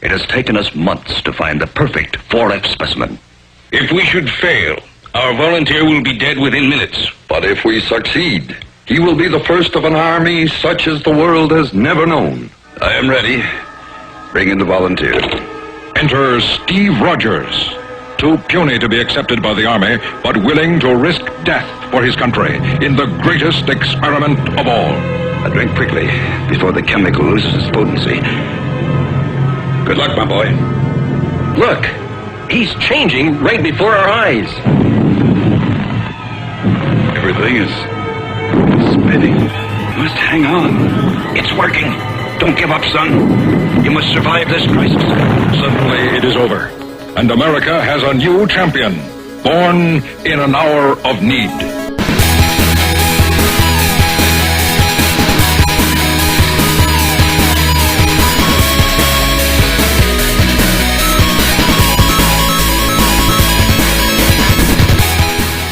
It has taken us months to find the perfect 4F specimen. If we should fail, our volunteer will be dead within minutes. But if we succeed, he will be the first of an army such as the world has never known. I am ready. Bring in the volunteer. Enter Steve Rogers. Too puny to be accepted by the Army, but willing to risk death for his country in the greatest experiment of all. Now drink quickly before the chemical loses its potency. Good luck, my boy. Look, he's changing right before our eyes. Everything is spinning. You must hang on. It's working. Don't give up, son. You must survive this crisis. Suddenly it is over, and America has a new champion, born in an hour of need.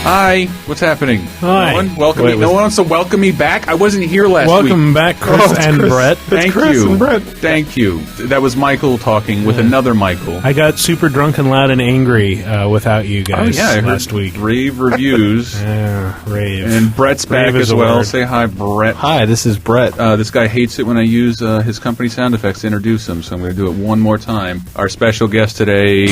Hi, what's happening? Hi. No one wants to welcome me back? I wasn't here last week. Welcome back, Chris and Brett. Thank you. That was Michael talking with another Michael. I got super drunk and loud and angry without you guys I heard last week. Rave reviews. Rave. And Brett's Rave back is as a well. word. Say hi, Brett. Hi, this is Brett. This guy hates it when I use his company sound effects to introduce him, so I'm going to do it one more time. Our special guest today...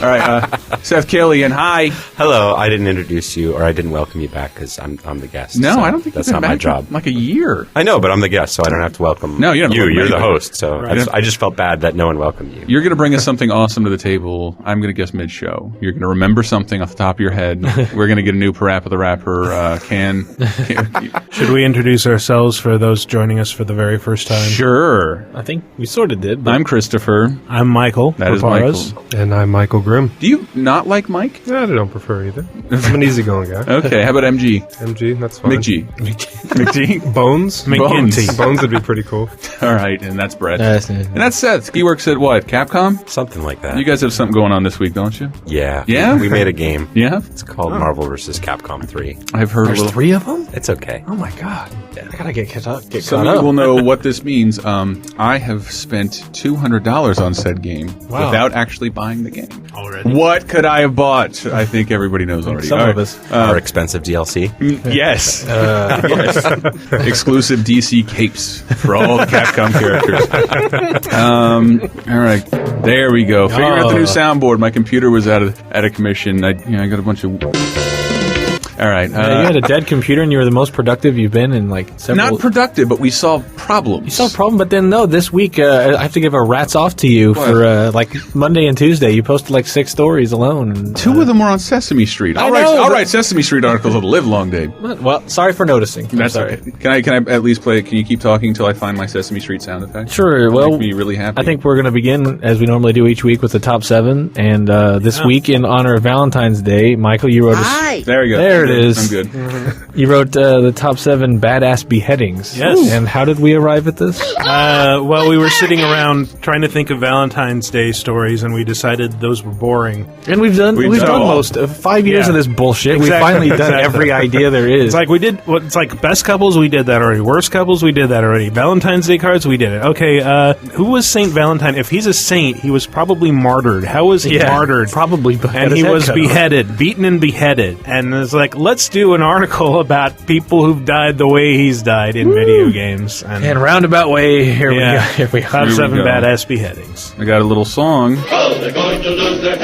All right, Seth Killian, hi. Hello, I didn't introduce you, or I didn't welcome you back because I'm the guest. No, so I don't think that's you've been not my back job. in like a year. I know, but I'm the guest, so I don't have to welcome. No, you don't have to welcome You're the anybody. host, so Right. I just felt bad that no one welcomed you. You're going to bring us something awesome to the table. I'm going to guess mid-show. You're going to remember something off the top of your head. We're going to get a new Parappa the Rapper can. Should we introduce ourselves for those joining us for the very first time? Sure. I think we sort of did. I'm Christopher. I'm Michael. That is Paparas. Michael. And I'm Michael Grimm. Do you not like Mike? I don't prefer either. I'm an easygoing guy. Okay, how about MG? MG, that's fine. McG. McG? Bones? McGinty. Bones would be pretty cool. All right, and that's Brett. And And that's Seth. He works at what, Capcom? something like that. You guys have something going on this week, don't you? Yeah. Yeah? We made a game. Yeah? It's called Marvel vs. Capcom 3. I've heard a little... 3 of them? It's okay. Oh my god. I gotta get caught Some of you will know what this means. I have spent $200 on said game without actually buying the game. Already? What could I have bought? I think everybody knows already. Some All of right. us. Our expensive DLC. Yes. Yes. Exclusive DC capes for all the Capcom characters. All right. There we go. Figuring out the new soundboard. My computer was out of commission. I got a bunch of... All right. you had a dead computer and you were the most productive you've been in like several... Not productive, but we solved problems. You solved a problem, but then no, this week I have to give a rat's off to you for like Monday and Tuesday. You posted like 6 stories alone. And, 2 of them were on Sesame Street. I I'll know, but- write Sesame Street articles that'll live long, Dave. Well, sorry for noticing. That's all right. Can I at least play? Can you keep talking until I find my Sesame Street sound effect? Sure. Well, Make me really happy. I think we're going to begin as we normally do each week with the top 7. And this week, in honor of Valentine's Day, Michael, you wrote There you go. There it is. I'm good. You wrote the top 7 badass beheadings. Yes. And how did we arrive at this? Well, we were sitting around trying to think of Valentine's Day stories, and we decided those were boring. And we've done done most 5 years Yeah. of this bullshit. Exactly. We've finally done Exactly. every idea there is. It's like we did. Well, it's like best couples. We did that already. Worst couples. We did that already. Valentine's Day cards. We did it. Okay. Who was Saint Valentine? If he's a saint, he was probably martyred. How was he martyred? Probably. And he was beheaded, beaten and beheaded. And it's like, let's do an article about people who've died the way he's died in video games. And roundabout way, here we go. Here we Here Top we 7 go. badass beheadings. I got a little song. Oh, they're going to lose their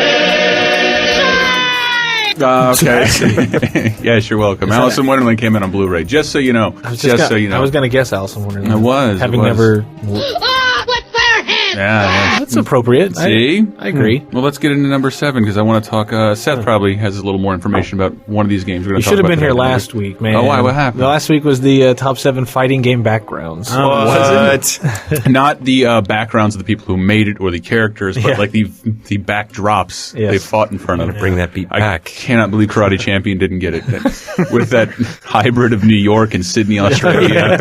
Okay. Yes, you're welcome. Alice in Wonderland came in on Blu-ray. Just so you know. Just so you know. I was going to guess Alice in Wonderland. I was. Having it was. never... Yeah. That's appropriate. See? I agree. Well, let's get into number 7 because I want to talk. Seth probably has a little more information about one of these games. We're You gonna should talk have been about here that last week, man. Oh, why? What happened? Last week was the top 7 fighting game backgrounds. Was it? Not the backgrounds of the people who made it or the characters, but like the backdrops Yes. they fought in front of. Bring that beat I back. cannot believe Karate Champion didn't get it. With that hybrid of New York and Sydney, Australia.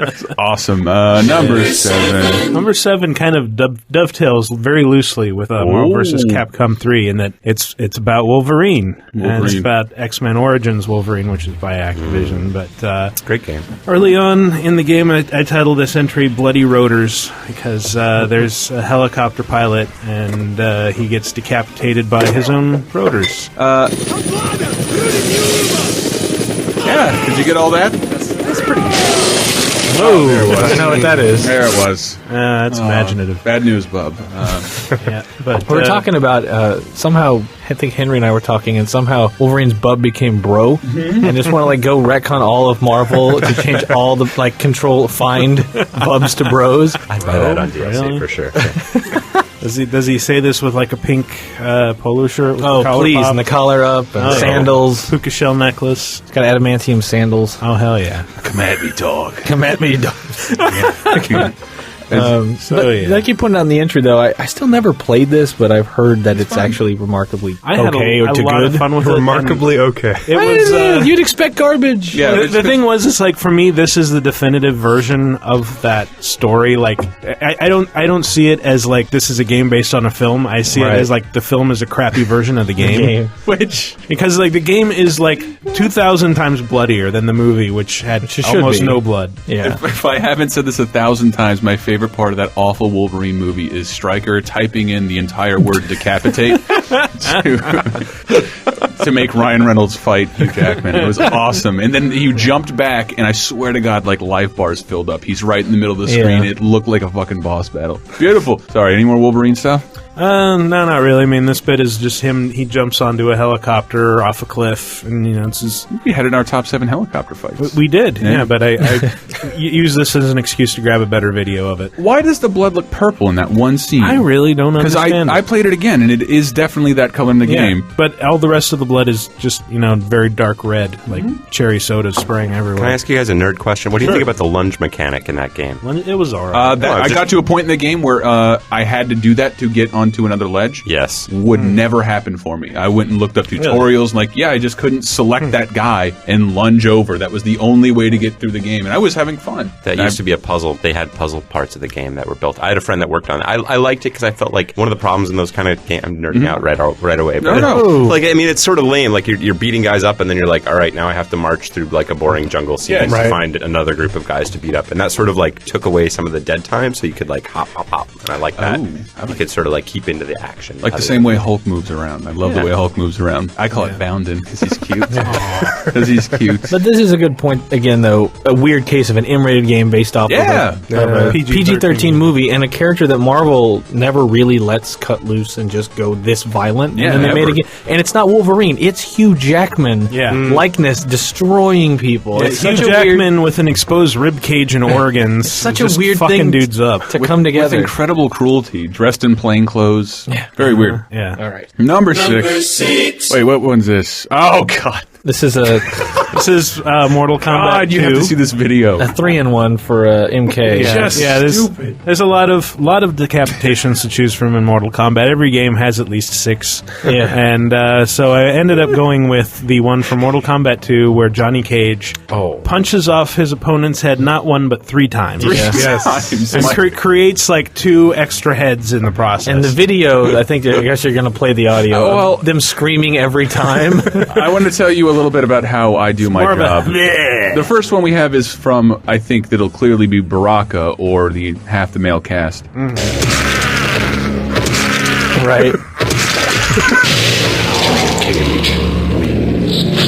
It's awesome. Number 7. Number 7 kind of dovetails very loosely with Marvel vs. Capcom 3 in that it's about Wolverine. And it's about X-Men Origins Wolverine, which is by Activision. But great game. Early on in the game, I titled this entry Bloody Rotors because there's a helicopter pilot and he gets decapitated by his own rotors. Yeah, did you get all that? That's pretty good. Oh, I don't know what that is. There it was. That's imaginative. Bad news, bub. Yeah, but We were talking about somehow. I think Henry and I were talking, and somehow Wolverine's bub became bro, and just want to like go retcon all of Marvel to change all the like find bubs to bros. I'd buy that on DLC really? for sure. Does he say this with like a pink polo shirt? With collar Please, pop? and the collar up, and sandals. Puka shell necklace. It's got adamantium sandals. Oh hell yeah! Come at me, dog. Come at me, dog. Yeah. Like you pointed out in the entry, though, I still never played this, but I've heard that it's actually remarkably I had okay a or to lot good. of fun with Remarkably okay. it. It was. You'd expect garbage. Yeah, The thing was, it's like for me, this is the definitive version of that story. Like, I don't see it as like this is a game based on a film. I see it as like the film is a crappy version of the game. Which because like the game is like 2,000 times bloodier than the movie, which had almost no blood. Yeah. If I haven't said this 1,000 times, my favorite part of that awful Wolverine movie is Stryker typing in the entire word decapitate to make Ryan Reynolds fight Hugh Jackman. It was awesome. And then you jumped back, and I swear to God, like life bars filled up. He's right in the middle of the screen. Yeah. It looked like a fucking boss battle. Beautiful. Sorry, any more Wolverine stuff? No, not really. I mean, this bit is just him. He jumps onto a helicopter off a cliff, and it's just. We had in our top 7 helicopter fights. We did, yeah. But I use this as an excuse to grab a better video of it. Why does the blood look purple in that one scene? I really don't Because understand. I played it again, and it is definitely that color in the game. But all the rest of the blood is just very dark red, like cherry soda spraying everywhere. Can I ask you guys a nerd question? What do you think about the lunge mechanic in that game? It was all right. I got to a point in the game where I had to do that to get onto another ledge. Yes. Would never happen for me. I went and looked up tutorials and I just couldn't select that guy and lunge over. That was the only way to get through the game, and I was having fun. That used to be a puzzle. They had puzzle parts of the game that were built. I had a friend that worked on it. I liked it because I felt like one of the problems in those kind of games, I'm nerding out right away. But like, I mean, it's sort of lame. Like you're beating guys up, and then you're like, all right, now I have to march through like a boring jungle scene to find another group of guys to beat up, and that sort of like took away some of the dead time, so you could like hop, and I like that. You could sort of like keep into the action. Like the same way Hulk moves around. I love the way Hulk moves around. I call it bounding because he's cute. Because he's cute. But this is a good point, again, though. A weird case of an M-rated game based off of a PG-13 movie, and a character that Marvel never really lets cut loose and just go this violent. Yeah, and then they made a game. And it's not Wolverine. It's Hugh Jackman likeness destroying people. Yeah, it's Hugh such Jackman with an exposed rib cage and organs. such a just weird fucking thing dudes up. to come together. With incredible cruelty, dressed in plain clothes. Yeah. Very weird. Yeah. All right. Number 6. Wait, what one's this? Oh, God. This is Mortal Kombat God, 2. you have to see this video. a 3-in-1 for MK. There's a lot of decapitations to choose from in Mortal Kombat. Every game has at least 6. Yeah. And so I ended up going with the one from Mortal Kombat 2 where Johnny Cage punches off his opponent's head not 1 but 3 times. Yes. And creates like 2 extra heads in the process. And the video, I guess you're going to play the audio. Oh, well- of them screaming every time. I want to tell you a little bit about how I do my more of a- job. The first one we have is from, I think that'll clearly be Baraka or the half the male cast. Right.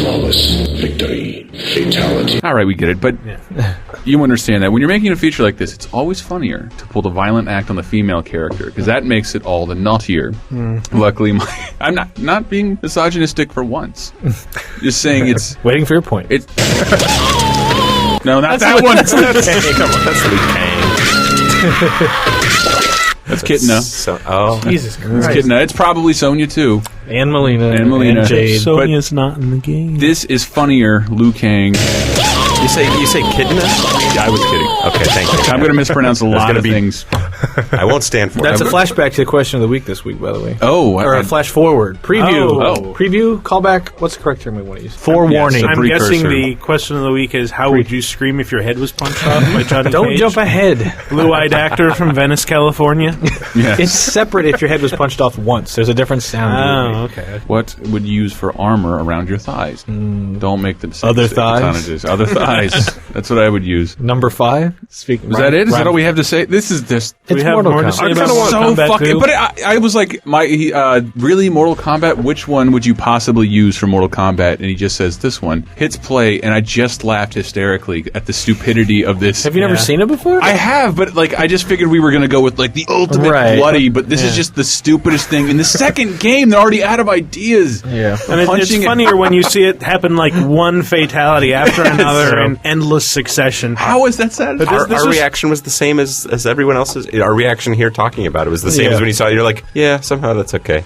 Flawless victory. Fatality. All right, we get it, but you understand that when you're making a feature like this, it's always funnier to pull the violent act on the female character because that makes it all the naughtier. Luckily, I'm not being misogynistic for once. Just saying it's Waiting for your point. it's. No, not that one. Come on, that's Liu Kang. That's Kitna. Jesus It's Christ. Kitna. It's probably Sonya too. And Melina. And Melina. And Jade. Sonya's not in the game. This is funnier, Liu Kang. You say kidness? Yeah, I was kidding. Okay, thank you. I'm going to mispronounce a lot of things. I won't stand for That's it. a flashback to the question of the week this week, by the way. Oh, Or a flash forward. Preview. Oh. Preview, callback. What's the correct term we want to use? Forewarning. Yes, I'm precursor. guessing the question of the week is how would you scream if your head was punched off by Johnny Don't Cage? jump ahead. Blue-eyed actor from Venice, California. Yes. It's separate if your head was punched off once. There's a different sound. Oh, okay. What would you use for armor around your thighs? Don't make the same Other thighs? percentages. Other thighs. That's what I would use. Number 5. Speaking. Is that it? Is that all we have to say? This is just... It's we have Mortal more to Kombat. say I about kind of Mortal so Kombat fucking... 2? But I was like, really, Mortal Kombat? Which one would you possibly use for Mortal Kombat? And he just says, this one. Hits play, and I just laughed hysterically at the stupidity of this. Have you never seen it before? I have, but like I just figured we were going to go with like the ultimate Right. bloody, but this is just the stupidest thing. In the second game, they're already out of ideas. Yeah. And it's Punching it- funnier when you see it happen like one fatality after another in endless succession. How is that satisfying? Our reaction was the same as everyone else's. Our reaction here talking about it was the same as when you saw it. You're like, yeah, somehow that's okay.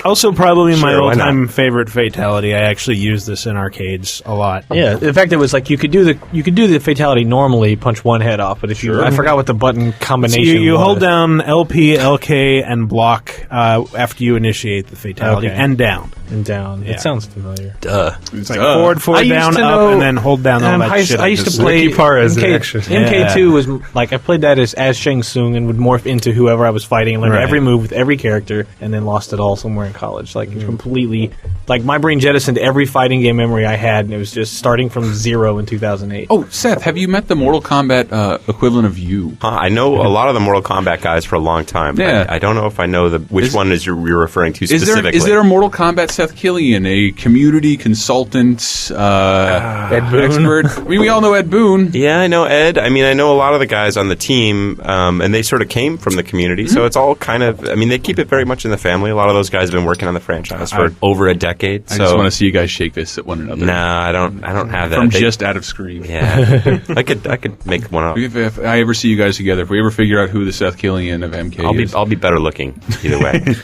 Also, probably my Sure, why all-time favorite fatality. I actually use this in arcades a lot. Yeah, in fact, it was like you could do the fatality normally, punch one head off, but if you, I forgot what the button So combination. you was. hold down LP, LK, and block after you initiate the fatality, Okay. and down. and down. Yeah. It sounds familiar. Duh. It's like forward, I used down, to up, know- and then hold down all that shit. I used to just- play Ricky Parra as an action. MK2 was like I played that as Shang Tsung and would morph into whoever I was fighting and learn Right. every move with every character, and then lost it all somewhere in college. Like it's completely, like my brain jettisoned every fighting game memory I had, and it was just starting from 0 in 2008. Oh, Seth, have you met the Mortal Kombat equivalent of you? I know a lot of the Mortal Kombat guys for a long time. But Yeah. I don't know if I know which one you're referring to specifically. Is there a Mortal Kombat Seth Killian, a community consultant Ed Boon. expert? I mean, we all know Ed Boon. Yeah, I know Ed. I mean, I know a lot of the guys on the team, and they sort of came from the community, so it's all kind of. I mean, they keep it very much in the family. A lot of those guys have been working on the franchise for over a decade. I So just want to see you guys shake fists at one another. nah, I don't have that. From They- just out of Scream. yeah, I could make one up. If I ever see you guys together, if we ever figure out who the Seth Killian of MK is. I'll be better looking either way.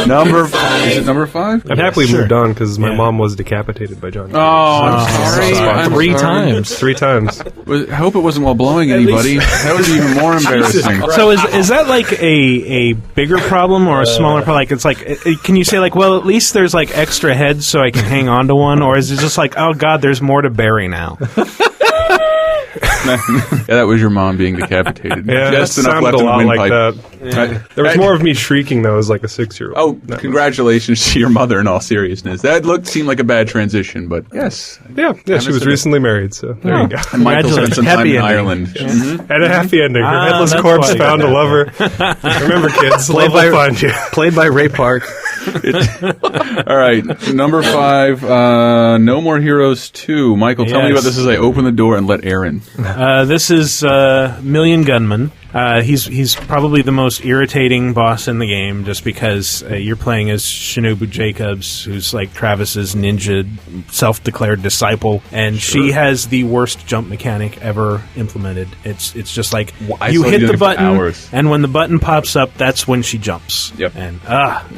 Number 5. Is it number 5? I've happily moved on because my mom was decapitated by John. Oh, I'm sorry. I'm Three sorry. times. 3 times. I hope it wasn't while blowing anybody. That would be even more embarrassing. So is that like a bigger problem or a smaller problem? Like it's like, can you say like, well, at least there's like extra heads so I can hang on to one, or is it just like, oh god, there's more to bury now? Yeah, that was your mom being decapitated. Yeah, Just that enough sounded left a in the lot like windpipe. that. There was more of me shrieking though as like a 6-year-old. Oh, congratulations to your mother in all seriousness. That seemed like a bad transition, but yes. Yeah, she was recently married, so there you go. And Michael spent some time Happy in ending. Ireland. Mhm. And a happy ending. Her Ah, headless that's corpse why you found got a lover. Remember, kids, love will find you. Played by Ray Park. All right, number 5, No More Heroes 2. Michael, tell me Yes. about this as I open the door and let Aaron. This is Million Gunman. He's probably the most irritating boss in the game, just because you're playing as Shinobu Jacobs, who's like Travis's ninja self-declared disciple, and she has the worst jump mechanic ever implemented. It's just like I you saw you hit doing the it for button, hours. and when the button pops up, that's when she jumps. Yep. And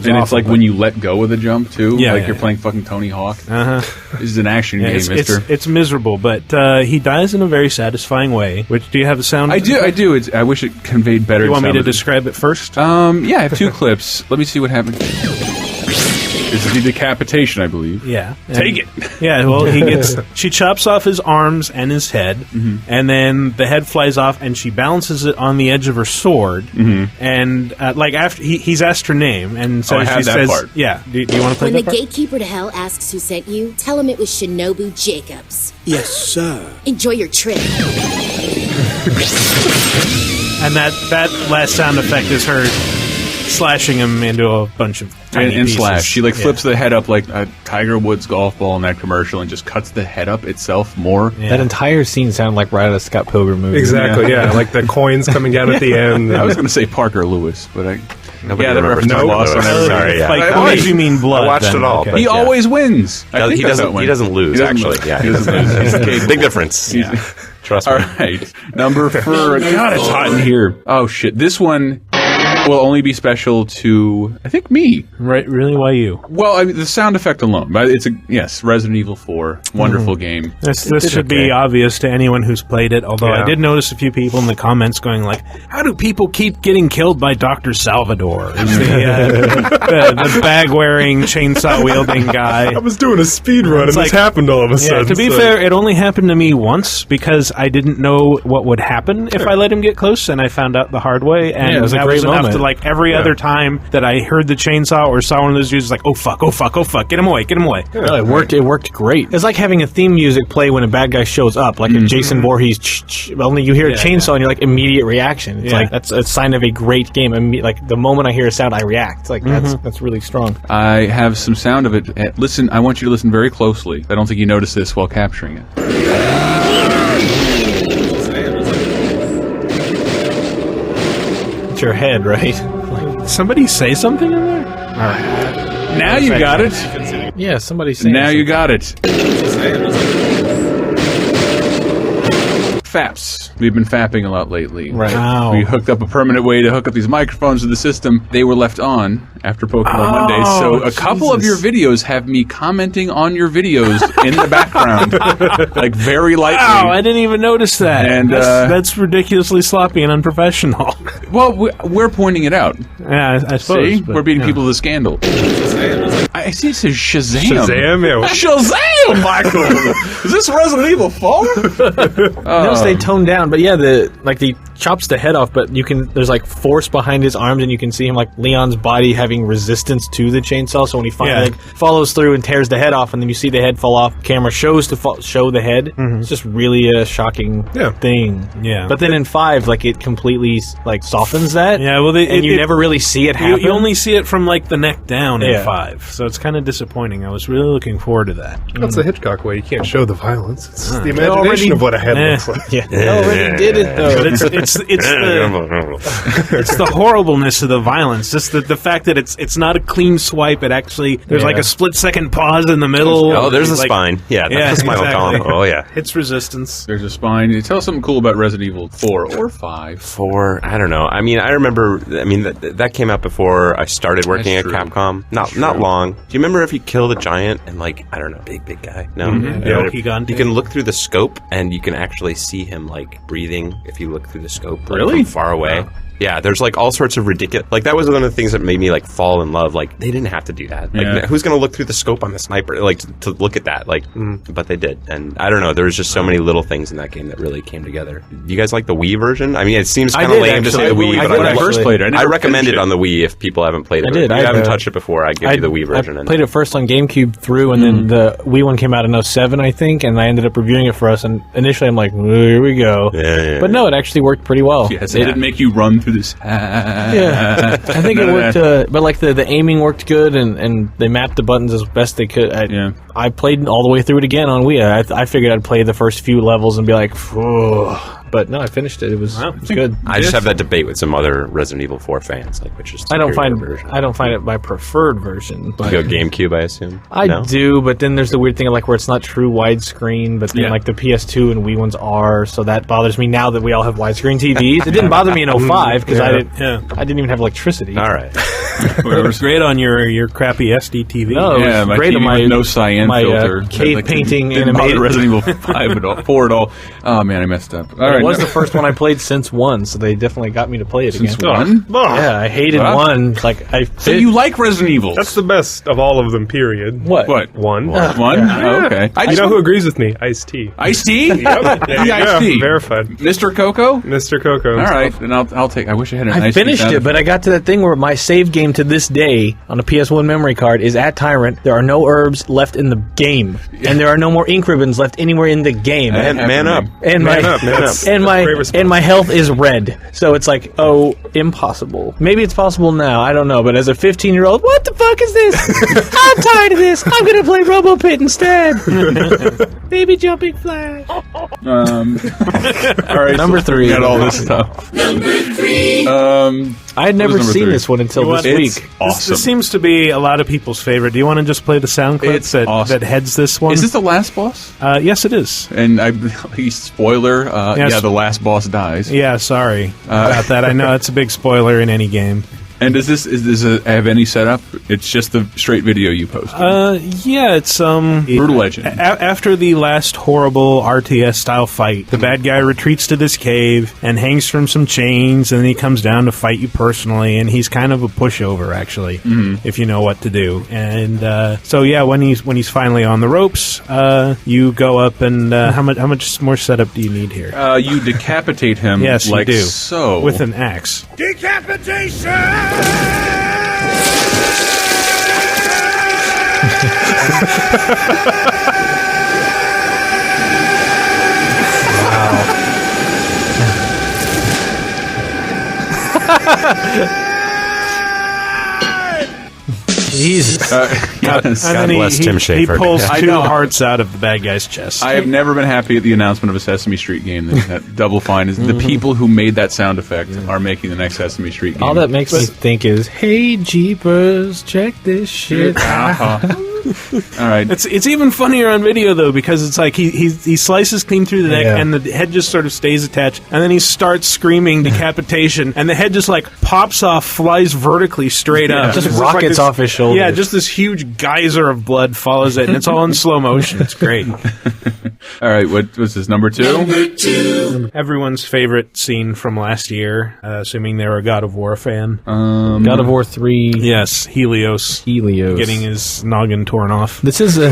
It's like when you let go of the jump, too. Yeah, like yeah, you're yeah. playing fucking Tony Hawk. Uh-huh. This is an action game, mister. It's miserable, but he dies in a very satisfying way. Which do you have the sound? I do. I wish it conveyed better. You want me to sound. describe it first? Yeah, I have 2 clips. Let me see what happened. This is the decapitation, I believe. Yeah. Take it. Yeah, well, she chops off his arms and his head, and then the head flies off, and she balances it on the edge of her sword. And like after he's asked her name, and so I she had that says, part. "Yeah, do you want to play When that the part?" gatekeeper to hell asks who sent you, tell him it was Shinobu Jacobs. Yes, sir. Enjoy your trip. And that last sound effect is her slashing him into a bunch of tiny And pieces. slash. She flips the head up like a Tiger Woods golf ball in that commercial and just cuts the head up itself more. Yeah. That entire scene sounded like right out of Scott Pilgrim movie. Exactly, yeah. Like the coins coming down at the end. I was going to say Parker Lewis, but Nobody that remembers reference Parker lost on Lewis. everybody. Sorry, yeah. Like, I what watched- did you mean blood? I watched then? it all, Okay. but- He Yeah. always wins. I think He that's doesn't. how it He doesn't lose. He doesn't Actually, lose. yeah, He doesn't lose. He's capable. Big difference. Trust me. All right, number 4. God, it's hot in here. Oh shit, this one. will only be special to, I think, me. Right? Really? Why you? Well, I mean, the sound effect alone. But it's Resident Evil 4, wonderful game. This should be obvious to anyone who's played it. Although I did notice a few people in the comments going like, "How do people keep getting killed by Dr. Salvador?" Is the bag-wearing, chainsaw-wielding guy. I was doing a speed run, and this happened all of a sudden. To be fair, it only happened to me once because I didn't know what would happen if I let him get close, and I found out the hard way. And it was a great enough moment. to like every other time that I heard the chainsaw or saw one of those dudes, like, oh fuck, get him away. No, it worked great. It's like having a theme music play when a bad guy shows up, like a Jason Voorhees. Only you hear a chainsaw and you're like immediate reaction. It's like that's a sign of a great game. Like the moment I hear a sound, I react. It's like that's really strong. I have some sound of it. Listen, I want you to listen very closely. I don't think you noticed this while capturing it. It's your head, right? Somebody say something in there? Now you got it. Yeah, somebody saying Now something. you got it. Faps. We've been fapping a lot lately. Right. Wow. We hooked up a permanent way to hook up these microphones to the system. They were left on after Pokemon Mondays, so a couple of your videos have me commenting on your videos in the background, like very lightly. Wow, I didn't even notice that. And, that's ridiculously sloppy and unprofessional. Well, we're pointing it out. Yeah, I suppose. See? We're beating people to the scandal. I see it says Shazam. Shazam, yeah. Shazam, Michael! Is this Resident Evil 4? Notice they toned down, but yeah, he chops the head off, but there's like force behind his arms, and you can see him like Leon's body having resistance to the chainsaw. So when he finally follows through and tears the head off, and then you see the head fall off, camera shows to show the head. It's just really a shocking thing. Yeah. But then in 5, like it completely like softens that. Yeah, well, you never really see it happen. You only see it from like the neck down in 5, so it's kind of disappointing. I was really looking forward to that. That's the Hitchcock way. You can't show the violence. It's the imagination of what a head looks like. Yeah, they already did it though. But it's the horribleness of the violence. Just the fact that it's not a clean swipe. It actually there's like a split-second pause in the middle. Oh, there's a spine. Yeah, that's the spinal column. Oh yeah, it's resistance. There's a spine. Tell us something cool about Resident Evil 4 or 5. 4. I don't know. I mean, I remember. I mean, that came out before I started working at Capcom. Not long. Do you remember if you killed a giant and like I don't know, big guy? No. You can look through the scope and you can actually see him like breathing if you look through the scope from far away. Wow. Yeah, there's like all sorts of ridiculous. Like that was one of the things that made me like fall in love. Like they didn't have to do that. Like who's gonna look through the scope on the sniper? Like to look at that. Like, but they did. And I don't know. There was just so many little things in that game that really came together. Do you guys like the Wii version? I mean, it seems kind of lame to say the Wii, but when I first played it, I recommend it on the Wii if people haven't played it. I did. If you haven't touched it before, I'd give you the Wii version. I played it first on GameCube through, and then the Wii one came out in 2007, I think, and I ended up reviewing it for us. And initially, I'm like, here we go. But no, it actually worked pretty well. Yes, it didn't make you run through this. Yeah, I think it worked, but like the aiming worked good, and they mapped the buttons as best they could. I played all the way through it again on Wii. I figured I'd play the first few levels and be like, but no, I finished it. It was good. I just have that debate with some other Resident Evil 4 fans, like which is I don't find it my preferred version. But you go GameCube, I assume. I do, but then there's the weird thing of like where it's not true widescreen, but then like the PS2 and Wii ones are, so that bothers me now that we all have widescreen TVs. It didn't bother me in 05 because I didn't even have electricity. All right. It was great on your crappy SD TV. No, it was great on my no cyan filter. Cave painting didn't animated Resident Evil 5 4 at all. Oh man, I messed up. All right, it was the first one I played since 1, so they definitely got me to play it since again. 1? Yeah, I hated 1. Like so you like Resident Evil? That's the best of all of them. Period. What? 1. 1? Yeah. Oh, okay. You know who agrees with me? Ice-T. Ice-T? Yep. Ice-T. Verified. Mr. Coco? Mr. Coco. All right, then I'll take. I wish I had an Ice-T. I finished it, but I got to that thing where my save game to this day on a PS1 memory card is at Tyrant. There are no herbs left in the game, and there are no more ink ribbons left anywhere in the game. And man up. And my health is red. So it's like, oh, impossible. Maybe it's possible now. I don't know. But as a 15-year-old, what the fuck is this? I'm tired of this. I'm gonna play RoboPit instead. Baby jumping flash. All right, Number 3. Got all this stuff. Number 3. I had never seen 3? this one until this It's week. awesome. This seems to be a lot of people's favorite. Do you want to just play the sound clip It's awesome. that heads this one? Is this the last boss? Yes, it is. And spoiler, Yes. the last boss dies. Yeah, sorry about that. I know it's a big spoiler in any game. And does this have any setup? It's just the straight video you posted. Yeah, it's Brutal Legend. After the last horrible RTS style fight, the bad guy retreats to this cave and hangs from some chains, and then he comes down to fight you personally. And he's kind of a pushover, actually, if you know what to do. And so yeah, when he's finally on the ropes, you go up and how much more setup do you need here? You decapitate him. Yes, like you do. so With an axe. Decapitation! Jesus. And then bless Tim he Schafer. pulls I two know. hearts out of the bad guy's chest. I have never been happy at the announcement of a Sesame Street game. That Double Fine is the people who made that sound effect are making the next Sesame Street game. All that makes me think is, hey, Jeepers, check this shit out. All right. It's even funnier on video though, because it's like he slices clean through the neck and the head just sort of stays attached, and then he starts screaming decapitation, and the head just like pops off, flies vertically straight up, Just It's rockets this- off his shoulders. Yeah, just this huge geyser of blood follows it, and it's all in slow motion. It's great. All right. What was this, number 2? Everyone's favorite scene from last year, assuming they were a God of War fan. God of War 3. Yes, Helios getting his noggin torn off. This is a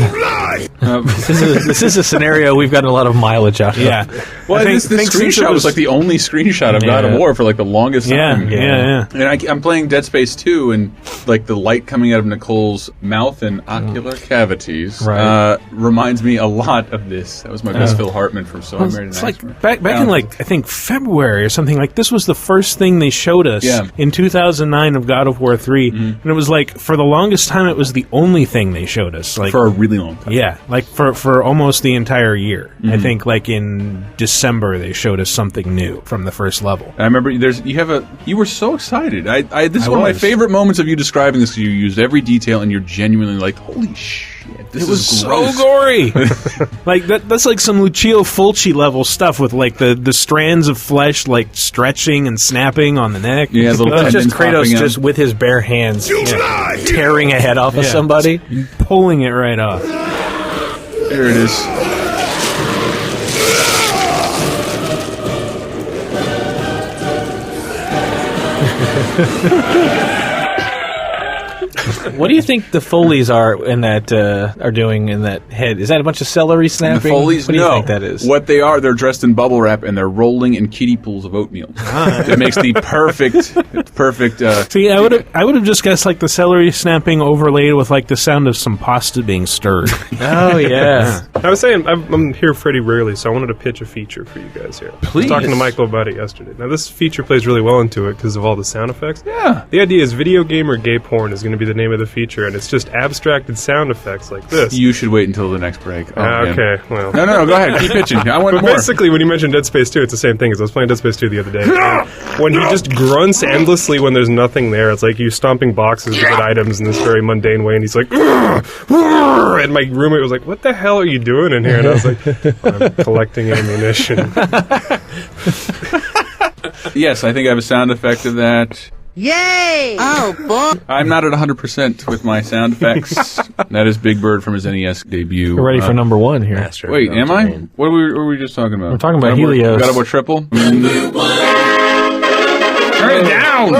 this is a scenario we've gotten a lot of mileage out of. Yeah. Well, this screenshot was like the only screenshot of God of War for like the longest time. Yeah. And I'm playing Dead Space 2, and like the light coming out of Nicole's mouth and ocular cavities reminds me a lot of this. That was my best Phil Hartman from So I Married an It's Axeman. like back in like I think February or something, like this was the first thing they showed us in 2009 of God of War 3, and it was like for the longest time it was the only thing they showed us, like for a really long time. Yeah, like for almost the entire year. I think like in December they showed us something new from the first level. I remember you were so excited. This is one of my was. favorite moments of you describing this. You used every detail, and you're genuinely like, holy shit. This was is so gross. gory. Like that's like some Lucio Fulci level stuff with like the strands of flesh like stretching and snapping on the neck. Yeah, little It's just tendons popping Kratos out. just with his bare hands tearing a head off of somebody. Pulling it right off. There it is. What do you think the Foleys are in that are doing in that head? Is that a bunch of celery snapping? The Foleys, what do you no. think that is? What they are, they're dressed in bubble wrap and they're rolling in kiddie pools of oatmeal. It makes the perfect. See, I would have just guessed like the celery snapping overlaid with like the sound of some pasta being stirred. Oh yeah. I was saying, I'm here pretty rarely, so I wanted to pitch a feature for you guys here. Please. I was talking to Michael about it yesterday. Now, this feature plays really well into it because of all the sound effects. Yeah. The idea is video game or gay porn is going to be the name of the feature, and it's just abstracted sound effects like this. You should wait until the next break. Oh, man. Okay, well. No, go ahead. Keep pitching. I want But more. basically, when you mentioned Dead Space 2, it's the same thing. As I was playing Dead Space 2 the other day. And when he just grunts endlessly when there's nothing there, it's like you stomping boxes to get items in this very mundane way, and he's like, and my roommate was like, what the hell are you doing in here? And I was like, I'm collecting ammunition. Yes, I think I have a sound effect of that. Yay! Oh, boy. I'm not at 100% with my sound effects. That is Big Bird from his NES debut. We're ready for number one here. Master of Wait, am I? Domain. What were we just talking about? We're talking about God of War- Helios. God of War Triple? Turn it down!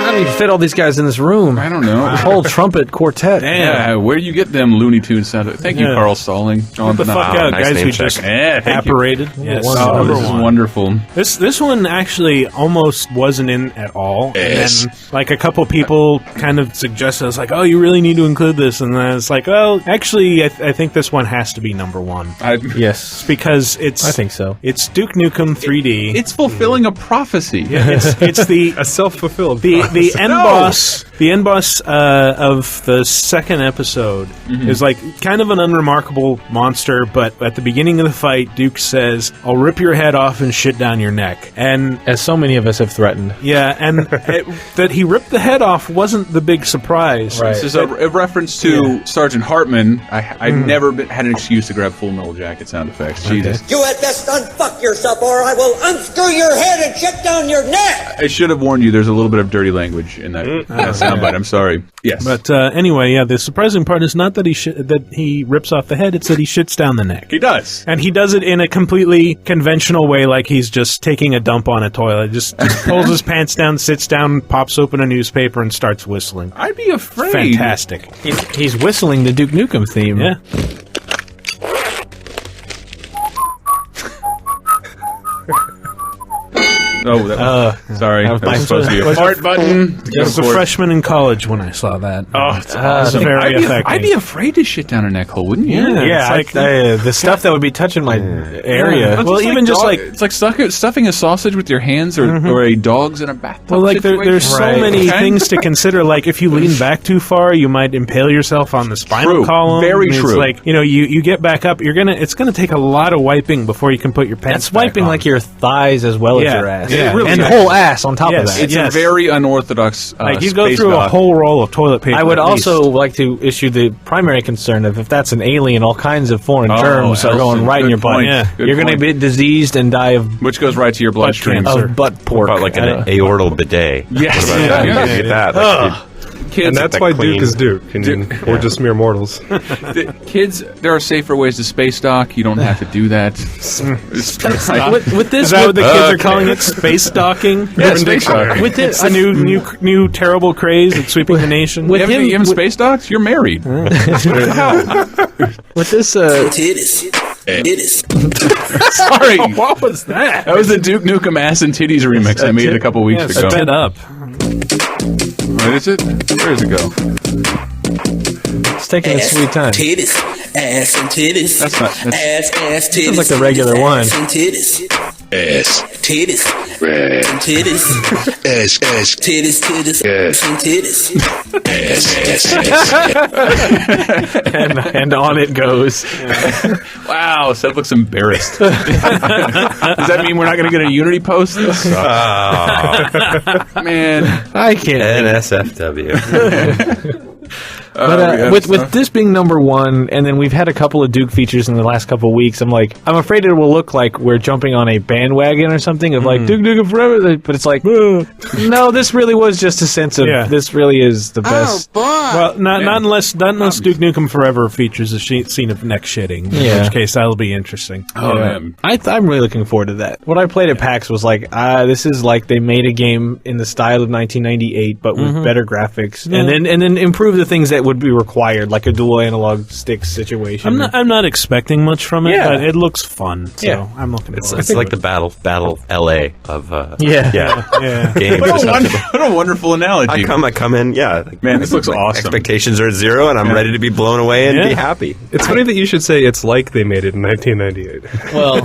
How do you fit all these guys in this room? I don't know. The whole trumpet quartet. Yeah, where do you get them Looney Tunes sound effects? Thank you, Yeah. Carl Stalling. Get the fuck out, nice guys name who check. just thank you. apparated. Yes. Oh, Number this is one. wonderful. This one actually almost wasn't in at all. Yes. And then, like, a couple people kind of suggested, it's like, oh, you really need to include this. And then it's like, oh, actually, I think this one has to be number one. Yes. Because it's... I think so. It's Duke Nukem 3D. It's fulfilling a prophecy. it's the... A self-fulfilled The the end boss. The end boss of the second episode is like kind of an unremarkable monster, but at the beginning of the fight, Duke says, "I'll rip your head off and shit down your neck." And as so many of us have threatened. Yeah, and that he ripped the head off wasn't the big surprise. Right. This is a reference to Sergeant Hartman. I've never had an excuse to grab Full Metal Jacket sound effects. Jesus. You had best unfuck yourself, or I will unscrew your head and shit down your neck. I should have warned you. There's a little bit of dirty language in that soundbite. I'm sorry. Yes. But anyway, the surprising part is not that he rips off the head; it's that he shits down the neck. He does, and he does it in a completely conventional way, like he's just taking a dump on a toilet. Just pulls his pants down, sits down, pops open a newspaper, and starts whistling. I'd be afraid. Fantastic. He's whistling the Duke Nukem theme. Yeah. Oh, sorry. That was supposed to be a fart button. I was a freshman in college when I saw that. Oh, it's very effective. I'd be afraid to shit down a neck hole, wouldn't you? Yeah, it's like the stuff that would be touching my area. Yeah. Well, even just like it's like stuffing a sausage with your hands, or a dog's in a bathtub. Well, like there's so many things to consider. Like if you lean back too far, you might impale yourself on the spinal column. Very true. It's like you get back up. It's gonna take a lot of wiping before you can put your pants. That's wiping like your thighs as well as your ass. Yeah, really. And whole ass on top of that. It's a very unorthodox. Like you go through a whole roll of toilet paper. I would also like to issue the primary concern of if that's an alien, all kinds of foreign germs are going right in your butt. You're going to be diseased and die of, which goes right to your bloodstream. Of butt pork. About like an aortal bidet. Yes, what about that? Get that. Kids, and that's why Duke is Duke, and we're just mere mortals. Kids, there are safer ways to space dock. You don't have to do that. With this, is that what the kids are calling it? Space docking? Yeah, space docking. With this, a new terrible craze that's sweeping the nation. You haven't space docked? You're married. With this, Titties. Sorry. What was that? That was the Duke Nukem Ass and Titties remix I made a couple weeks ago. Spit up. What is it? Where does it go? It's taking a sweet time. Titties, ass and titties. That's not. Ass, titties. This is like the regular one. Ass and titties. Ass. Titties. And titties. Ass. Titties. Yes. And titties. Ass. And on it goes. Wow, Seth looks embarrassed. Does that mean we're not going to get a Unity post? This sucks. Man, I can't. NSFW. But with this being number one, and then we've had a couple of Duke features in the last couple of weeks, I'm afraid it will look like we're jumping on a bandwagon or something of like Duke Nukem Forever, but it's like, no, this really was just a sense of this really is the best. Oh, boy. Well, not unless Duke Nukem Forever features a scene of neck shitting, in which case that'll be interesting. I'm really looking forward to that. What I played at PAX was like, this is like they made a game in the style of 1998, but with better graphics, and then improve the things that would be required, like a dual analog stick situation. I'm not expecting much from it, but it looks fun. So I'm looking forward. It's like the battle LA of games. What a wonderful analogy. I come in, man, this looks awesome. Expectations are at zero, and I'm ready to be blown away and be happy. It's funny that you should say it's like they made it in 1998. Well,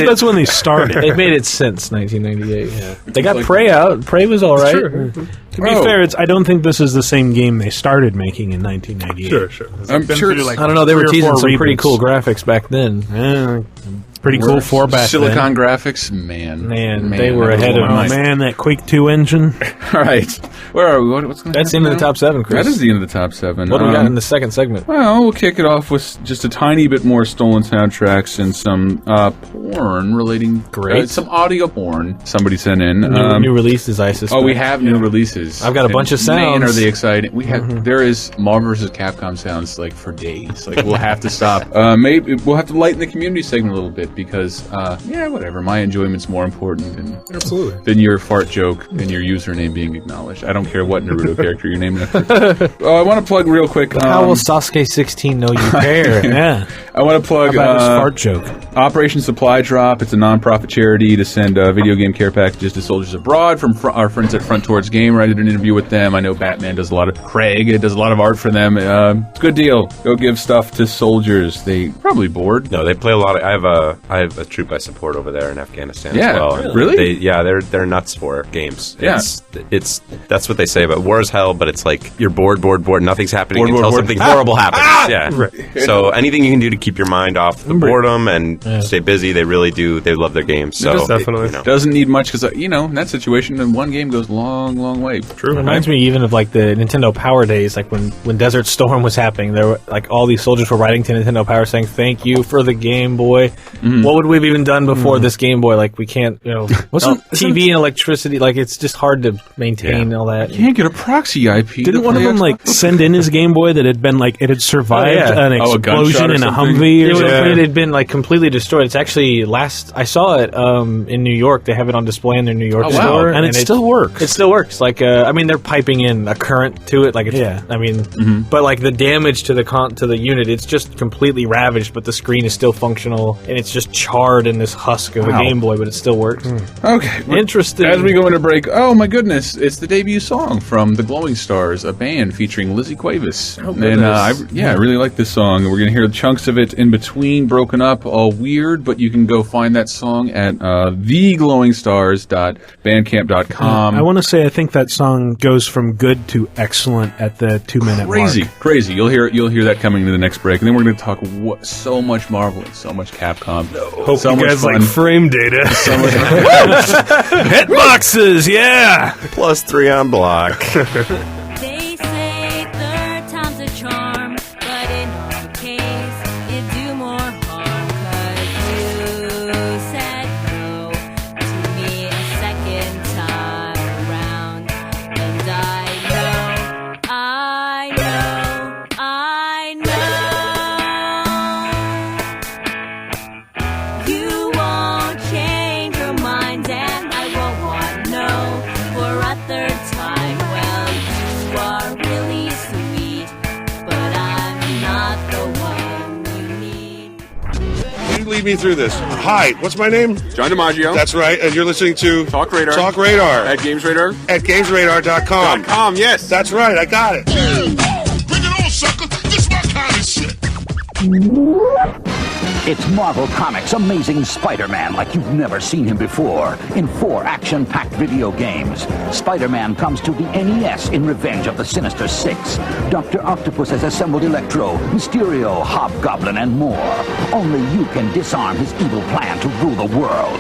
that's when they started. They've made it since 1998. They got Prey out. Prey was all right. Sure. To be fair, I don't think this is the same game they started making in 1998. Sure. I'm sure. I don't know. They were teasing some pretty cool graphics back then. Pretty cool 4-back Silicon graphics, man, they were ahead of that Quake 2 engine. All right, where are we? What's going to That's the end of the top 7, Chris. That is the end of the top 7. What do we got in the second segment? Well, we'll kick it off with just a tiny bit more stolen soundtracks and some porn relating. Some audio porn. Somebody sent in new releases. I suspect. Oh, we have new releases. I've got a bunch of sounds. Man, are they exciting? We have. There is Marvel vs. Capcom sounds like for days. Like we'll have to stop. Maybe we'll have to lighten the community segment a little bit because whatever. My enjoyment's more important than your fart joke and your username being acknowledged. I don't care what Naruto character you're naming after. I want to plug real quick. How will Sasuke 16 know you care? I want to plug about his fart joke. Operation Supply Drop. It's a non-profit charity to send video game care packages to soldiers abroad from our friends at Front Towards Gamer. I did an interview with them. I know Batman does a lot of Craig does a lot of art for them. Good deal. Go give stuff to soldiers. They probably bored. No, they play a lot of. I have a I have a troop I support over there in Afghanistan Yeah, as well. really? They're nuts for games. Yeah. It's that's what they say about war is hell, but it's like you're bored, nothing's happening Bored, until bored. something horrible happens. Yeah. Right. So anything you can do to keep your mind off the boredom and stay busy, they really do. They love their games. So Definitely. Doesn't need much because, in that situation, then one game goes long, long way. True. It reminds me even of like the Nintendo Power days, like when Desert Storm was happening. There were like all these soldiers were writing to Nintendo Power saying, "Thank you for the Game Boy. What would we have even done before this Game Boy? Like we can't, wasn't TV and electricity like it's just hard to maintain all that." You can't get a proxy IP. Didn't one of them like send in his Game Boy that had been like it had survived an a gunshot explosion or in a something? Humvee? It had been like completely destroyed. It's actually I saw it in New York. They have it on display in their New York store, and it still works. It still works. Like they're piping in a current to it. Like but like the damage to the unit, it's just completely ravaged. But the screen is still functional, and it's just charred in this husk of a Game Boy, but it still works. Okay. Interesting. As we go into break, oh my goodness, it's the debut song from the Glowing Stars, a band featuring Lizzie Cuevas. And I really like this song. We're going to hear chunks of it in between, broken up, all weird, but you can go find that song at theglowingstars.bandcamp.com. I want to say I think that song goes from good to excellent at the 2-minute mark. Crazy. You'll hear that coming into the next break, and then we're going to talk so much Marvel and so much Capcom. Hope so you much guys fun. like frame data. So much Hitboxes, yeah! +3 on block. They say third time's a charm, but in our case, it do more harm. 'Cause you said no to me a second time around. And I know you won't change your mind, and I won't want no for a third time. Well, you are really sweet, but I'm not the one you need. You lead me through this. Hi, what's my name? John DiMaggio. That's right, and you're listening to TalkRadar. TalkRadar. At GamesRadar. At GamesRadar.com. .com, yes. That's right, I got it. Bring it on, sucker. This is my kind of shit. It's Marvel Comics' Amazing Spider-Man like you've never seen him before. In 4 action-packed video games. Spider-Man comes to the NES in Revenge of the Sinister Six. Dr. Octopus has assembled Electro, Mysterio, Hobgoblin, and more. Only you can disarm his evil plan to rule the world.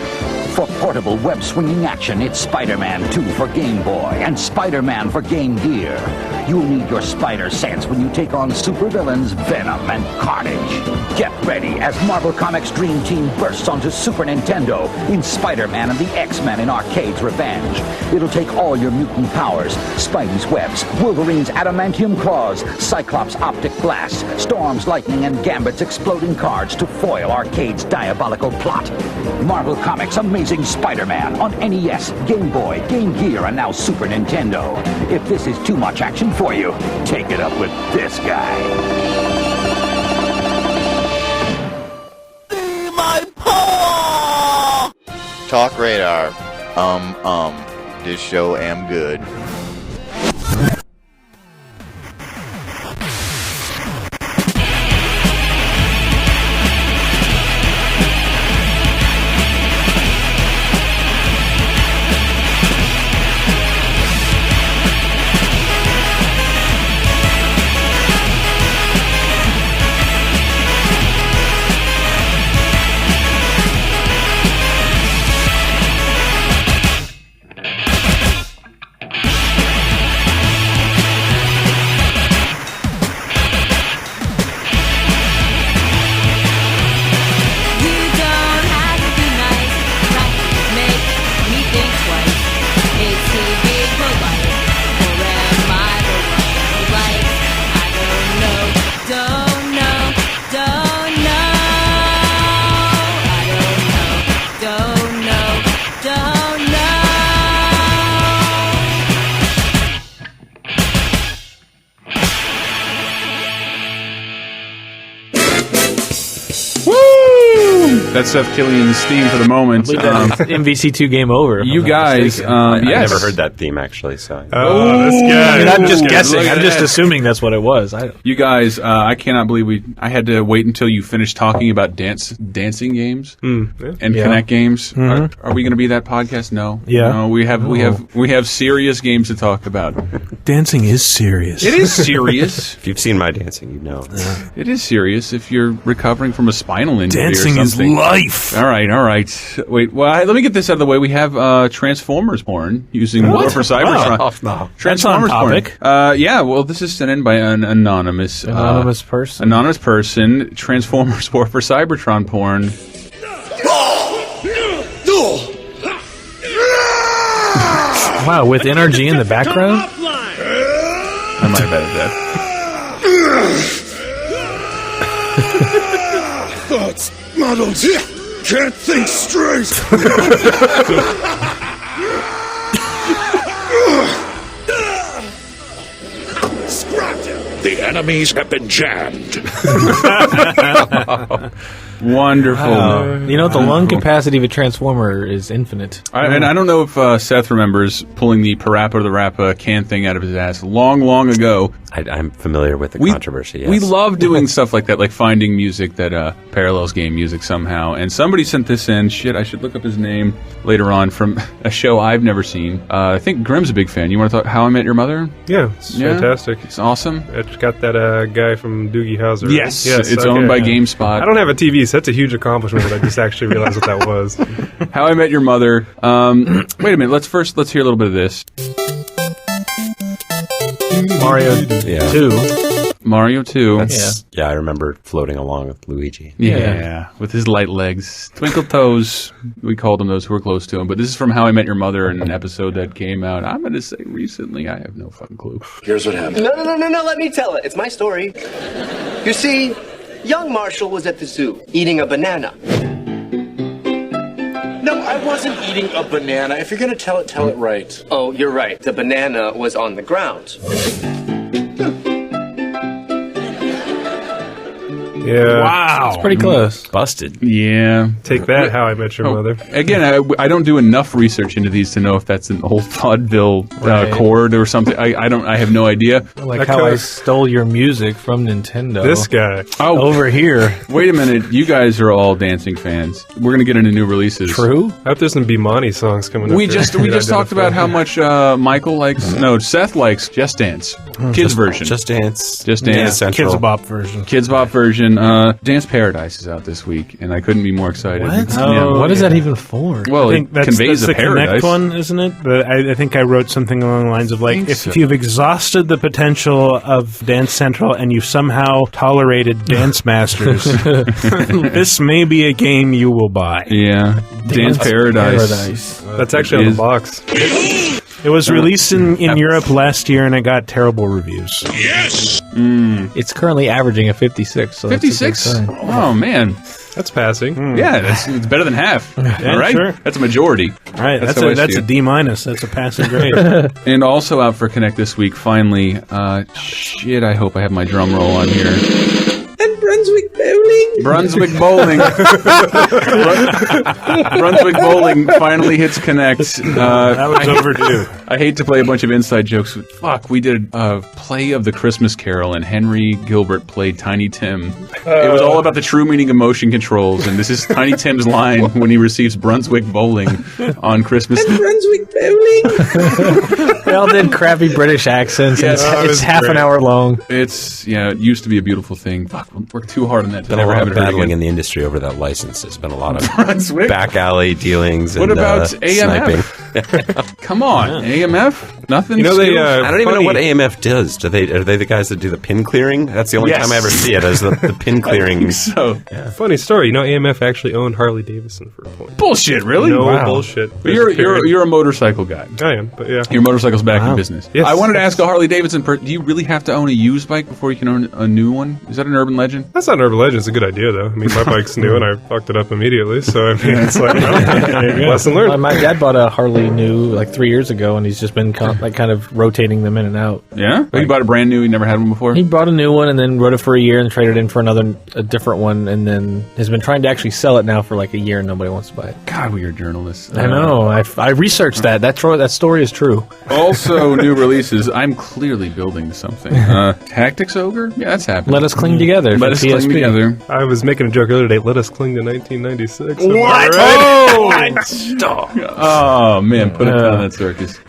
For portable web-swinging action, it's Spider-Man 2 for Game Boy and Spider-Man for Game Gear. You'll need your spider sense when you take on supervillains Venom and Carnage. Get ready as Marvel Comics' Dream Team bursts onto Super Nintendo in Spider-Man and the X-Men in Arcade's Revenge. It'll take all your mutant powers, Spidey's webs, Wolverine's adamantium claws, Cyclops' optic blast, Storm's lightning, and Gambit's exploding cards to foil Arcade's diabolical plot. Marvel Comics' Amazing Spider-Man on NES, Game Boy, Game Gear, and now Super Nintendo. If this is too much action for you, take it up with this guy. My paw! Talk Radar. This show am good. That's Seth Killian's theme for the moment. MVC2 game over. You guys, I yes. never heard that theme actually. So this guy. I mean, I'm just Look guessing. at I'm just that. assuming that's what it was. You guys, I cannot believe I had to wait until you finished talking about dancing games and Kinect games. Mm-hmm. Are we going to be that podcast? No. Yeah. No, we have serious games to talk about. Dancing is serious. It is serious. if you've seen my dancing, you know. It is serious if you're recovering from a spinal injury Dancing or is something. life. All right. Wait, well, let me get this out of the way. We have Transformers porn using War for Cybertron. Oh, no. Transformers That's on topic. porn. Yeah, well, this is sent in by an anonymous person. Anonymous person. Transformers War for Cybertron porn. Wow, with NRG in the background? I might have edited that. Thoughts muddled. Can't think straight. The enemies have been jammed. Wonderful. You know, the lung capacity of a Transformer is infinite. And I don't know if Seth remembers pulling the Parappa the Rappa can thing out of his ass long ago. I'm familiar with the controversy, yes. We love doing stuff like that, like finding music that parallels game music somehow. And somebody sent this in. Shit, I should look up his name later on from a show I've never seen. I think Grimm's a big fan. You want to talk How I Met Your Mother? Yeah, it's fantastic. It's awesome. It's got that guy from Doogie Howser. Right? Yes, it's owned by GameSpot. I don't have a TV, so that's a huge accomplishment that I just actually realized what that was. How I Met Your Mother. Wait a minute. Let's hear a little bit of this. Mario 2. Mario 2. Yeah, I remember floating along with Luigi. Yeah, with his light legs. Twinkle toes, we called him those who were close to him. But this is from How I Met Your Mother, an episode that came out, I'm going to say recently. I have no fucking clue. Here's what happened. No, let me tell it. It's my story. You see, young Marshall was at the zoo eating a banana. No, I wasn't eating a banana. If you're going to tell it right. Oh, you're right. The banana was on the ground. Yeah. Wow. It's pretty close. Busted. Yeah. Take that, How I Met Your Mother. Again, I don't do enough research into these to know if that's an old vaudeville chord or something. I have no idea. Like How I Stole Your Music from Nintendo. This guy. Oh, over here. Wait a minute. You guys are all dancing fans. We're going to get into new releases. True. I hope there's some Bimani songs coming up. We just talked about how much Seth likes Just Dance. Kids version. Just Dance. Just Dance. Yeah, Kids Bop version. Kids Bop version. Dance Paradise is out this week, and I couldn't be more excited. What? What is that even for? Well, I think it conveys that's the the paradise. Kinect one, isn't it? But I think I wrote something along the lines of like, if you've exhausted the potential of Dance Central and you've somehow tolerated Dance Masters, this may be a game you will buy. Yeah, Dance Paradise. That's actually on the box. It was released in Europe last year, and it got terrible reviews. Yes! It's currently averaging a 56. So 56? Oh, man. That's passing. Yeah, it's better than half. Yeah, all right? sure. That's a majority. All right, that's a D-. That's a passing grade. And also out for Kinect this week, finally, shit, I hope I have my drum roll on here. And Brunswick Bowling. Brunswick Bowling. Brunswick Bowling finally hits Kinect. That was overdue. I hate to play a bunch of inside jokes, but fuck, we did a play of the Christmas Carol, and Henry Gilbert played Tiny Tim. It was all about the true meaning of motion controls, and this is Tiny Tim's line when he receives Brunswick Bowling on Christmas. And Brunswick Bowling. They all did crappy British accents. Yes. And it's half an hour long. It used to be a beautiful thing. Fuck, we'll work too hard on that to Been a never lot have of it heard battling again. in the industry over that license. There's been a lot of Brunswick? back alley dealings. What and, about sniping. AMF? Come on, AMF? Nothing? You know, they, skills? I don't even know what AMF does. Are they the guys that do the pin clearing? That's the only Yes. time I ever see it, is the pin clearing. So Funny story. You know, AMF actually owned Harley Davidson for a point. bullshit, really? No Wow. bullshit. But There's a period. you're a motorcycle guy. I am, but yeah. Your motorcycle's back in business. Yes. I wanted to ask a Harley Davidson. Do you really have to own a used bike before you can own a new one? Is that an urban legend? That's not an urban legend. It's a good idea, though. I mean, my bike's new, and I fucked it up immediately. So, I mean, it's like, lesson learned. My dad bought a Harley new like 3 years ago, and he's just been out, like kind of rotating them in and out. Yeah? You bought a brand new, you never had one before? He bought a new one and then wrote it for a year and traded in for a different one, and then has been trying to actually sell it now for like a year and nobody wants to buy it. God, we are journalists. I know. I researched that. That story is true. Also, new releases. I'm clearly building something. Tactics Ogre? Yeah, that's happening. Let us cling together. Let us cling together. I was making a joke earlier today. Let us cling to 1996. What? Right? Stop. Oh, man. Put it down that circus.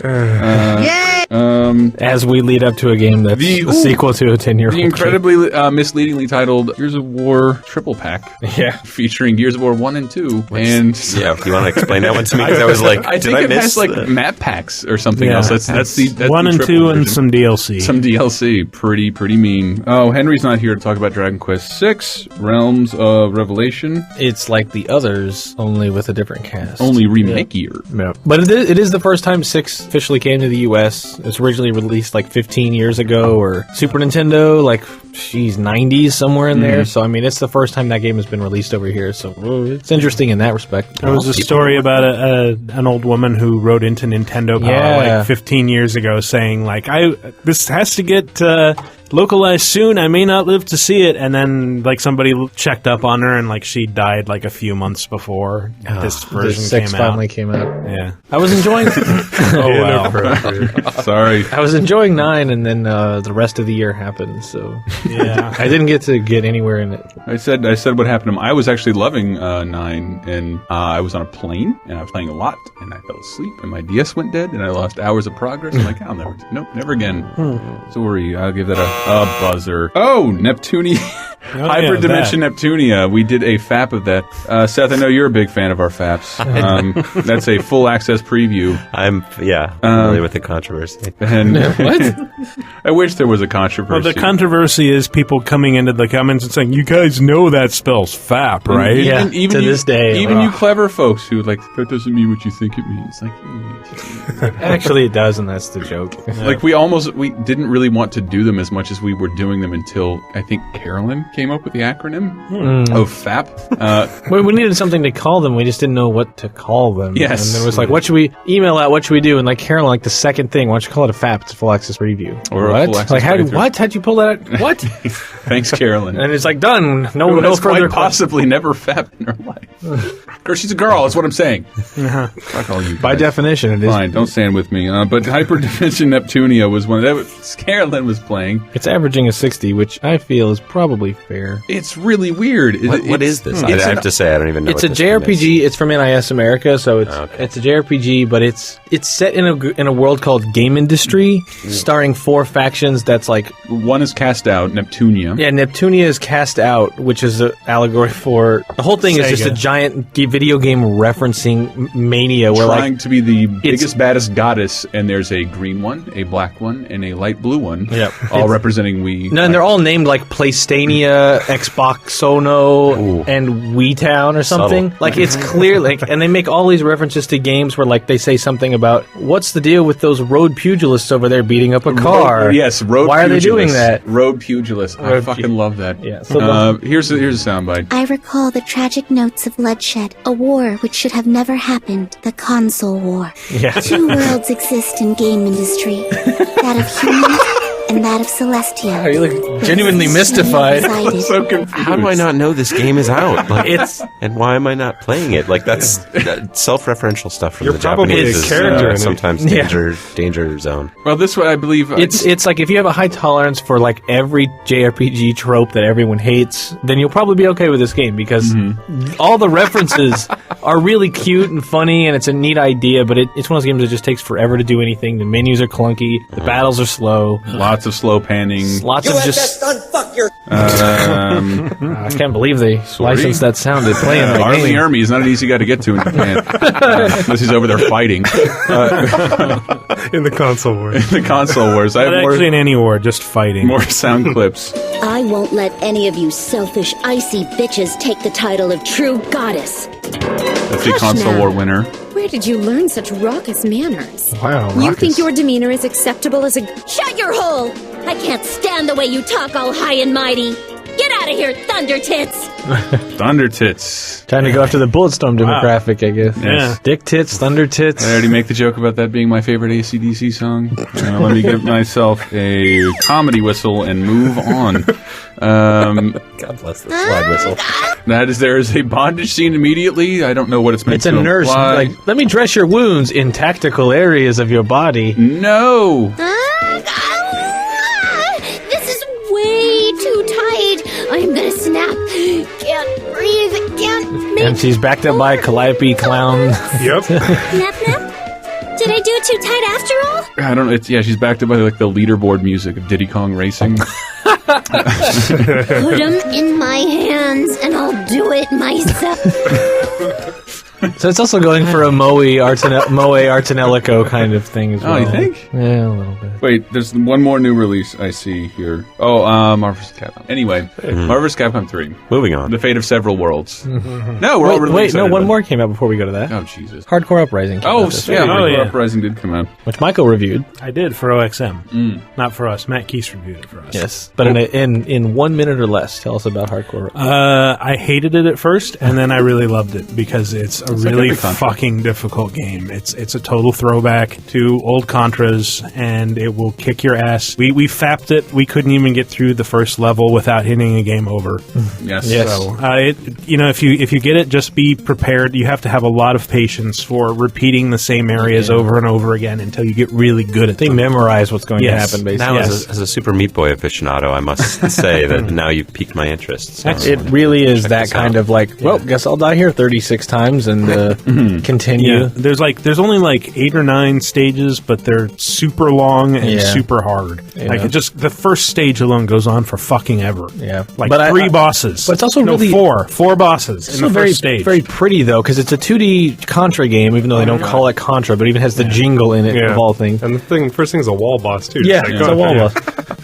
As we lead up to a game that's a sequel to a 10-year-old The incredibly misleadingly titled Gears of War Triple Pack. Yeah. Featuring Gears of War 1 and 2. And yeah, you want to explain that one to me? Because I was like, I think it has like map packs or something else. That's the 1 and 2 and some DLC. Some DLC. Pretty mean. Oh, Henry's not here to talk about Dragon Quest VI, Realms of Revelation. It's like the others, only with a different cast. Only remakier. Yeah. But it is the first time 6 officially came to the US. It was originally released like 15 years ago, or Super Nintendo, like, 90s, somewhere in there. So, I mean, it's the first time that game has been released over here. So, it's interesting in that respect. There was a story about an old woman who wrote into Nintendo Power like 15 years ago saying, like, this has to get localized soon. I may not live to see it. And then, like, somebody checked up on her and, like, she died, like, a few months before this version came out. finally came out. Yeah. I was enjoying... Sorry. I was enjoying 9, and then the rest of the year happened, so... Yeah. I didn't get to get anywhere in it. I said what happened to him. I was actually loving 9, and I was on a plane, and I was playing a lot, and I fell asleep, and my DS went dead, and I lost hours of progress. I'm like, I'll never again. Sorry, I'll give that a buzzer. Oh, Neptunia. Hybrid Dimension Neptunia. We did a FAP of that. Seth, I know you're a big fan of our FAPs. That's a full access preview. I'm familiar with the controversy. And what? I wish there was a controversy. Well, the controversy is people coming into the comments and saying, "You guys know that spells FAP, right?" Even to this day. Even you clever folks who like, that doesn't mean what you think it means. Like, Actually, it does, and that's the joke. Like, we didn't really want to do them as much as we were doing them until I think Carolyn came up with the acronym of FAP. We needed something to call them. We just didn't know what to call them. Yes. And then it was like, what should we email out? What should we do? And like Carolyn, like the second thing, why don't you call it a FAP? It's a full access review. Or what? a full access like playthrough. how'd you pull that out? What? Thanks, Carolyn. And it's like done. No further. Quite possibly never FAP in her life. Of course, she's a girl. That's what I'm saying. Fuck all you guys. By definition, it is. Fine, don't stand with me. But Hyper Dimension Neptunia was one that Carolyn was playing. It's averaging a 60, which I feel is probably fair. It's really weird. What is this? I have to say, I don't even know. It's what a this game JRPG. is. It's from NIS America, so it's a JRPG, but it's set in a world called Game Industry, starring 4 factions. That's like one is cast out, Neptunia. Yeah, Neptunia is cast out, which is an allegory for the whole thing. Is just a giant video game referencing mania, where trying to be the biggest, baddest goddess, and there's a green one, a black one, and a light blue one. Yep. All representing Wii. No, and they're all named like PlayStania, Xboxono, and Wii Town or something. Subtle. Like it's clear, like, and they make all these references to games where like they say something about what's the deal with those road pugilists over there beating up a car? Road. Why are they doing that? Road pugilists. I fucking love that. Yeah. So here's a soundbite. I recall the tragic notes of bloodshed, a war which should have never happened, the console war. Yeah. 2 worlds exist in game industry, that of humans and that of Celestia. You look genuinely mystified. So confused. How do I not know this game is out? Like, and why am I not playing it? Like that's self-referential stuff from the Japanese. You're probably a character in it. Sometimes danger zone. Well, this way I believe it's like if you have a high tolerance for like every JRPG trope that everyone hates, then you'll probably be okay with this game because all the references are really cute and funny, and it's a neat idea. But it's one of those games that just takes forever to do anything. The menus are clunky, the battles are slow. Lots of slow panning. Lots of just. Unfuck your. I can't believe they licensed that sound. They play in that Arlie game. Ermy is not an easy guy to get to in Japan. Unless he's over there fighting. In the console wars. In the console wars. Not actually in any war, just fighting. More sound clips. I won't let any of you selfish, icy bitches take the title of true goddess. That's the Hush console now. war winner. Where did you learn such raucous manners? Wow, You raucous. think your demeanor is acceptable as a... Shut your hole! I can't stand the way you talk all high and mighty. Get out of here, Thunder Tits! Thunder Tits. Trying to go after the Bulletstorm demographic, I guess. Yes. Dick Tits, Thunder Tits. I already make the joke about that being my favorite AC/DC song. Let me give myself a comedy whistle and move on. God bless the slide whistle. There is a bondage scene immediately. I don't know what it's meant It's to a nurse. imply. Like, let me dress your wounds in tactical areas of your body. No. This is way too tight. I'm gonna snap. Can't breathe. Can't make. And she's backed up by a Calliope clown. Yep. Nap nap? Did I do it too tight after all? I don't know. She's backed up by like the leaderboard music of Diddy Kong Racing. Put them in my hands, and I'll do it myself. So it's also going for a Moe Artanelico kind of thing as well. Oh, you think? Yeah, a little bit. Wait, there's one more new release I see here. Oh, Marvel vs. Capcom. Anyway, Marvel vs. Capcom 3. Moving on. The Fate of Several Worlds. No, we're all really Wait, excited no, one about more came out before we go to that. Oh, Jesus. Hardcore Uprising came Oh, out this yeah, week. Hardcore Uprising did come out. Which Michael reviewed. I did for OXM. Not for us. Matt Keese reviewed it for us. Yes. But in 1 minute or less, tell us about Hardcore Uprising. I hated it at first, and then I really loved it because it's a really fucking difficult game. It's a total throwback to old Contras, and it will kick your ass. We fapped it. We couldn't even get through the first level without hitting a game over. Yes. So, if you get it, just be prepared. You have to have a lot of patience for repeating the same areas over and over again until you get really good at them. Memorize what's going to happen, basically. Now, as a Super Meat Boy aficionado, I must say that now you've piqued my interest. So It really is that kind of like, well, guess I'll die here 36 times and continue. Yeah, there's only like 8 or 9 stages, but they're super long and super hard. Yeah. Like the first stage alone goes on for fucking ever. Yeah, like but 3 bosses. But it's also really four bosses in the very first stage. very pretty though, because it's a 2D Contra game, even though they don't call it Contra, but it even has the jingle in it of all things. And the first thing is a wall boss too. Yeah, Just it's a wall boss.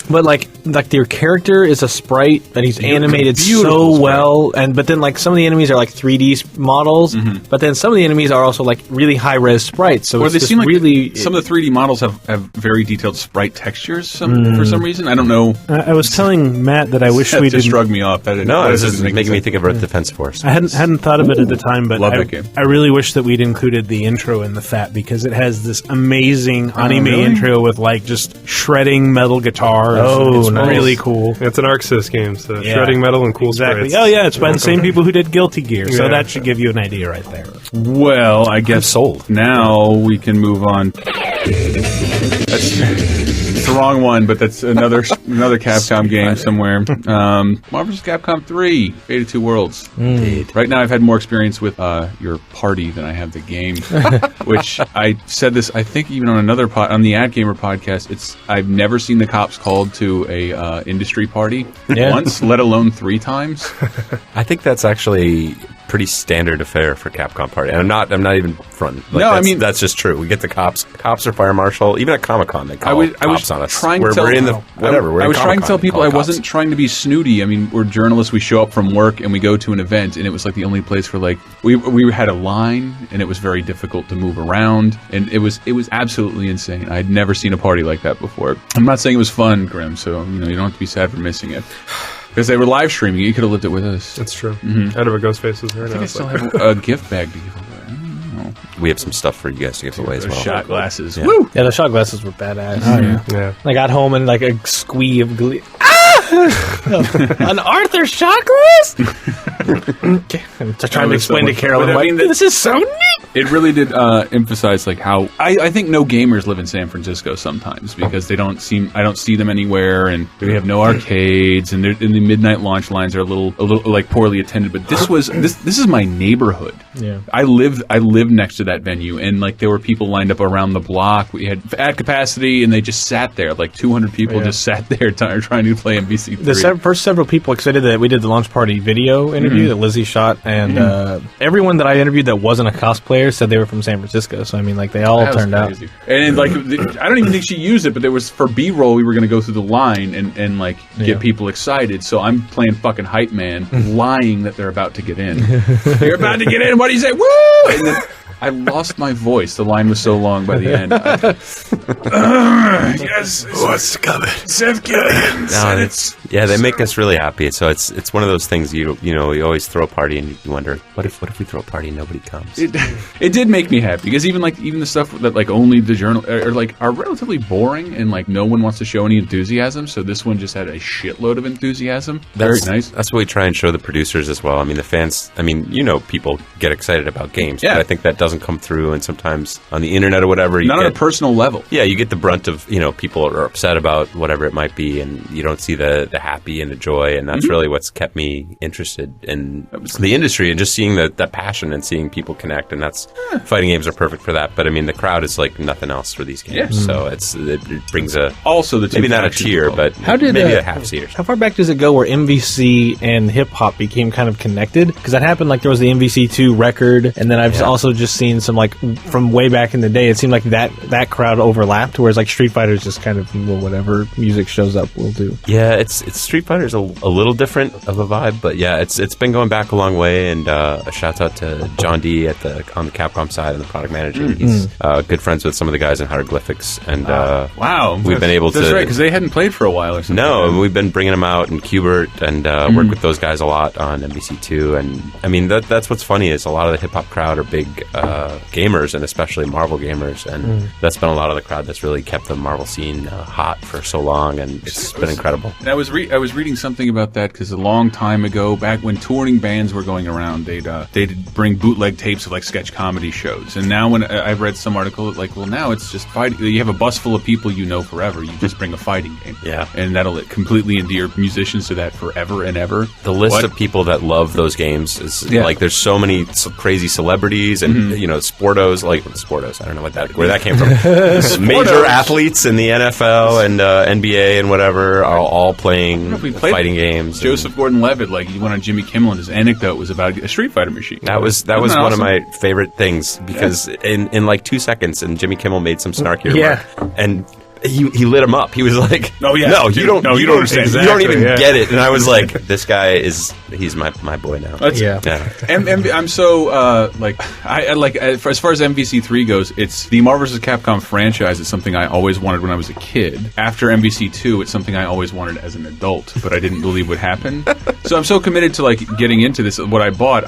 But like your character is a sprite, and he's animated so well. But then like some of the enemies are like 3D models, but then some of the enemies are also like really high res sprites. So it's they seem like really some of the 3D models have very detailed sprite textures for some reason. I don't know. I was telling Matt that I wish we just didn't. shrugged me off. No, this is making me think of Earth Defense Force. I hadn't thought of it at the time, but Love that game. I really wish that we'd included the intro in the FAT because it has this amazing anime really? intro with like just shredding metal guitars. Oh, it's nice. really cool. It's an Arc Sys game, so shredding metal and cool Exactly. sprites. Oh yeah, it's by the same people who did Guilty Gear, so Yeah. that should give you an idea right there. Well, I guess sold. Now we can move on. It's the wrong one, but that's another Capcom game somewhere. Marvel vs. Capcom 3, Fate of Two Worlds. Right now, I've had more experience with your party than I have the game. Which I said this, I think, even on another on the Ad Gamer podcast. I've never seen the cops called to a industry party once, let alone 3 times. I think that's actually pretty standard affair for Capcom party. And I'm not even fronting. Like, No, I mean that's just true. We get the cops or fire marshal. Even at Comic-Con, they call cops on us. Trying to we're in the whatever. We're I in was trying to Comic-Con, tell people call I cops. wasn't trying to be snooty. I mean, we're journalists. We show up from work and we go to an event, and it was like the only place where like we had a line, and it was very difficult to move around, and it was absolutely insane. I had never seen a party like that before. I'm not saying it was fun, Grim. So you don't have to be sad for missing it. Because they were live streaming it. You could have lived it with us. That's true. Out of a Ghostface was there. I think I still have a gift bag to give away. We have some stuff for you guys to give away as well. Shot glasses. Yeah. Woo! Yeah, the shot glasses were badass. Oh, yeah. I got home and like a squee of glee. An Arthur shot glass? Okay. I'm just trying to explain to Carol. But I mean, this is so neat. It really did emphasize like how I think no gamers live in San Francisco sometimes because I don't see them anywhere, and we have no arcades, and the midnight launch lines are a little like poorly attended. But this is my neighborhood. Yeah, I live next to that venue, and like there were people lined up around the block. We had at capacity, and they just sat there. Like 200 people just sat there trying to play MVC3. The first several people, because we did the launch party video interview that Lizzie shot, and everyone that I interviewed that wasn't a cosplayer said they were from San Francisco. So I mean, like they all turned out. And like I don't even think she used it, but there was for B-roll we were going to go through the line and like get people excited. So I'm playing fucking hype man, lying that they're about to get in. You're about to get in. What do you say? Woo! And then I lost my voice. The line was so long by the end. Yes, what's coming? Seth Gilligan. No, they make us really happy. So it's one of those things you always throw a party and you wonder what if we throw a party and nobody comes. It did make me happy because even the stuff that like only the journal are relatively boring and like no one wants to show any enthusiasm. So this one just had a shitload of enthusiasm. Very nice. That's what we try and show the producers as well. I mean, the fans. I mean, people get excited about games, but I think that doesn't come through. And sometimes on the internet or whatever, not on a personal level. Yeah, you get the brunt of people are upset about whatever it might be, and you don't see the happy and the joy. And that's really what's kept me interested in the industry and just seeing that passion and seeing people connect. And that's fighting games are perfect for that. But I mean, the crowd is like nothing else for these games. So it brings maybe not a cheer, but maybe a half cheer. How far back does it go where MVC and hip hop became kind of connected? Because that happened like there was the MVC2 record, and then I've also just seen some like from way back in the day. It seemed like that crowd overlapped, whereas like Street Fighter is just kind of whatever music shows up will do. Yeah, it's Street Fighter's a little different of a vibe, but yeah, it's been going back a long way. And a shout out to John D on the Capcom side and the product manager. He's good friends with some of the guys in Hieroglyphics, and wow, we've been able to. That's right, because they hadn't played for a while or something. No, we've been bringing them out and Qbert and worked with those guys a lot on MVC2. And I mean that's what's funny is a lot of the hip hop crowd are big gamers, and especially Marvel gamers, and that's been a lot of the crowd that's really kept the Marvel scene hot for so long, and it's been incredible. And I was reading something about that because a long time ago, back when touring bands were going around, they'd bring bootleg tapes of like sketch comedy shows, and now when I've read some article like, well, now it's just fighting. You have a bus full of people forever. You just bring a fighting game, and that'll completely endear musicians to that forever and ever. The list of people that love those games is like there's so many crazy celebrities and sportos. I don't know where that came from. Major athletes in the NFL and NBA and whatever are all playing fighting games. Joseph Gordon-Levitt, like he went on Jimmy Kimmel, and his anecdote was about a Street Fighter machine. That was one of my favorite things because in like 2 seconds, and Jimmy Kimmel made some snarky remark, and he lit him up. He was like, "Oh yeah, no, you don't understand. Exactly, you don't even get it." And I was like, "This guy he's my boy now." I'm so I like as far as MVC3 goes, it's the Marvel vs. Capcom franchise. It's something I always wanted when I was a kid. After MVC2, it's something I always wanted as an adult, but I didn't believe would happen. So I'm so committed to like getting into this. What I bought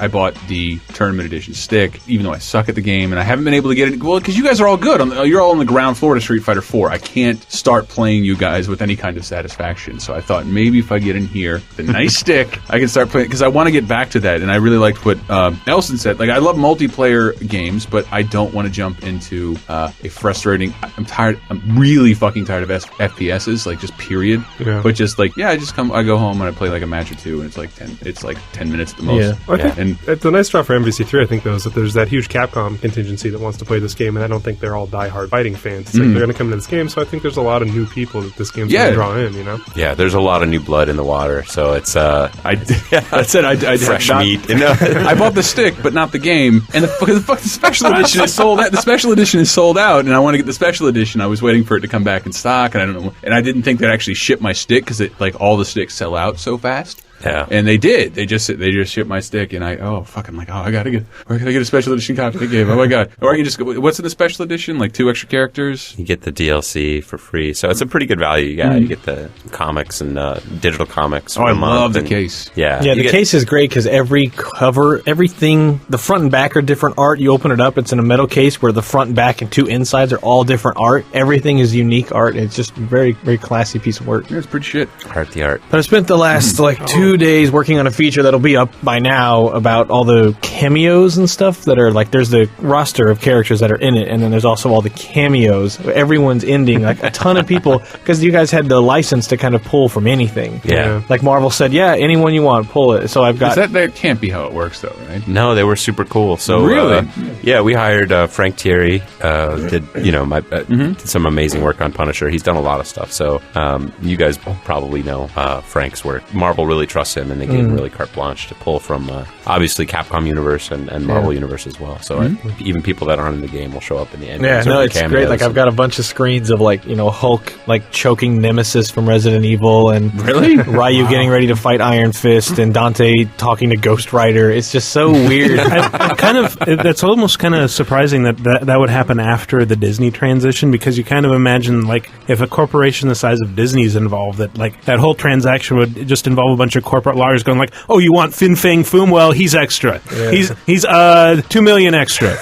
the Tournament Edition stick, even though I suck at the game and I haven't been able to get it. Well, because you guys are all good. You're all on the ground floor to Street Fighter 4. I can't start playing you guys with any kind of satisfaction. So I thought maybe if I get in here, the nice stick, I can start playing, because I want to get back to that. And I really liked what Nelson said. Like, I love multiplayer games, but I don't want to jump into a frustrating. I'm really fucking tired of FPSs, like just period. Yeah. But just like, I go home and I play like a match or two, and it's like 10 minutes at the most. Yeah. I think and it's a nice draw for MVC3. I think though is that there's that huge Capcom contingency that wants to play this game, and I don't think they're all diehard fighting fans. It's like they're going to come into this game, so I think there's a lot of new people that this game's going to draw in. Yeah, there's a lot of new blood in the water, so it's I fresh meat. I bought the stick, but not the game, and the special edition is sold out. The special edition is sold out, and I want to get the special edition. I was waiting for it to come back in stock, and I don't know, and I didn't think they'd actually ship my stick because all the sticks sell out so fast. Yeah, and they did. They just shipped my stick, and I gotta get. Where can I get a special edition copy of the game? Oh my god! Or I can just go. What's in the special edition? Like 2 extra characters. You get the DLC for free, so it's a pretty good value. You get the comics and digital comics. Oh, I love the case. Yeah, the case is great because every cover, everything, the front and back are different art. You open it up, it's in a metal case where the front and back and 2 insides are all different art. Everything is unique art. It's just very, very classy piece of work. Yeah, it's pretty shit. The art. But I spent the last 2 days working on a feature that'll be up by now about all the cameos and stuff that are like, there's the roster of characters that are in it, and then there's also all the cameos. Everyone's ending, like a ton of people, because you guys had the license to kind of pull from anything. Yeah. Like Marvel said, anyone you want, pull it. So I've got... That can't be how it works, though, right? No, they were super cool. So really? We hired Frank Thierry, did some amazing work on Punisher. He's done a lot of stuff. So you guys probably know Frank's work. Marvel really trusts him, and they gave him really carte blanche to pull from obviously Capcom universe and Marvel universe as well. So even people that aren't in the game will show up in the end. Yeah, no, it's great. Like I've got a bunch of screens of like Hulk like choking Nemesis from Resident Evil, and Ryu getting ready to fight Iron Fist, and Dante talking to Ghost Rider. It's just so weird. That's almost kind of surprising that would happen after the Disney transition, because you kind of imagine like if a corporation the size of Disney's involved, that like that whole transaction would just involve a bunch of corporate lawyers going like, oh, you want Fin Fang Foom? Well, he's extra. Yeah. He's $2 million extra.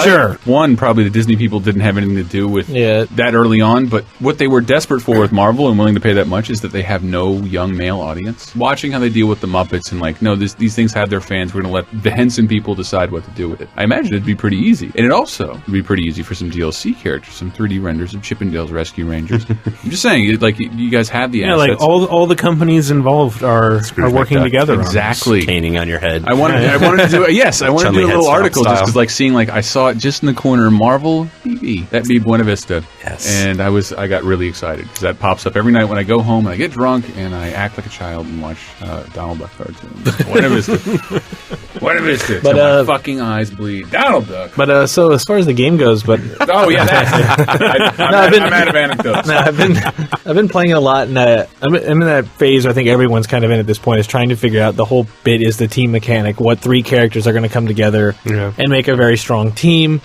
Sure. One, probably the Disney people didn't have anything to do with that early on, but what they were desperate for with Marvel and willing to pay that much is that they have no young male audience. Watching how they deal with the Muppets and like, no, these things have their fans. We're going to let the Henson people decide what to do with it. I imagine it'd be pretty easy. And it also would be pretty easy for some DLC characters, some 3D renders of Chippendale's Rescue Rangers. I'm just saying, like, you guys have the assets. Like all the companies involved are working together. Exactly. Caning on your head. I wanted to do it. Yes, I wanted to do a little article just because, like, seeing like I saw it just in the corner. Marvel BB. That'd be Buena Vista. Yes. And I got really excited because that pops up every night when I go home and I get drunk and I act like a child and watch Donald Duck cartoons. Buena Vista. Buena Vista. But my fucking eyes bleed. Donald Duck. But so as far as the game goes, oh yeah, that's I'm out of anecdotes. No, I've been playing it a lot, and I'm in that phase where I think everyone's kind of in at this point, is trying to figure out the whole bit is the team mechanic. What three characters are going to come together and make a very strong team,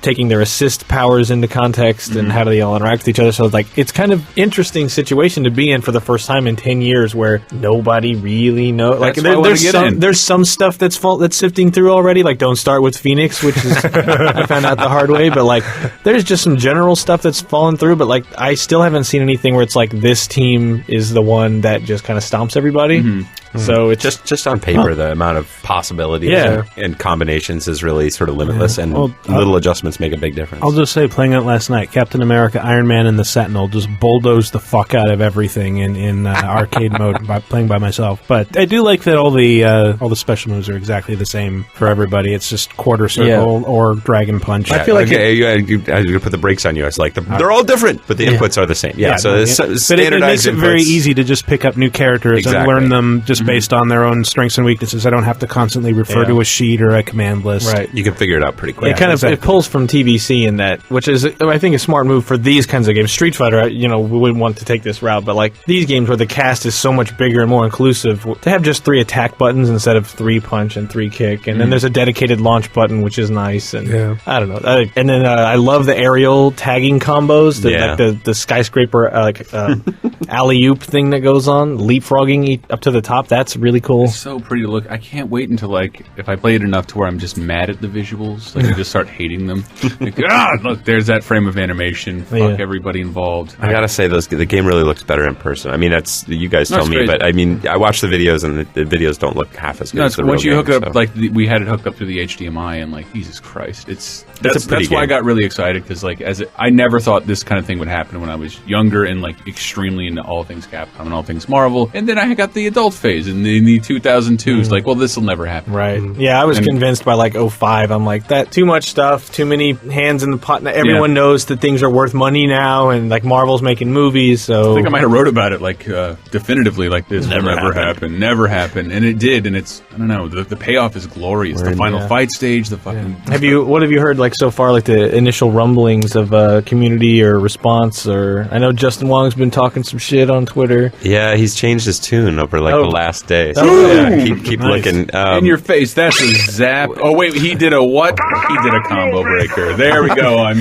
taking their assist powers into context, and how do they all interact with each other. So it's kind of interesting situation to be in for the first time in 10 years where nobody really knows. Like there's some stuff that's sifting through already. Like Don't Start with Phoenix, which is I found out the hard way. But like there's just some general stuff that's fallen through. But like I still haven't seen anything where it's like this team is the one that just kind of stomps everybody. So it's just on paper, the amount of possibilities and combinations is really sort of limitless, and little adjustments make a big difference. I'll just say, playing it last night, Captain America, Iron Man, and the Sentinel just bulldozed the fuck out of everything in arcade mode playing by myself. But I do like that all the special moves are exactly the same for everybody. It's just quarter circle or dragon punch. I feel like you put the brakes on you. It's like they're all different, but the inputs are the same. So it makes it very easy to just pick up new characters and learn them just based on their own strengths and weaknesses. I don't have to constantly refer to a sheet or a command list. Right. You can figure it out pretty quick. It pulls from TBC in that, which is, I think, a smart move for these kinds of games. Street Fighter, we wouldn't want to take this route, but like these games where the cast is so much bigger and more inclusive, to have just 3 attack buttons instead of 3 punch and 3 kick, and then there's a dedicated launch button, which is nice. And I don't know. And then I love the aerial tagging combos, the skyscraper alley-oop thing that goes on, leapfrogging up to the top. That's really cool. It's so pretty to look. I can't wait until if I play it enough to where I'm just mad at the visuals, I just start hating them. Look, there's that frame of animation. Fuck everybody involved. I gotta say, the game really looks better in person. I mean, that's you guys tell me, but I mean, I watch the videos and the videos don't look half as good as the real once you game, hook it up, we had it hooked up through the HDMI, and Jesus Christ, that's why I got really excited, because I never thought this kind of thing would happen when I was younger and extremely into all things Capcom and all things Marvel, and then I got the adult phase in the 2002s. Well, this will never happen. Right. Yeah, I was convinced by 05. I'm like, that too much stuff, too many hands in the pot. Everyone knows that things are worth money now, and Marvel's making movies. So I think I might have wrote about it definitively, this will never happen, never happen, and it did. And it's, I don't know, the payoff is glorious. The final fight stage, the fucking. What have you heard so far? The initial rumblings of community or response, or I know Justin Wong's been talking some shit on Twitter. Yeah, he's changed his tune over the last day. So keep nice. Looking in your face. That's a zap. Oh wait, he did a what? He did a combo breaker. There we go.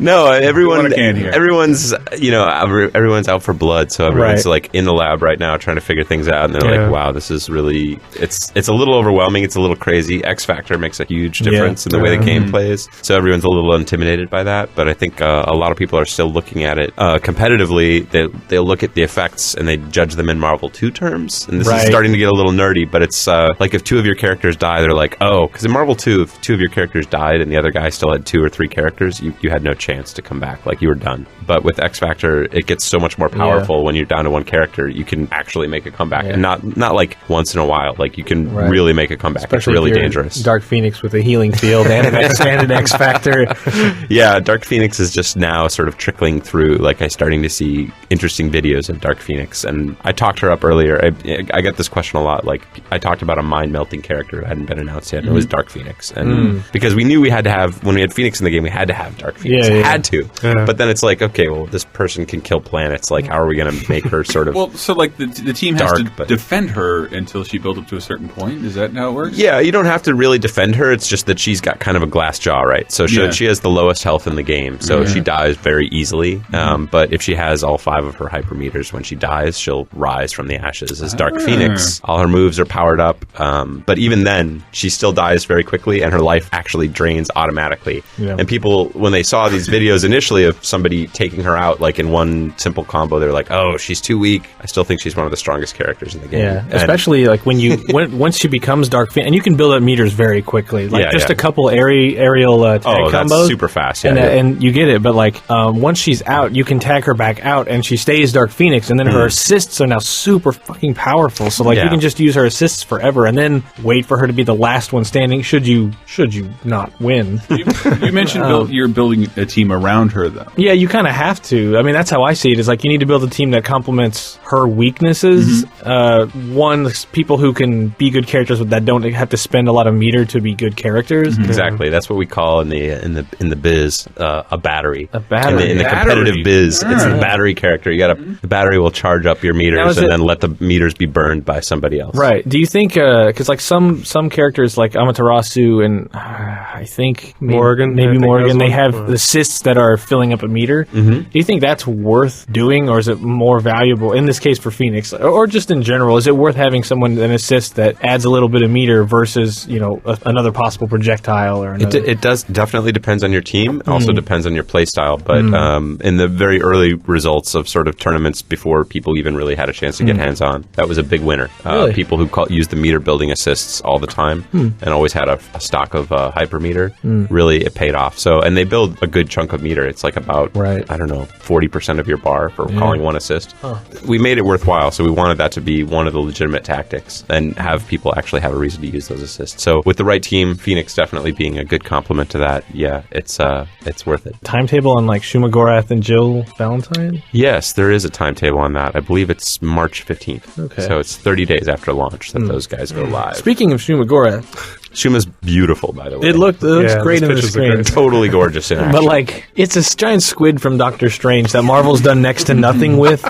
Everyone's everyone's out for blood, so everyone's in the lab right now trying to figure things out, and they're like, wow, this is really it's a little overwhelming, it's a little crazy. X Factor makes a huge difference in the way the game plays, so everyone's a little intimidated by that, but I think a lot of people are still looking at it competitively. They'll look at the effects and they judge them in Marvel 2 terms, and this is starting to get a little nerdy, but it's if 2 of your characters die, they're like, oh, because in Marvel 2, if 2 of your characters died and the other guy still had 2 or 3 characters, you had no chance. chance to come back. Like, you were done. But with X Factor, it gets so much more powerful when you're down to one character. You can actually make a comeback, and not like once in a while. Like, you can really make a comeback. Especially it's really if you're dangerous. Dark Phoenix with a healing field and an X Factor. Yeah, Dark Phoenix is just now sort of trickling through. Like, I'm starting to see interesting videos of Dark Phoenix, and I talked her up earlier. I get this question a lot. Like, I talked about a mind-melting character who hadn't been announced yet, and it was Dark Phoenix. And because we knew we had to have, when we had Phoenix in the game, we had to have Dark Phoenix. Had to. But then it's like, okay, well, this person can kill planets. Like, how are we going to make her sort of well, so like the team has dark, to defend her until she builds up to a certain point? Is that how it works? Yeah, you don't have to really defend her. It's just that she's got kind of a glass jaw, right? So she has the lowest health in the game, so she dies very easily. But if she has all 5 of her hypermeters, when she dies, she'll rise from the ashes. As Dark Phoenix, all her moves are powered up. But even then, she still dies very quickly, and her life actually drains automatically. And people, when they saw these videos initially of somebody taking her out, like in one simple combo, they were like, "Oh, she's too weak." I still think she's one of the strongest characters in the game. Yeah, especially like when you once she becomes Dark Phoenix, and you can build up meters very quickly. Like just a couple aerial tag combos. That's super fast. And you get it. But like once she's out, you can tag her back out, and she stays Dark Phoenix, and then her assists are now super fucking powerful. So like you can just use her assists forever, and then wait for her to be the last one standing. Should you not win? You mentioned you're building a team around her, though. Yeah, you kind of have to. I mean, that's how I see it. Is like you need to build a team that complements her weaknesses. One, people who can be good characters that don't have to spend a lot of meter to be good characters. Exactly. That's what we call in the biz a battery. A battery. In the competitive biz, it's the battery character. You got the battery will charge up your meters and then let the meters be burned by somebody else. Right. Do you think because like some characters like Amaterasu and I think Morgan, they have assists that are filling up a meter. Do you think that's worth doing, or is it more valuable in this case for Phoenix, or just in general? Is it worth having someone an assist that adds a little bit of meter versus another possible projectile or another? It does definitely depends on your team. It also depends on your play style. But in the very early results of sort of tournaments before people even really had a chance to get hands on, that was a big winner. Really? People who used the meter building assists all the time and always had a stock of hypermeter. Really, it paid off. So, and they build a good chunk of meter. It's like about I don't know 40% of your bar for calling one assist. We made it worthwhile, so we wanted that to be one of the legitimate tactics and have people actually have a reason to use those assists. So with the right team, Phoenix definitely being a good complement to that, it's worth it. Timetable on like Shumagorath and Jill Valentine? Yes, there is a timetable on that. I believe it's March 15th. Okay. So it's 30 days after launch that those guys go live. Speaking of Shumagorath, Shuma's beautiful, by the way. It looks great on the screen. Totally gorgeous in action. But like, it's a giant squid from Doctor Strange that Marvel's done next to nothing with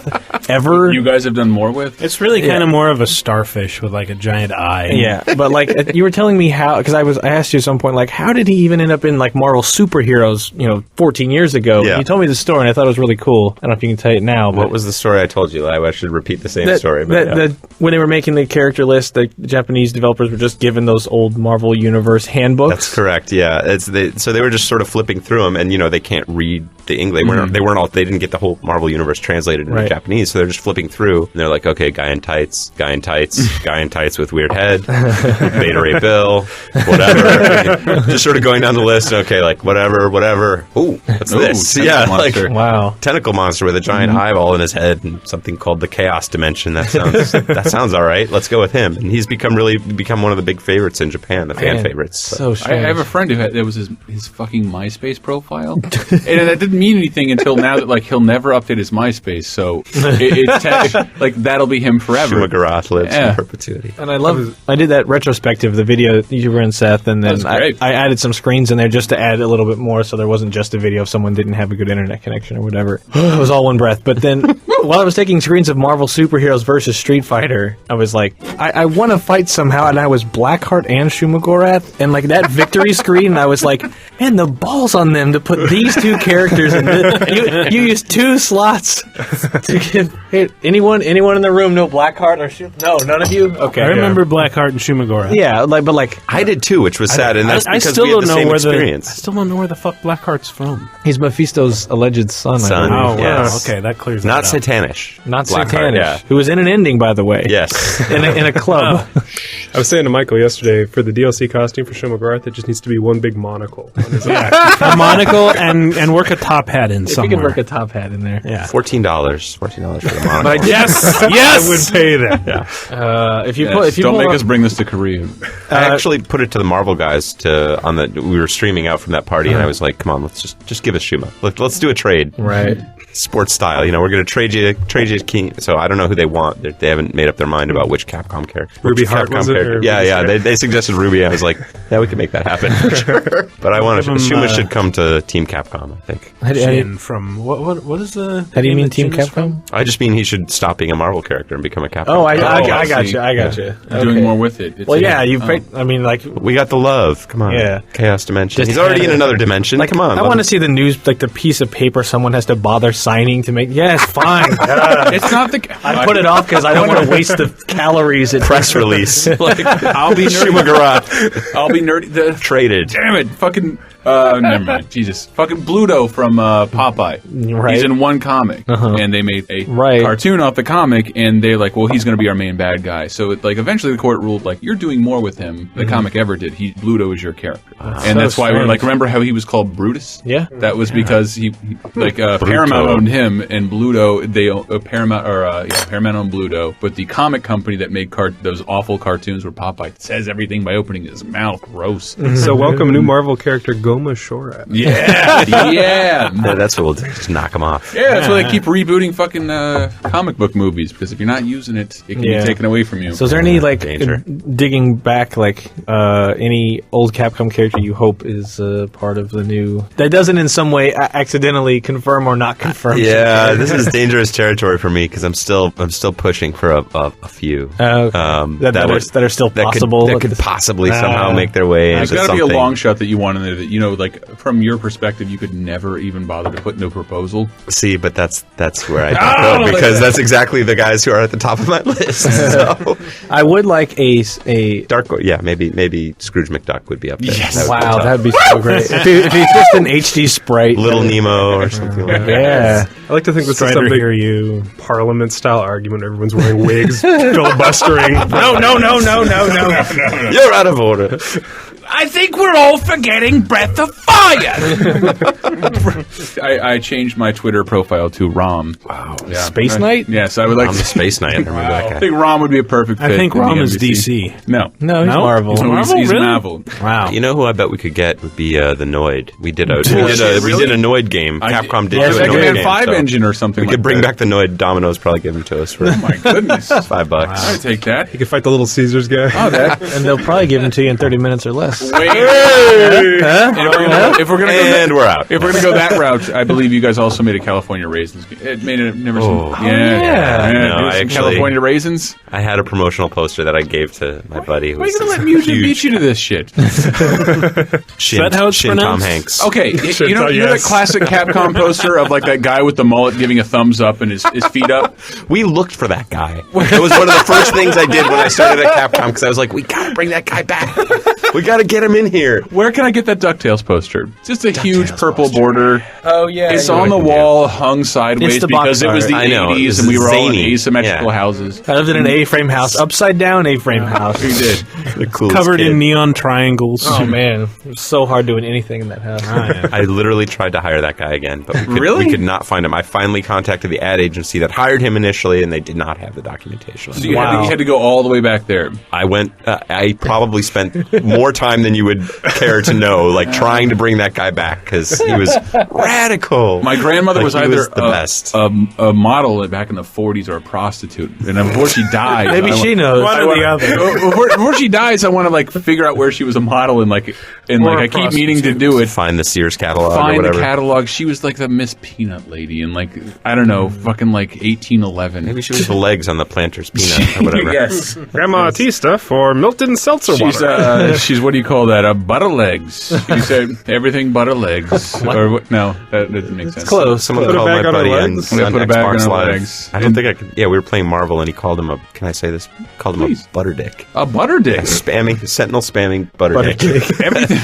ever. You guys have done more with? It's really kind of more of a starfish with like a giant eye. Yeah, but like you were telling me how, because I asked you at some point, like, how did he even end up in like Marvel superheroes, 14 years ago? Yeah. You told me the story and I thought it was really cool. I don't know if you can tell it now. But what was the story I told you? I should repeat the same story. But when they were making the character list, the Japanese developers were just given those old Marvel Universe handbooks. That's correct. Yeah, so they were just sort of flipping through them, and they can't read the English. They didn't get the whole Marvel Universe translated into Japanese, so they're just flipping through, and they're like, okay, guy in tights, guy in tights with weird head, Beta Ray Bill, whatever. Just sort of going down the list. Okay, like whatever. Ooh, what's this? Yeah, monster. like wow, tentacle monster with a giant eyeball in his head and something called the Chaos Dimension. That sounds all right. Let's go with him. And he's become one of the big favorites in Japan, the fan favorites. So I have a friend that was his fucking MySpace profile, and that didn't mean anything until now that like he'll never update his MySpace. So it's like that'll be him forever. Shumagorath lives in perpetuity. And I did that retrospective, the video you were in, Seth, and then I added some screens in there just to add a little bit more, so there wasn't just a video if someone didn't have a good internet connection or whatever. It was all one breath. But then while I was taking screens of Marvel superheroes versus Street Fighter, I was like, I want to fight somehow, and I was Blackheart and Shumagorath, and like that victory screen, and I was like, man, the balls on them to put these two characters in this. You used 2 slots to get anyone in the room know Blackheart or Shumagorath? No, none of you? Okay. I remember Blackheart and Shumagorath. Yeah, but I did too, which was sad, and that's because we had the same experience. I still don't know where the fuck Blackheart's from. He's Mephisto's alleged son. Oh, yes. wow. Okay, that clears Not that up. Satanish. Not Blackheart, Satanish. yeah. Who was in an ending, by the way. Yes. in a club. I was saying to Michael yesterday, for the DLC costume for Shane McGrath, it just needs to be one big monocle on his head. A monocle and work a top hat in If somewhere. you could work a top hat in there. Yeah. $14 for the monocle. But yes, yes, I would pay that. Yeah. If you Don't make us bring this to Korea. I actually put it to the Marvel guys we were streaming out from that party, and I was like, "Come on, let's just give us Shuma. Let's do a trade, right? Sports style. We're going to trade you King." So I don't know who they want. They haven't made up their mind about which Capcom character. Ruby Hart, was it? Or Yeah. They suggested Ruby. I was like, yeah, we can make that happen for sure. But I want to. Shuma should come to Team Capcom. I think. Jin from what is the? How do you name mean that Team Jin is Capcom? from? I just mean he should stop being a Marvel character and become a Capcom. Oh, I got see. you. I got Yeah. you. You're doing more with it. Well, yeah, I mean, like, we got the love. Come on, Yeah. Chaos Dimension. Just He's already in kinda- another dimension. like, Come on, I want to see the news, like the piece of paper someone has to bother signing to make. Yes, fine. It's not the. I put it off because I don't want to waste the calories. At press release. I'll be nerdy. I'll be nerdy. Traded. Damn it! Fucking. Never mind. Jesus. Fucking Bluto from Popeye. Right. He's in one comic, and they made a cartoon off the comic, and they're like, well, he's going to be our main bad guy. So, eventually the court ruled, you're doing more with him than the comic ever did. Bluto is your character. And that's why we're remember how he was called Brutus? Yeah. That was because he Paramount owned him, and Bluto, Paramount owned Bluto, but the comic company that made those awful cartoons where Popeye says everything by opening his mouth, gross. So welcome new Marvel character Goma Shorat. Yeah. That's what we'll do. Just knock him off. Yeah, that's why they keep rebooting fucking comic book movies, because if you're not using it, it can be taken away from you. So is there any digging back, any old Capcom character you hope is part of the new that doesn't in some way accidentally confirm or not confirm? Yeah, this is dangerous territory for me because I'm still pushing for a few that are still possible. That could possibly somehow make their way into There's got to something. be a long shot that you want in there that from your perspective you could never even bother to put in a proposal. See, but that's where I don't go because that's exactly the guys who are at the top of my list. So. I would like a Dark. Yeah, maybe Scrooge McDuck would be up there. Yes. Wow, that'd be so great. if he's just an HD sprite, Little Nemo or something like that. Yeah. I like to think this is Strider, some hear you. Parliament-style argument. Everyone's wearing wigs, filibustering. No. You're out of order. I think we're all forgetting Breath of Fire. I changed my Twitter profile to Rom. Wow. Yeah. Space Knight? Yes, I would like I'm to. the Space Knight. I remember that I guy. think Rom would be a perfect fit. I think in the Rom is NBC. DC. No, he's Marvel. He's Really? Marvel. Wow. You know who I bet we could get would be the Noid. We did a Noid game. Capcom did Yeah, do a Mega Noid Man game. 5 so engine or something. we could bring back the Noid. Domino's probably give them to us for Oh my goodness, $5. I'd take that. You could fight the Little Caesars guy. Oh, that. and they'll probably give them to you in 30 minutes or less. If we're gonna go And we're out. If we're gonna go that route, I believe you guys also made a California raisins. It made it never. Oh. Yeah. No, Do I some actually- California raisins. I had a promotional poster that I gave to my buddy. Who Why are you was gonna let Mugen beat you to this shit? Shin, that how it's Shin Tom pronounced? Hanks. Okay, you know that classic Capcom poster of that guy with the mullet giving a thumbs up and his feet up. We looked for that guy. It was one of the first things I did when I started at Capcom because I was like, we gotta bring that guy back. We gotta get him in here. Where can I get that DuckTales poster? It's just a huge purple border. Oh, yeah. It's on the wall, hung sideways It's the box because it was the art. I know, it 80s was and we were all in zany. asymmetrical houses. I lived in an A-frame house, upside down A-frame house. We did. The coolest Covered kid. in neon triangles. Oh man, it was so hard doing anything in that house. I literally tried to hire that guy again, but Really? we could not find him. I finally contacted the ad agency that hired him initially, and they did not have the documentation. So you had to go all the way back there. I went. I probably spent more time than you would care to know, trying to bring that guy back because he was radical. My grandmother was he either the best. a model back in the 40s or a prostitute, and before she died, Maybe she knows. One or the other. Before she dies, I want to figure out where she was a model, and I keep meaning to do it. Find the Sears catalog or Find whatever. the catalog. She was like the Miss Peanut lady, and I don't know, fucking 1811. Maybe she was the legs on the Planter's Peanut or whatever. Yes, Grandma Tista for Milton Seltzer water. she's what do you call that? Butter legs. You said everything butter legs. Or what? No, that doesn't make sense. Close. Someone Put it called back my on her buddy on legs? Yeah, put it back on Xbox her Live. legs. I don't think I could. Yeah, we were playing Marvel, and he called him a. Can I say this? Called him Please. a butter dick. A butter dick. Sentinel spamming butter dick. Everything.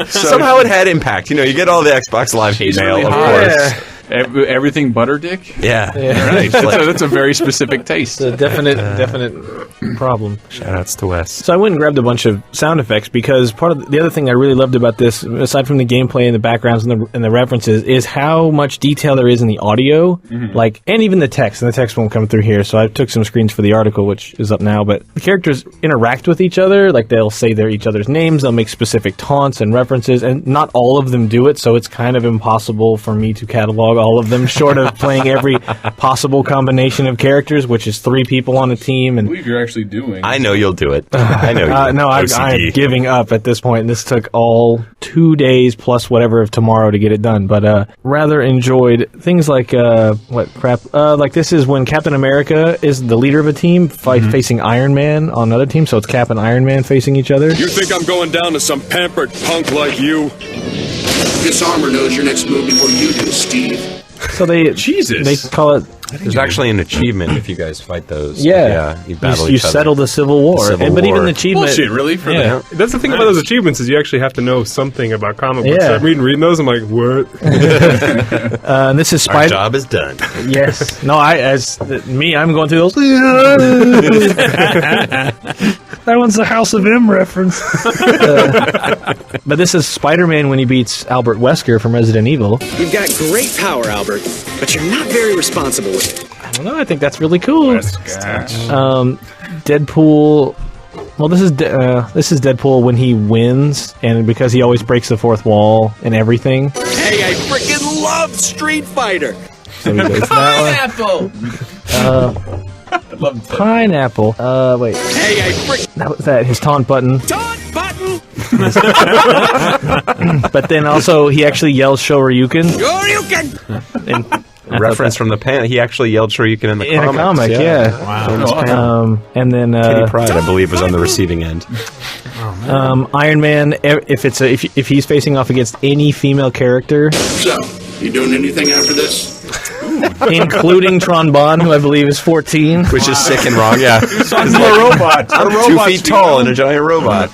Somehow it had impact. You get all the Xbox Live hate She's mail, really of hot. course. Everything butter dick? Yeah. Right. That's a very specific taste. It's a definite problem. Shoutouts to Wes. So I went and grabbed a bunch of sound effects because part of the other thing I really loved about this, aside from the gameplay and the backgrounds and the references, is how much detail there is in the audio, like, and even the text. And the text won't come through here, so I took some screens for the article, which is up now. But the characters interact with each other, like they'll say each other's names, they'll make specific taunts and references, and not all of them do it, so it's kind of impossible for me to catalog all of them, short of playing every possible combination of characters, which is 3 people on a team. And I believe you're actually doing. I know you'll do it. I know you. No, I'm giving up at this point. This took all 2 days plus whatever of tomorrow to get it done, but rather enjoyed things like like this is when Captain America is the leader of a team facing Iron Man on another team, so it's Cap and Iron Man facing each other. You think I'm going down to some pampered punk like you? This armor knows your next move before you do, Steve. So they call it. There's actually an achievement if you guys fight those. Yeah, you battle you each other. settle the Civil War. But even the achievement. Bullshit, really? That's the thing about those achievements is you actually have to know something about comic books. Yeah. I'm reading those. I'm like, what? And this is Spider. Our job is done. Yes. No, I'm going through those. That one's the House of M reference. But this is Spider-Man when he beats Albert Wesker from Resident Evil. You've got great power, Albert, but you're not very responsible with it. I don't know. I think that's really cool. Deadpool. Well, this is Deadpool when he wins, and because he always breaks the fourth wall and everything. Hey, I freaking love Street Fighter. So he goes that one. Pineapple. Wait. Hey, I freaking. That was that. His taunt button. Taunt button. But then also he actually yells Shoryuken. Shoryuken. A reference from the pan. He actually yelled Shoryuken in the comics. In a comic, yeah. Wow. And then Kitty Pryde, I believe, was on the receiving end. Iron Man, if he's facing off against any female character. So, you doing anything after this? Including Tron Bonne, who I believe is 14. Which is sick and wrong, yeah. I'm a robot. I'm 2 feet tall and a giant robot.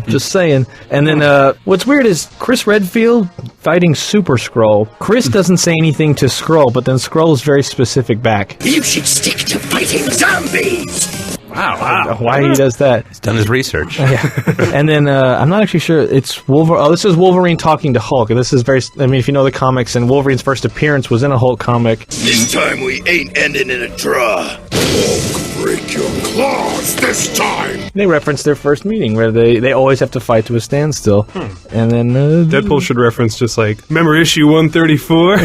Just saying. And then what's weird is Chris Redfield fighting Super Skrull. Chris doesn't say anything to Skrull, but then Skrull is very specific back. You should stick to fighting zombies. Wow. Why he does that. He's done his research. And then I'm not actually sure. It's Wolverine. Oh, this is Wolverine talking to Hulk. And this is very. I mean, if you know the comics, and Wolverine's first appearance was in a Hulk comic. This time we ain't ending in a draw. Hulk, break your claws this time. They reference their first meeting where they always have to fight to a standstill. And then Deadpool should reference just like, remember issue 134?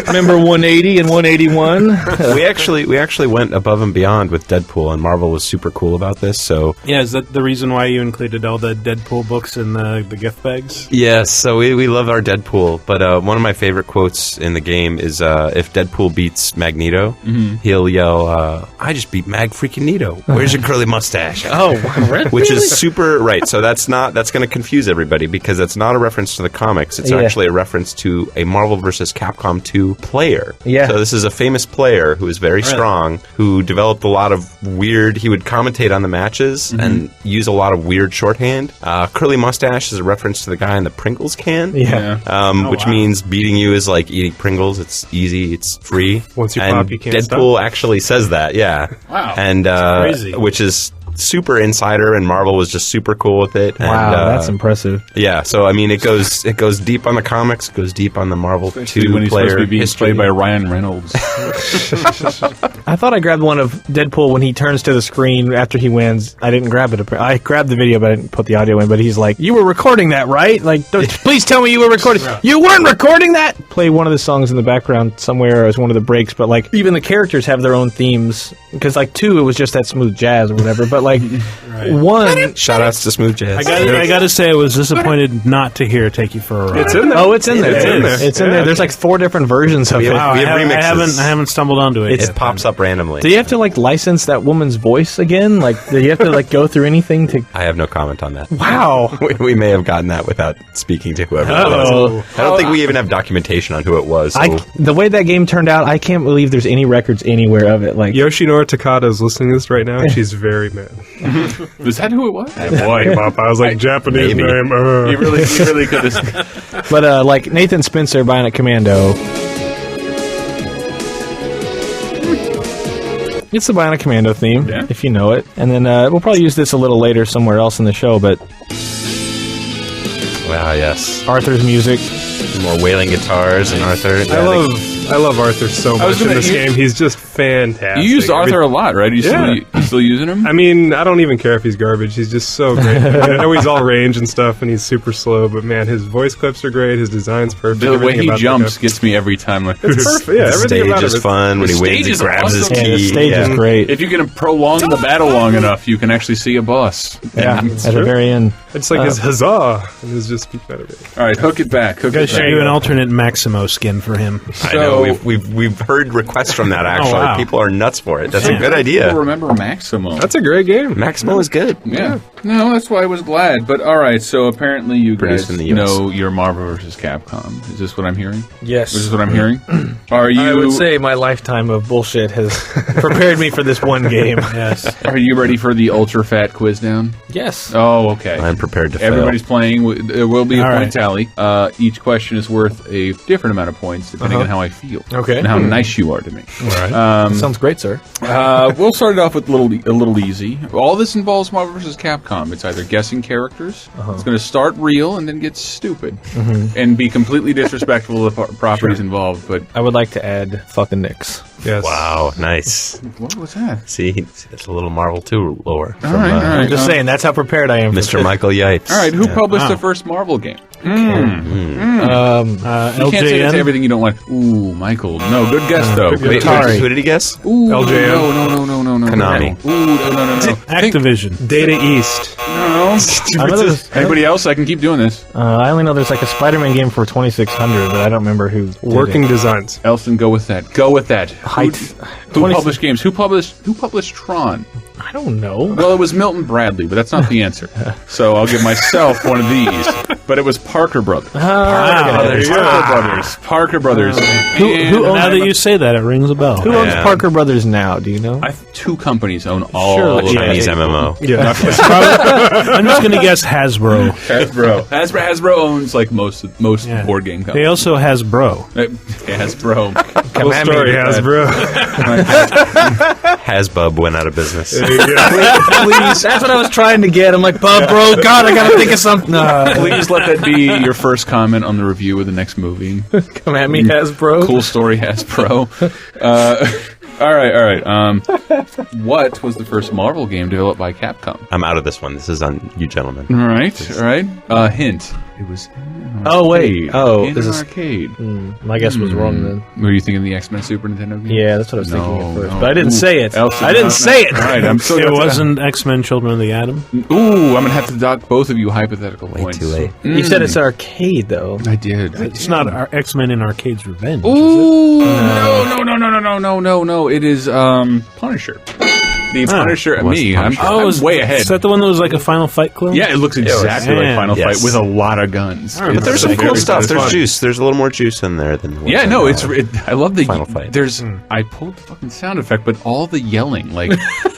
remember 180 and 181? we actually went above and beyond with Deadpool, and Marvel was super cool about this. So yeah, is that the reason why you included all the Deadpool books in the gift bags? Yes, so we love our Deadpool, but one of my favorite quotes in the game is if Deadpool beats Magneto, he'll yell, "I just beat Mag freaking Nito. Where's your curly mustache?" Oh, really? Which is super right. So that's going to confuse everybody because that's not a reference to the comics. It's actually a reference to a Marvel vs. Capcom 2 player. Yeah. So this is a famous player who is very strong, who developed a lot of weird. He would commentate on the matches and use a lot of weird shorthand. Curly mustache is a reference to the guy in the Pringles can. Which means beating you is like eating Pringles. It's easy. It's free. Once you and pop, you can't Deadpool stop. actually says that. Yeah. Wow. And crazy. which is super insider, and Marvel was just super cool with it. Wow, and, that's impressive. Yeah, so I mean, it goes deep on the comics, goes deep on the Marvel 2 when he's supposed player to be being history. played by Ryan Reynolds. I thought I grabbed one of Deadpool when he turns to the screen after he wins. I didn't grab it. I grabbed the video, but I didn't put the audio in. But he's like, "You were recording that, right? Like, please tell me you were recording. You weren't recording that." Play one of the songs in the background somewhere as one of the breaks. But like, even the characters have their own themes because like 2, it was just that smooth jazz or whatever. But like. 1, shout outs to Smooth Jazz. I gotta say, I was disappointed not to hear "Take You for a Ride." It's in there. Oh, it's in there. It's in there. There's like 4 different versions of it. Wow, we have I remixes. haven't stumbled onto it. It pops up randomly. Do you have to like license that woman's voice again? Like, do you have to like go through anything to? I have no comment on that. Wow. We may have gotten that without speaking to whoever it was. I don't think we even have documentation on who it was. So. The way that game turned out, I can't believe there's any records anywhere of it. Like Yoshinori Takada is listening to this right now, and she's very mad. Was that who it was? Boy, I was like, Japanese maybe. name. You really could have. But like Nathan Spencer, Bionic Commando. It's the Bionic Commando theme, if you know it. And then we'll probably use this a little later somewhere else in the show, but... Wow, yes. Arthur's music. More wailing guitars and Arthur. I love Arthur so much in this game. He's just fantastic. You used Arthur a lot, right? You still using him? I mean, I don't even care if he's garbage. He's just so great. I know he's all range and stuff, and he's super slow, but man, his voice clips are great. His design's perfect. The way he jumps gets me every time. Like, it's perfect. Yeah, the everything stage about is it. fun when he waves and grabs his key. The stage is great. If you can prolong the battle long enough, you can actually see a boss. Yeah, at the very end. It's like his huzzah. And it's just better. All right, hook it back. You guys should do an alternate Maximo skin for him. I know. We've heard requests from that, actually. Oh, wow. People are nuts for it. That's a good idea. People remember Maximo. That's a great game. Maximo is good. Yeah. No, that's why I was glad. But all right, so apparently you Produced guys in the US. know your Marvel vs. Capcom. Is this what I'm hearing? Yes. Is this what I'm hearing? Are you? I would say my lifetime of bullshit has prepared me for this one game. Yes. Are you ready for the ultra fat quiz down? Yes. Oh, okay. I'm prepared to fail. Everybody's playing. There will be a All point right. tally. Each question is worth a different amount of points depending on how I feel. Okay. And how nice you are to me. All right. Sounds great, sir. We'll start it off with a little easy. All this involves Marvel vs. Capcom. It's either guessing characters. It's going to start real and then get stupid and be completely disrespectful to the properties involved. But I would like to add fucking Nyx. Yes. Wow, nice. What was that? See, it's a little Marvel 2 lore. From, All right. I'm just saying, that's how prepared I am. For Mr. shit. Michael Yipes. All right. Who published Wow. the first Marvel game? You LJN. can't say that's everything you don't want. Ooh, Michael. No, good guess though. Wait, Atari. who did he guess? Ooh, LJN. No. Konami. Ooh, no. Activision. Data East. No. Anybody else? I can keep doing this. I only know there's like a Spider-Man game for 2600, but I don't remember who. did Working it. Designs. Elson, go with that. Go with that. Height. Who published games? Who published Tron? I don't know. Well, it was Milton Bradley, but that's not the answer. So I'll give myself one of these. But it was Parker Brothers. Parker Brothers. Who now that you say that, it rings a bell. Who owns Parker Brothers now? Do you know? Two companies own all Sure, of Chinese it. MMO. Yeah. I'm just going to guess Hasbro. Hasbro owns like most board game companies. They also Hasbro. Hasbro. Cool story, Hasbro. Hasbub went out of business. Please, that's what I was trying to get. I'm like, Bob, bro, God, I gotta think of something. Please let that be your first comment on the review of the next movie. Come at me, Hasbro. Cool story, Hasbro. All right. What was the first Marvel game developed by Capcom? I'm out of this one. This is on you gentlemen. All right. Hint. It was in an Oh, wait. arcade. Oh, in this an is- arcade. My guess was wrong then. Were you thinking the X-Men Super Nintendo game? Yeah, that's what I was thinking at first. No. But I didn't Ooh, say it. Elsie, I didn't no, say it. All right, I'm so It wasn't X-Men Children of the Atom. Ooh, I'm gonna have to dock both of you hypothetical points. Too late. You said it's arcade, though. I did. It's not our X-Men in Arcade's Revenge, Ooh, no. It is Punisher. The Punisher. Me. I'm way ahead. Is that the one that was like a Final Fight clone? Yeah, it looks exactly like Man. Final Yes. Fight with a lot of guns. But there's some cool stuff. There's juice. There's a little more juice in there than what's Yeah, in, no, I love the Final Fight. There's I pulled the fucking sound effect, but all the yelling, like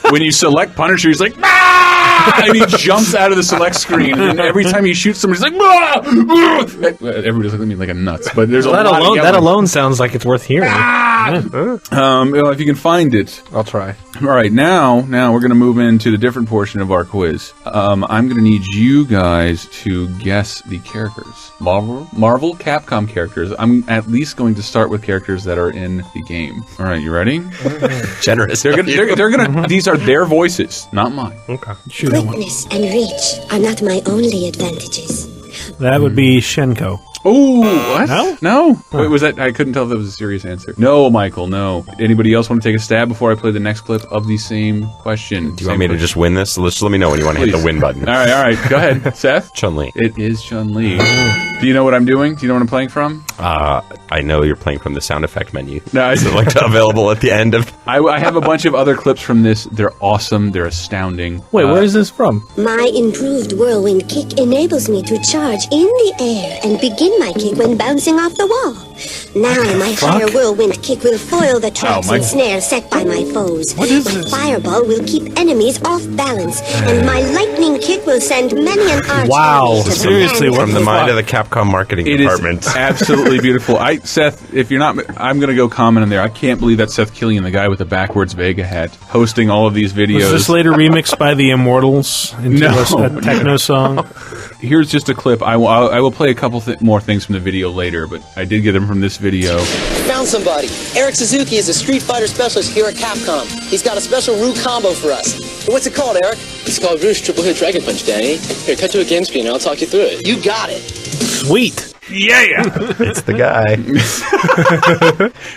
when you select Punisher, he's like, "Ah!" and he jumps out of the select screen, and every time he shoots somebody, he's like, "Ah! Ah!" Everybody's looking at me like a nuts, but there's a lot of yelling. That alone sounds like it's worth hearing. Well, if you can find it, I'll try. All right, now we're going to move into the different portion of our quiz. I'm going to need you guys to guess the characters. Marvel Capcom characters. I'm at least going to start with characters that are in the game. All right, you ready? Generous. They're gonna. These are their voices, not mine. Okay. Quickness and reach are not my only advantages. That would be Shenko. Ooh, what? No? No? Wait, was that? I couldn't tell if that was a serious answer. No, Michael, no. Anybody else want to take a stab before I play the next clip of the same question? Do you want me to just win this? Just let me know when you want to hit the win button. All right. Go ahead, Seth. Chun-Li. It is Chun-Li. Do you know what I'm doing? Do you know what I'm playing from? I know you're playing from the sound effect menu. No, Is it like available at the end of? I have a bunch of other clips from this. They're awesome. They're astounding. Wait, where is this from? My improved whirlwind kick enables me to charge in the air and begin win my kick when bouncing off the wall. Now my higher whirlwind kick will foil the traps and snares set by my foes. What is my this? fireball will keep enemies off balance, and my lightning kick will send many an arch Wow. to Seriously, the From the mind of the Capcom marketing department. Is absolutely beautiful. Seth, if you're not, I'm going to go comment in there. I can't believe that Seth Killian, the guy with the backwards Vega hat, hosting all of these videos. Was this later remixed by the Immortals into a techno song? Here's just a clip. I will play a couple more things from the video later, but I did get them from this video. Found somebody. Eric Suzuki is a Street Fighter specialist here at Capcom. He's got a special Ryu combo for us. What's it called, Eric? It's called Rouge Triple Hit Dragon Punch, Danny. Here, cut to a game screen and I'll talk you through it. You got it. Sweet. Yeah! It's the guy.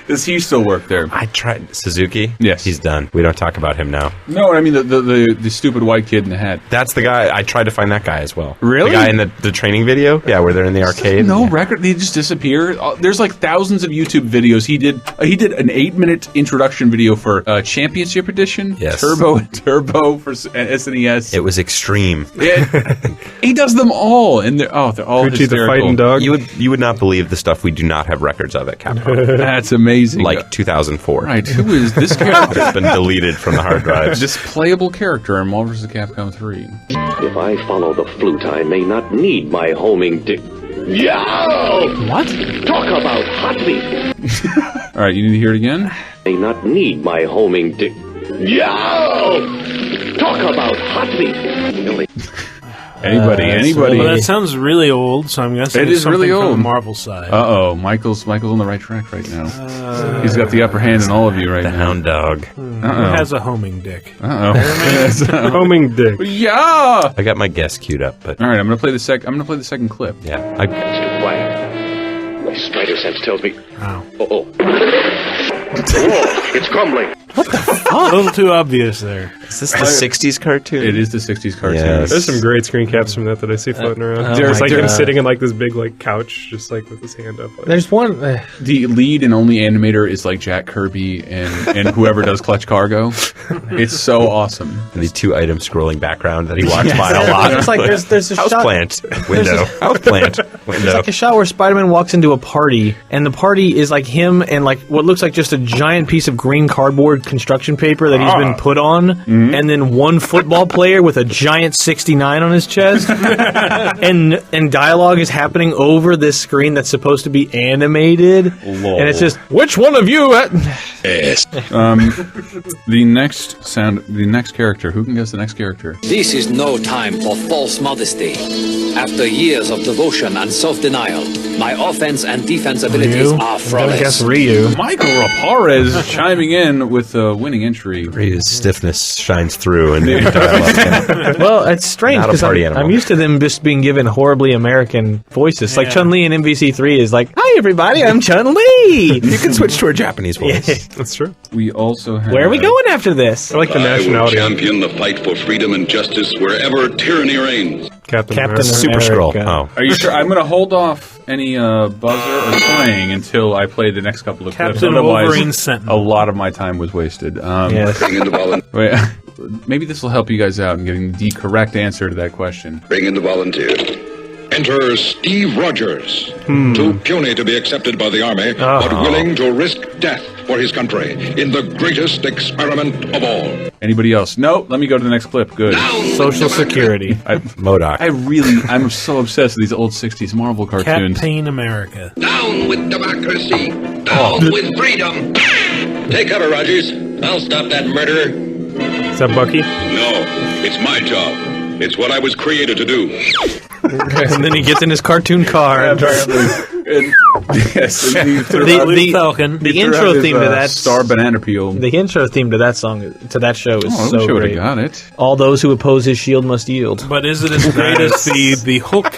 Does he still work there? I tried Suzuki. Yes, he's done. We don't talk about him now. No, I mean the stupid white kid in the hat. That's the guy. I tried to find that guy as well. Really? The guy in the training video? Yeah, where they're in the arcade. No record. They just disappear. There's like thousands of YouTube videos. He did an 8-minute introduction video for Championship Edition. Yes. Turbo for SNES. It was extreme. He does them all, and they're all Gucci hysterical. the fighting dog. You would not believe the stuff we do not have records of at Capcom. That's amazing. Like 2004. Right. Who is this character? It's been deleted from the hard drive. This playable character in Marvel vs. Capcom 3. If I follow the flute, I may not need my homing dick. Yow! What? Talk about hotly. All right, you need to hear it again? May not need my homing dick. Yow! Talk about hotly. Anybody? Well, that sounds really old, so I'm guessing It it's is something really from old. the Marvel side. Uh-oh, Michael's on the right track right now. He's got the upper hand in all of you right now. Hound dog. Who has a homing dick? Uh-oh. Homing dick. Yeah! I got my guess queued up, but All right, I'm going to play the second clip. yeah. It's too quiet. My spider sense tells me. Wow. Oh, it's crumbling. A little too obvious there. Is this the 60s cartoon? It is the 60s cartoon. Yes. There's some great screen caps from that I see floating around. There's like him sitting in like this big like couch, just like with his hand up. Like. There's one. The lead and only animator is like Jack Kirby and whoever does Clutch Cargo. It's so awesome. And the 2-item scrolling background that he walks by a lot. It's like there's a shot. Houseplant. Window. Houseplant. It's Window. like a shot where Spider-Man walks into a party, and the party is like him and like what looks like just a giant piece of green cardboard construction paper that he's been put on, and then one football player with a giant 69 on his chest, and dialogue is happening over this screen that's supposed to be animated, and it's just which one of you? Yes. The next character. Who can guess the next character? This is no time for false modesty. After years of devotion and self-denial, my offense and defense abilities are flawless. I guess Ryu. Michael Raparez chiming in with a winning entry. Ryu's stiffness shines through in the dialogue. Well, it's strange Not a because party animal. I'm used to them just being given horribly American voices. Like Chun-Li in MVC3 is like, "Hi everybody, I'm Chun-Li." You can switch to a Japanese voice. Yeah. That's true. We also have... Where are we going after this? I like the nationality on champion the fight for freedom and justice wherever tyranny reigns. Captain America. Super Scroll. Oh. Are you sure? I'm going to hold off any buzzer or playing until I play the next couple of clips. Captain Otherwise, Wolverine Sentinel. a lot of my time was wasted. Yes. Bring in the Wait, maybe this will help you guys out in getting the correct answer to that question. Bring in the volunteers. Enter Steve Rogers, too puny to be accepted by the army, but willing to risk death for his country in the greatest experiment of all. Anybody else? No. Let me go to the next clip. Good. Social Security. MODOK. I'm so obsessed with these old 60s Marvel cartoons. Captain America. Down with democracy. Down with freedom. Take cover, Rogers. I'll stop that murderer. Is that Bucky? No, it's my job. It's what I was created to do. And then he gets in his cartoon car. Yes, The intro theme to that Star Banana Peel. The intro theme to that song, to that show, is I so wish I would've great. got it. All those who oppose his shield must yield. But is it as great as the Hook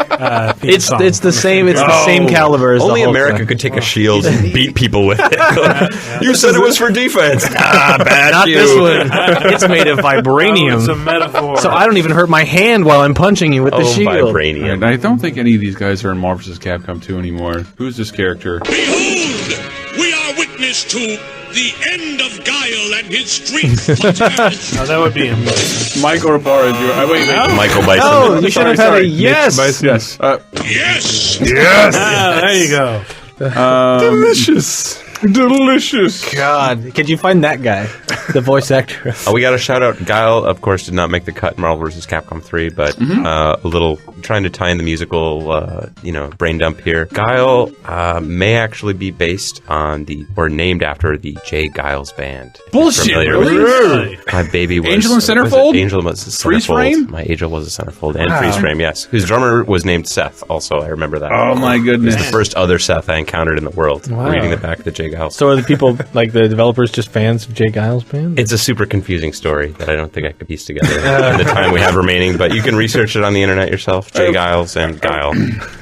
theme song? It's the same. It's the same caliber as Only the Hulk America thing. could take a shield and beat people with it. You said it was for defense. Bad Not you. this one. It's made of vibranium. It's a metaphor. So I don't even hurt my hand while I'm punching you with the shield. Vibranium. And I don't think any of these guys are in Marvel vs. Capcom 2 anymore. Who's this character? Behold, we are witness to The end of Guile and his street fighters. Oh, that would be amazing. Michael Rapara. Wait. Michael Bison. Oh, you should have had a yes. Yes. Yes. Yes. There you go. Delicious. God, could you find that guy, the voice actor? We got a shout out. Guile, of course, did not make the cut in Marvel vs. Capcom 3, but a little trying to tie in the musical, brain dump here. Guile may actually be based on or named after the Jay Giles Band. Bullshit! Really? My baby was Angel and Centerfold? Angel was a Freeze centerfold. Frame? My Angel was a centerfold and freeze frame. Yes, whose drummer was named Seth. Also, I remember that. Oh my goodness! It was the first other Seth I encountered in the world. Wow. Reading the back of the Jay Giles. So are the people, like the developers, just fans of Jay Giles' band? It's a super confusing story that I don't think I could piece together in the time we have remaining, but you can research it on the internet yourself. Jay Giles and Guile.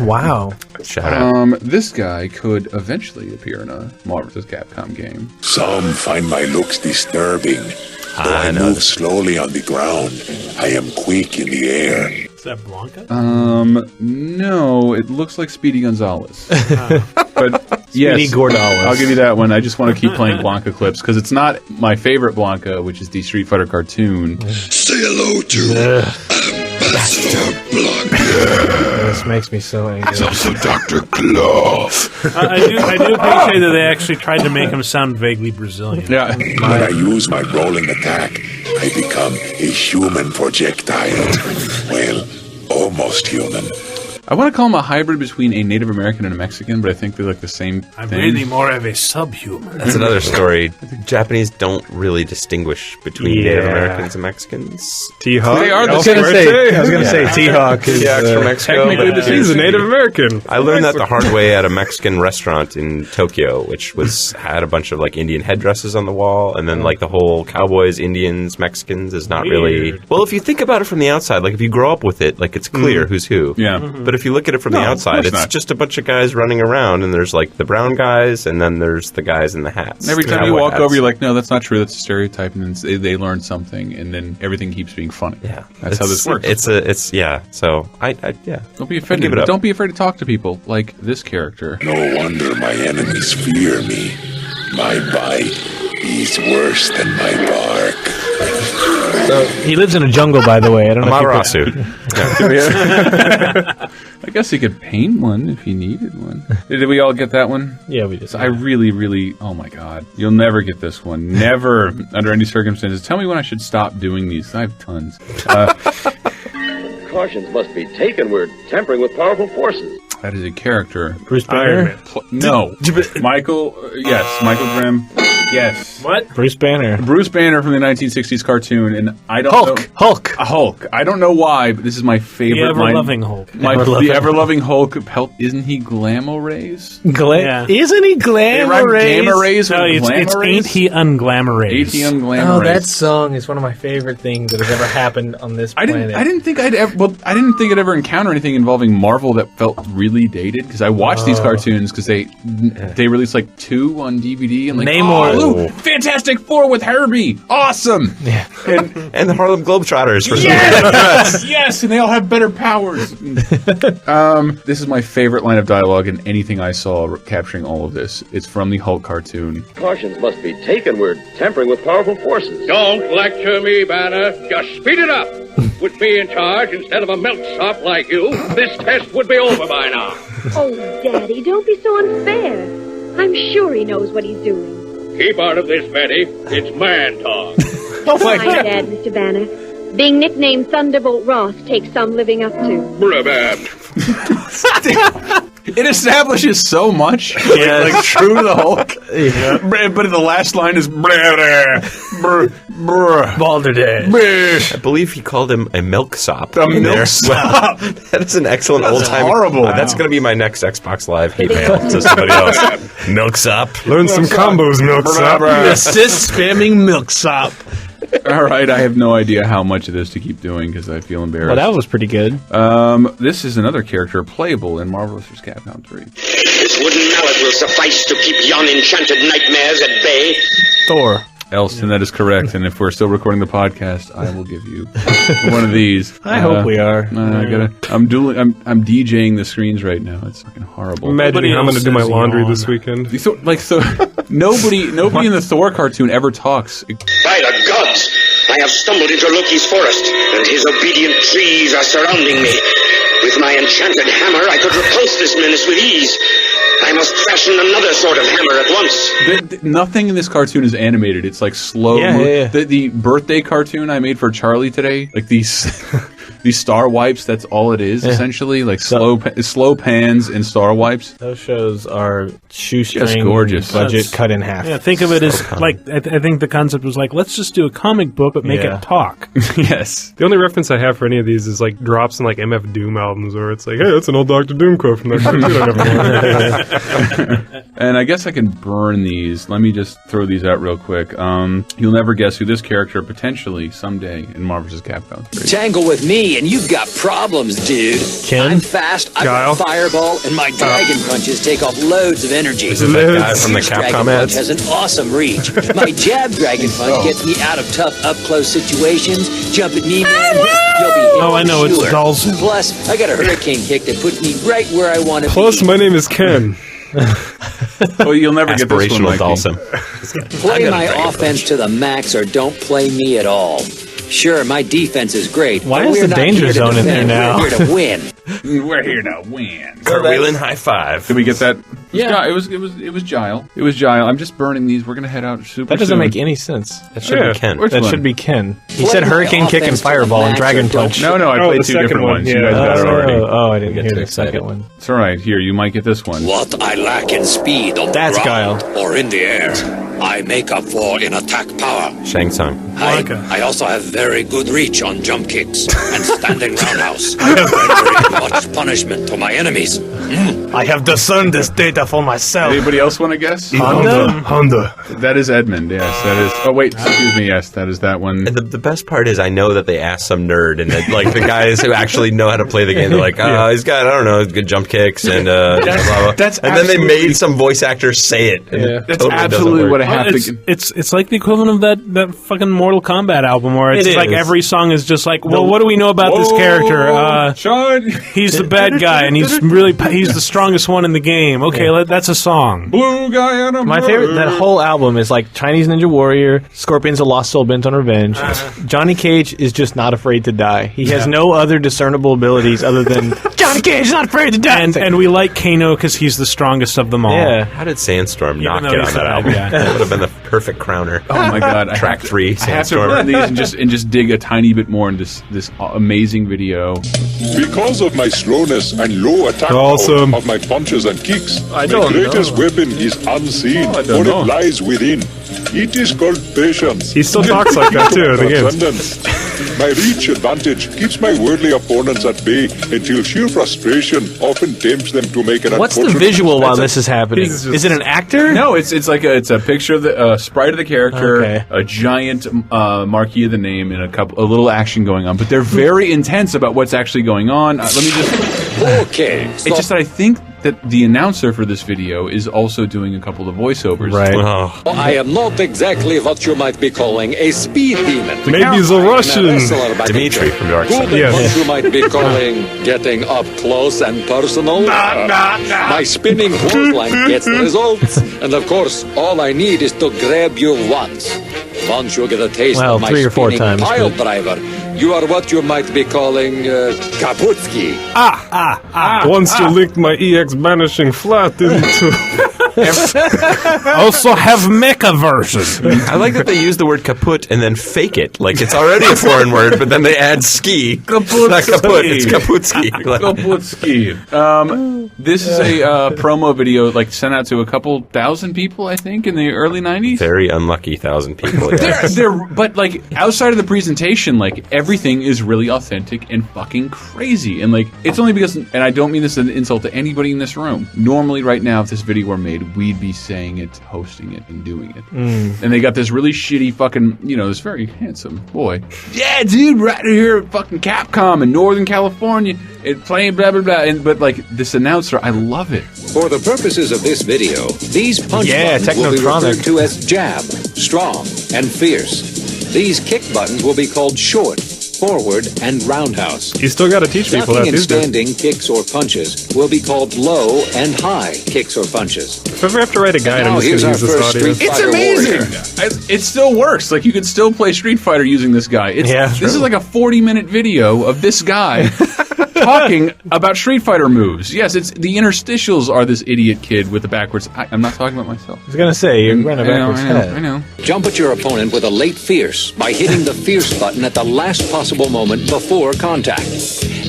Wow. Shout out. This guy could eventually appear in a Marvel vs. Capcom game. Some find my looks disturbing. Though I move slowly on the ground, I am quick in the air. Is that Blanca? No, it looks like Speedy Gonzalez. But Speedy yes, Gordalis. I'll give you that one. I just want to keep playing Blanca clips because it's not my favorite Blanca, which is the Street Fighter cartoon. Say hello to Ambassador Blanca. This makes me so angry. It's also Dr. Claw. I do appreciate that they actually tried to make him sound vaguely Brazilian. Yeah. When I use my rolling attack, I become a human projectile. Well, almost human. I want to call him a hybrid between a Native American and a Mexican, but I think they're like the same I'm thing. really more of a subhuman. That's another story. Japanese don't really distinguish between Native Americans and Mexicans. T-Hawk. They are the I was going to say T-Hawk is T-Hawk's from Mexico. technically the same He's a thing. Native American. I learned that the hard way at a Mexican restaurant in Tokyo, which had a bunch of like Indian headdresses on the wall, and then like the whole cowboys, Indians, Mexicans is not really. Well, if you think about it from the outside, like if you grow up with it, like it's clear who's who. Yeah. But if you look at it from the outside, it's not. just a bunch of guys running around, and there's like the brown guys, and then there's the guys in the hats. And every the time you cowboy walk hats. over, you're like, no, that's not true. That's a stereotype. And then they learn something, and then everything keeps being funny. Yeah, That's how this works. So I Don't be offended. give it But up. don't be afraid to talk to people like this character. No wonder my enemies fear me. My bite is worse than my bark. So he lives in a jungle, by the way. I don't know. Amaterasu. I guess he could paint one if he needed one. Did we all get that one? Yeah, we just. I really, oh my god. You'll never get this one. Never, under any circumstances. Tell me when I should stop doing these. I have tons. Precautions must be taken. We're tampering with powerful forces. That is a character. Bruce Banner. No. Michael, yes. Michael Grimm. Yes. What? Bruce Banner. Bruce Banner from the 1960s cartoon, and I don't know. Hulk. I don't know why, but this is my favorite. The ever-loving Hulk. The ever-loving Hulk. Isn't he Glammo Rays? Yeah. Isn't he Glamour Rays? Gamma Rays No, with it's Glamour Rays? Ain't He Unglamour Ain't he Unglamour Oh, Rays? that song is one of my favorite things that has ever happened on this planet. I didn't think I'd ever encounter anything involving Marvel that felt really dated because I watched these cartoons because they released like 2 on DVD and like Namor. Ooh, Fantastic Four with Herbie, awesome. Yeah. and the Harlem Globetrotters for Yes, and they all have better powers. This is my favorite line of dialogue in anything I saw capturing all of this. It's from the Hulk cartoon. Precautions must be taken. We're tampering with powerful forces. Don't lecture me, Banner. Just speed it up. With me in charge instead of a milksop like you, this test would be over by now. Oh, Daddy, don't be so unfair. I'm sure he knows what he's doing. Keep out of this, Betty. It's man talk. Oh my My God. dad, Mr. Banner. Being nicknamed Thunderbolt Ross takes some living up to. Brabant. It establishes so much, like true to the Hulk. Yeah. But the last line is Balderdash. I believe he called him a milksop. A milksop. That is an excellent old time. horrible. That's going to be my next Xbox Live hate mail to somebody else. Milksop. Learn some combos, Milksop. Assist spamming Milksop. All right, I have no idea how much of this to keep doing because I feel embarrassed. Well, that was pretty good. This is another character playable in Marvel vs. Capcom 3. This wooden mallet will suffice to keep yon enchanted nightmares at bay. Thor. Elston, that is correct. And if we're still recording the podcast, I will give you one of these. I hope we are. I'm DJing the screens right now. It's fucking horrible. Imagining how I'm going to do my laundry this weekend. Nobody in the Thor cartoon ever talks. By the gods, I have stumbled into Loki's forest, and his obedient trees are surrounding me. With my enchanted hammer, I could repulse this menace with ease. I must fashion another sort of hammer at once. Nothing in this cartoon is animated. It's like slow. The birthday cartoon I made for Charlie today, like these star wipes. That's all it is essentially. Like slow pans and star wipes. Those shows are shoestring. Just gorgeous. Budget cut in half. Yeah, think of it as like I think the concept was like, let's just do a comic book but make it talk. Yes. The only reference I have for any of these is like drops in like MF Doom albums where it's like, hey, that's an old Dr. Doom quote from that cartoon I never watched. And I guess I can burn these. Let me just throw these out real quick. You'll never guess who this character potentially someday in Marvel vs. Capcom 3. Tangle with me and you've got problems, dude. I'm fast, I've got Fireball, and my Dragon Punches take off loads of energy. Is it that guy from the Capcom ads? Has an awesome reach. My Jab Dragon Punch gets me out of tough up-close situations. Jump at me, man. You'll be I know, it's Dawson. Plus, I got a Hurricane Kick that puts me right where I want to be. Plus, my name is Ken. Well, you'll never get this one, Dawson. Play my offense to the max or don't play me at all. Sure, my defense is great. Why but is we're the not danger here to zone in there defend, now? We're here to win. We're here to win. Cartwheeling high five. Did we get that? Yeah. It was Gile. It was Gile. I'm just burning these. We're gonna head out super That doesn't soon. make any sense. That should be Ken. That should be Ken. He said Hurricane Kick and Fireball and Dragon Punch. No, I played two different ones. You guys got it already. I didn't hear the second one. It's all right. Here, you might get this one. What I lack in speed on That's the ground Guile. or in the air, I make up for in attack power. Shang Tsung. I also have very good reach on jump kicks and standing roundhouse, rendering much punishment to my enemies. I have discerned this data for myself. Anybody else want to guess? Honda. That is Edmund. Yes, that is. Oh wait, excuse me. Yes, that is that one. And the best part is I know that they asked some nerd, and that, like the guys who actually know how to play the game, they're like, he's got, I don't know, good jump kicks and blah, blah, blah. And then they made some voice actor say it. And That's absolutely what I have to. It's like the equivalent of that fucking Mortal Kombat album where it's like every song is just like, well, what do we know about this character? Sean, he's the bad guy and he's the strongest one in the game. Okay, that's a song. Blue guy on a My favorite, that whole album is like Chinese Ninja Warrior, Scorpion's a Lost Soul bent on revenge. Johnny Cage is just not afraid to die. He has no other discernible abilities other than Johnny Cage is not afraid to die. And we like Kano because he's the strongest of them all. Yeah. How did Sandstorm not though get he's on that the album? bad guy. That would have been the perfect crowner. Oh my god! Track 3, I have to Sandstorm. burn these and just dig a tiny bit more into this amazing video. Because of my slowness and low attack power of my punches and kicks, my greatest weapon is unseen, for it lies within. It is called patience. He still talks like that too in the games. Transcendence. My reach advantage keeps my worldly opponents at bay until sheer frustration often tempts them to make an What's the unfortunate visual while this is happening? Is it an actor? No, it's a picture of the sprite of the character, a giant marquee of the name, and a little action going on. But they're very intense about what's actually going on. Let me just. Okay. It's just that I think that the announcer for this video is also doing a couple of voiceovers. Right. Oh. I am not exactly what you might be calling a speed demon. Maybe he's a Russian. Dimitri from Dark Good Side. at what you might be calling getting up close and personal. My spinning clothesline gets the results. And of course, all I need is to grab you once. Once you get a taste of my 3 or 4 spinning times, pile but- driver, you are what you might be calling Kaputski. Once you linked my EX banishing flat into. Also have mecha version. I like that they use the word kaput and then fake it. Like it's already a foreign word, but then they add ski. It's not kaput, it's kaputski. Kaputski. This is a promo video like sent out to a couple thousand people, I think, in the early 90s. Very unlucky 1,000 people. Yes. But like outside of the presentation, like everything is really authentic and fucking crazy. And like it's only because, and I don't mean this as an insult to anybody in this room. Normally, right now, if this video were made, we'd be saying it, hosting it, and doing it. And they got this really shitty fucking, this very handsome boy. Yeah, dude, right here at fucking Capcom in Northern California, and playing blah blah blah. But like this announcer, I love it. For the purposes of this video, these punch buttons will be referred to as jab, strong, and fierce. These kick buttons will be called short, forward, and roundhouse. You still got to teach people that Ducking and these days. standing kicks or punches will be called low and high kicks or punches. If I ever have to write a guide, I'm Now, just going to here's use our this first audio. Street It's Fighter amazing. warrior. It still works. Like, you could still play Street Fighter using this guy. This is like a 40-minute video of this guy talking about Street Fighter moves. Yes, it's the interstitials are this idiot kid with the backwards. I'm not talking about myself. I was going to say, you're running backwards head. I know. Jump at your opponent with a late fierce by hitting the fierce button at the last possible moment before contact.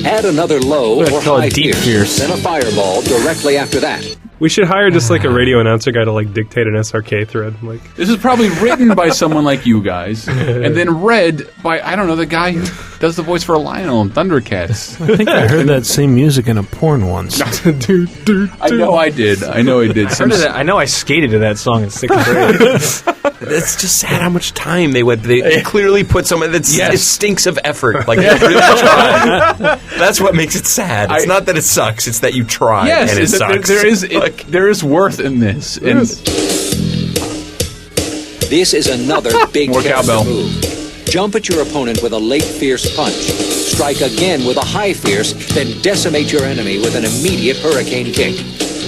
Add another low We're gonna or call it high deep fierce, fierce. then a fireball directly after that. We should hire just like a radio announcer guy to like dictate an SRK thread. Like, This is probably written by someone like you guys, and then read by, I don't know, the guy who does the voice for Lionel and Thundercats. I think I heard that same music in a porn once. I know I did. I know I did. I know I skated to that song in 6th grade. It's just sad how much time they went. They clearly put someone it stinks of effort. Like they really tried. That's what makes it sad. It's not that it sucks. It's that you tried Yes, and it sucks. There is worth in this. And This is another big More character cowbell. move. Jump at your opponent with a late fierce punch. Strike again with a high fierce, then decimate your enemy with an immediate hurricane kick.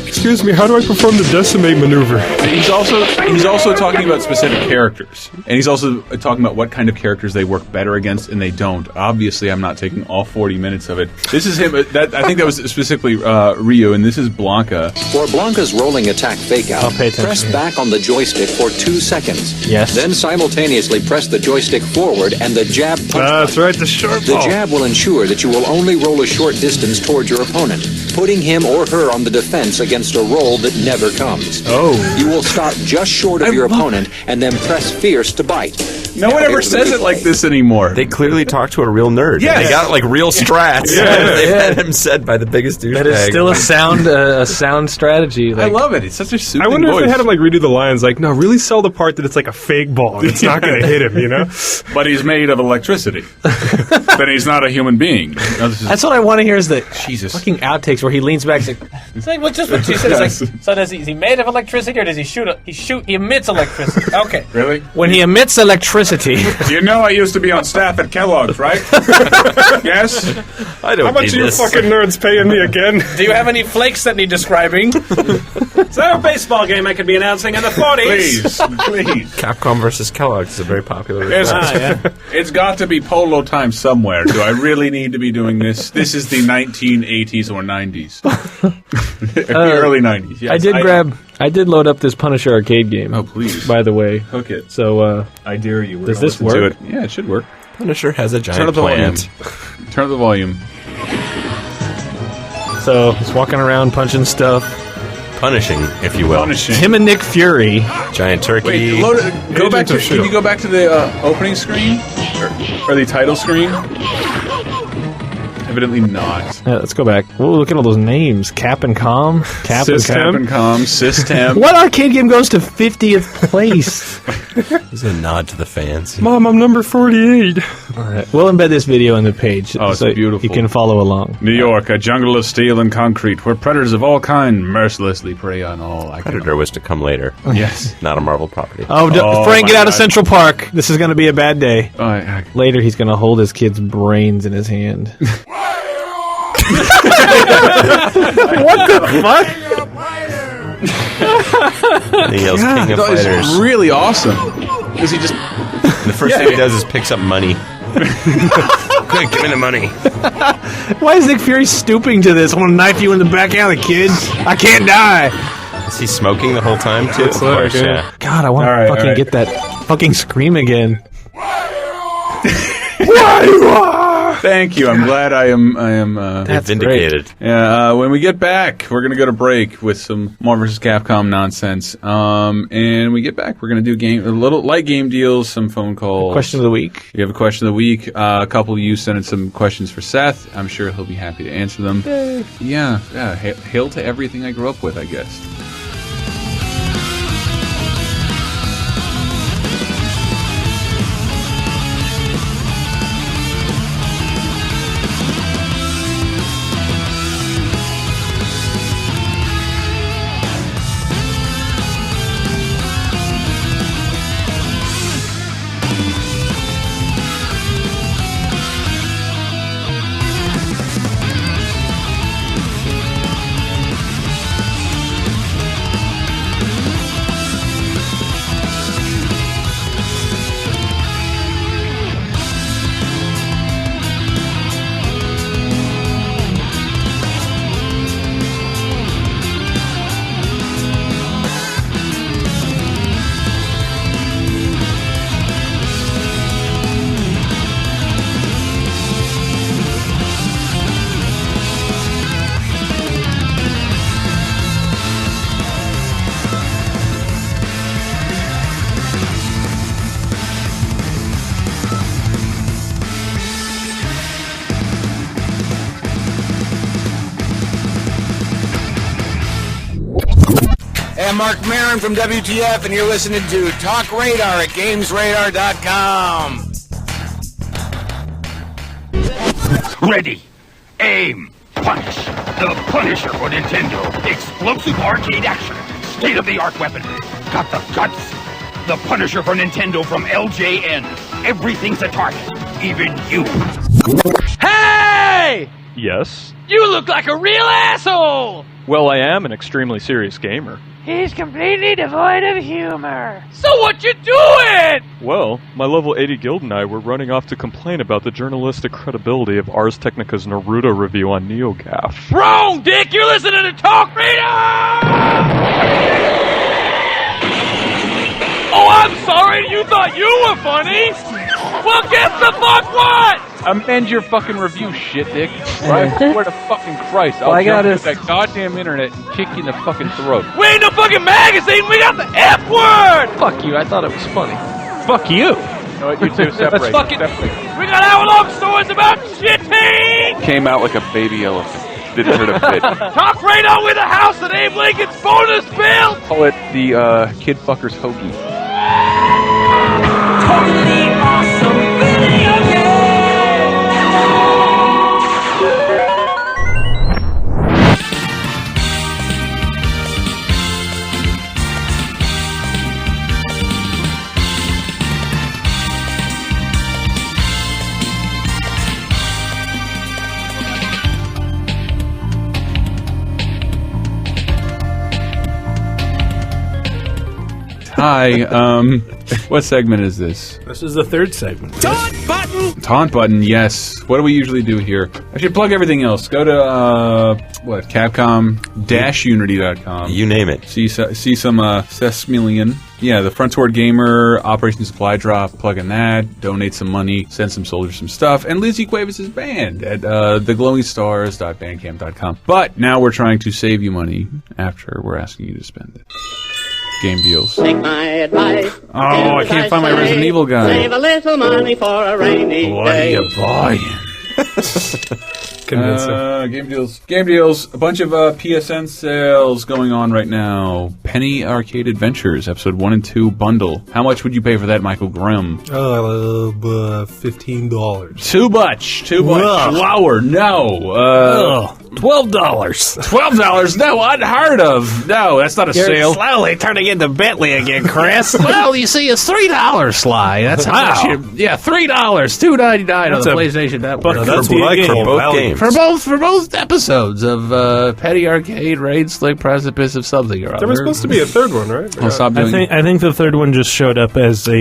excuse me, how do I perform the decimate maneuver? he's also talking about specific characters, and he's also talking about what kind of characters they work better against and they don't. Obviously, I'm not taking all 40 minutes of it. This is him. I think that was specifically Ryu, and this is Blanca. For Blanca's rolling attack fake out, pay attention press here. back on the joystick for 2 seconds. Yes. Then simultaneously press the joystick forward and the jab punch That's right, the short The ball. jab will ensure that you will only roll a short distance toward your opponent, putting him or her on the defense against a roll that never comes. Oh. You will stop just short of your opponent and then press fierce to bite. No one ever says it like this anymore. They clearly talked to a real nerd. Yes. They got like real strats. They had him said by the biggest douchebag. That is still a sound strategy. I love it. It's such a soothing I wonder voice. if they had him like redo the lines, like, no, really sell the part that it's like a fake ball. It's not going to hit him, you know? But he's made of electricity. But he's not a human being. No, this is- That's what I want to hear is the Jesus. fucking outtakes where he leans back and it's like, well, just what you said. It's like, so is he made of electricity or does he shoot? He emits electricity. Okay. Really? When he emits electricity. You know I used to be on staff at Kellogg's, right? Yes? I don't How much need are you this. fucking nerds paying me again? Do you have any flakes that need describing? Is there a baseball game I could be announcing in the 40s? Please. Capcom versus Kellogg's is a very popular. There's- yeah. It's got to be polo time somewhere. Do I really need to be doing this? This is the 1980s or 90s. The early 90s. Yes, I did load up this Punisher arcade game. Oh, please. By the way. Hook it. So, I dare you. We're does gonna this listen to work? it. Yeah, it should work. Punisher has a Turn giant up the plant. volume. Turn up the volume. So, he's walking around punching stuff. Punishing, if you will. Punishing. Him and Nick Fury. Giant turkey. Wait, go back to. Can you go back to the opening screen or the title screen? Evidently not. Yeah, let's go back. Whoa, look at all those names. Cap and Com. Cap and Cap and Com. System. What arcade game goes to 50th place? This is a nod to the fans. Mom, I'm number 48. All right. We'll embed this video on the page. Oh, it's so beautiful. You can follow along. New York, a jungle of steel and concrete, where predators of all kind mercilessly prey on all. Predator was to come later. Yes. Not a Marvel property. Oh, Frank, my get out of God. Central Park. This is going to be a bad day. Oh, Later, he's going to hold his kid's brains in his hand. What the fuck? He yells God, King of that is Fighters. really awesome. Because he just. The first thing he does is picks up money. Quick, give me the money. Why is Nick Fury stooping to this? I want to knife you in the back alley, kid. I can't die. Is he smoking the whole time, too? Of course, yeah. God, I want All to right, fucking all right. get that fucking scream again. Thank you. I'm glad I am. That's Vindicated. Yeah. When we get back, we're gonna go to break with some Marvel vs. Capcom nonsense. And when we get back, we're gonna do a little light game deals, some phone calls. Question of the week. You have a question of the week. A couple of you sent in some questions for Seth. I'm sure he'll be happy to answer them. Yay. Yeah. Hail to everything I grew up with, I guess. I'm Mark Maron from WTF, and you're listening to TalkRadar at GamesRadar.com. Ready, aim, punch. The Punisher for Nintendo. Explosive arcade action. State-of-the-art weaponry. Got the guts. The Punisher for Nintendo from LJN. Everything's a target. Even you. Hey! Yes? You look like a real asshole! Well, I am an extremely serious gamer. He's completely devoid of humor. So what you doing? Well, my level 80 guild and I were running off to complain about the journalistic credibility of Ars Technica's Naruto review on NeoGAF. Wrong, Dick! You're listening to TalkRadar! Oh, I'm sorry! You thought you were funny? Well, guess the fuck what? Amend your fucking review, shit dick. Right? I swear to fucking Christ, I'll jump to that goddamn internet and kick you in the fucking throat. We ain't no fucking magazine, we got the F word! Fuck you, I thought it was funny. Fuck you. No, you two separate. Separate. We got hour-long stories about shitting! Came out like a baby elephant. Didn't hurt a bit. TalkRadar with a house at Abe Lincoln's bonus bill! Call it the Kid Fuckers Hoagie. Totally awesome video game! Hi, what segment is this? This is the third segment. Taunt button! Taunt button, yes. What do we usually do here? I should plug everything else. Go to, Capcom-Unity.com. You name it. See some Sesmillion. Yeah, the Frontward Gamer, Operation Supply Drop, plug in that, donate some money, send some soldiers some stuff, and Lizzie Cuevas' band at theglowingstars.bandcamp.com. But now we're trying to save you money after we're asking you to spend it. Game deals. Take my advice. Oh, I can't find my Resident Evil guy. Save a little money for a rainy What are day. you buying? Game deals. Game deals. A bunch of PSN sales going on right now. Penny Arcade Adventures, episode 1 and 2 bundle. How much would you pay for that, Michael Grimm? $15. Too much. Too much. Ugh. Lower. No. $12. $12? No, unheard of. No, that's not a You're sale. slowly turning into Bentley again, Chris. Well, you see, it's $3, Sly. That's how much yeah, $3, $2.99 on the PlayStation Network. That's what I call both value. games. For both episodes of Petty Arcade, Raid, Slick Precipice of something or other. There was supposed to be a third one, right? I'll stop doing I think the third one just showed up as a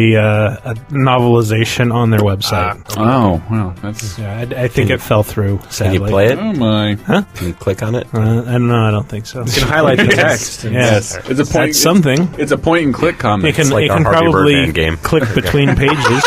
novelization on their website. Oh, well, that's... Yeah, I think it fell through, sadly. Can you play it? Oh, my. Huh? Can you click on it? I don't know. I don't think so. You can highlight the text. Yes. It's a point. That's something. It's a point and click comment. You can, like you our can Harvey probably Birdman game. click between pages.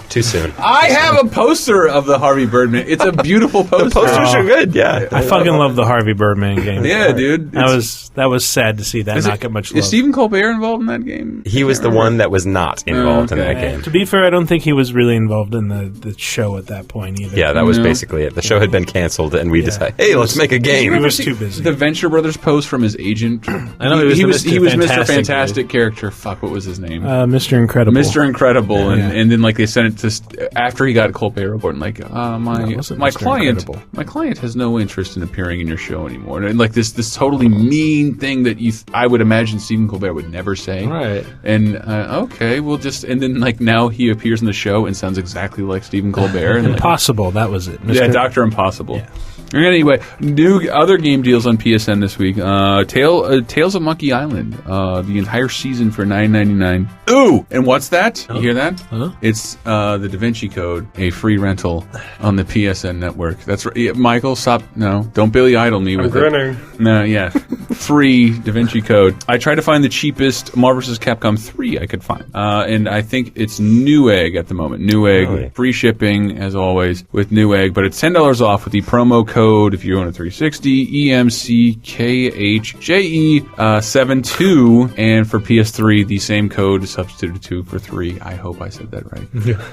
Too soon. I have a poster of the Harvey Birdman. It's a beautiful poster. The posters are good, yeah. I fucking love the Harvey Birdman game. Yeah, dude. That was sad to see that not get much love. Is Stephen Colbert involved in that game? He was the one that was not involved in that game. To be fair, I don't think he was really involved in the show at that point either. Yeah, that was basically it. The show had been canceled, and we decided, hey, let's make a game. He was too busy. The Venture Brothers post from his agent. I know he was Mr. Fantastic character. Fuck, what was his name? Mr. Incredible. Mr. Incredible, Yeah. and then like they sent it to after he got Colbert Report, and like my client has no interest in appearing in your show anymore, and like this totally mean thing that I would imagine Stephen Colbert would never say. Right. And okay, we'll just and then like now he appears in the show and sounds exactly like Stephen Colbert. And, Impossible. That was it. Yeah, Dr. Impossible. Yeah. Anyway, new other game deals on PSN this week. Tales of Monkey Island, the entire season for $9.99. Ooh, and what's that? You hear that? Huh? It's the Da Vinci Code, a free rental on the PSN network. That's right. Yeah, Michael, stop. No, don't Billy Idol me with grinning. it. No, yeah, free Da Vinci Code. I tried to find the cheapest Marvel vs. Capcom 3 I could find, and I think it's Newegg at the moment. Newegg, Really? free shipping as always with Newegg, but it's $10 off with the promo code if you own a 360 EMCKHJE72, and for PS3 the same code is substituted to for 3. I hope I said that right.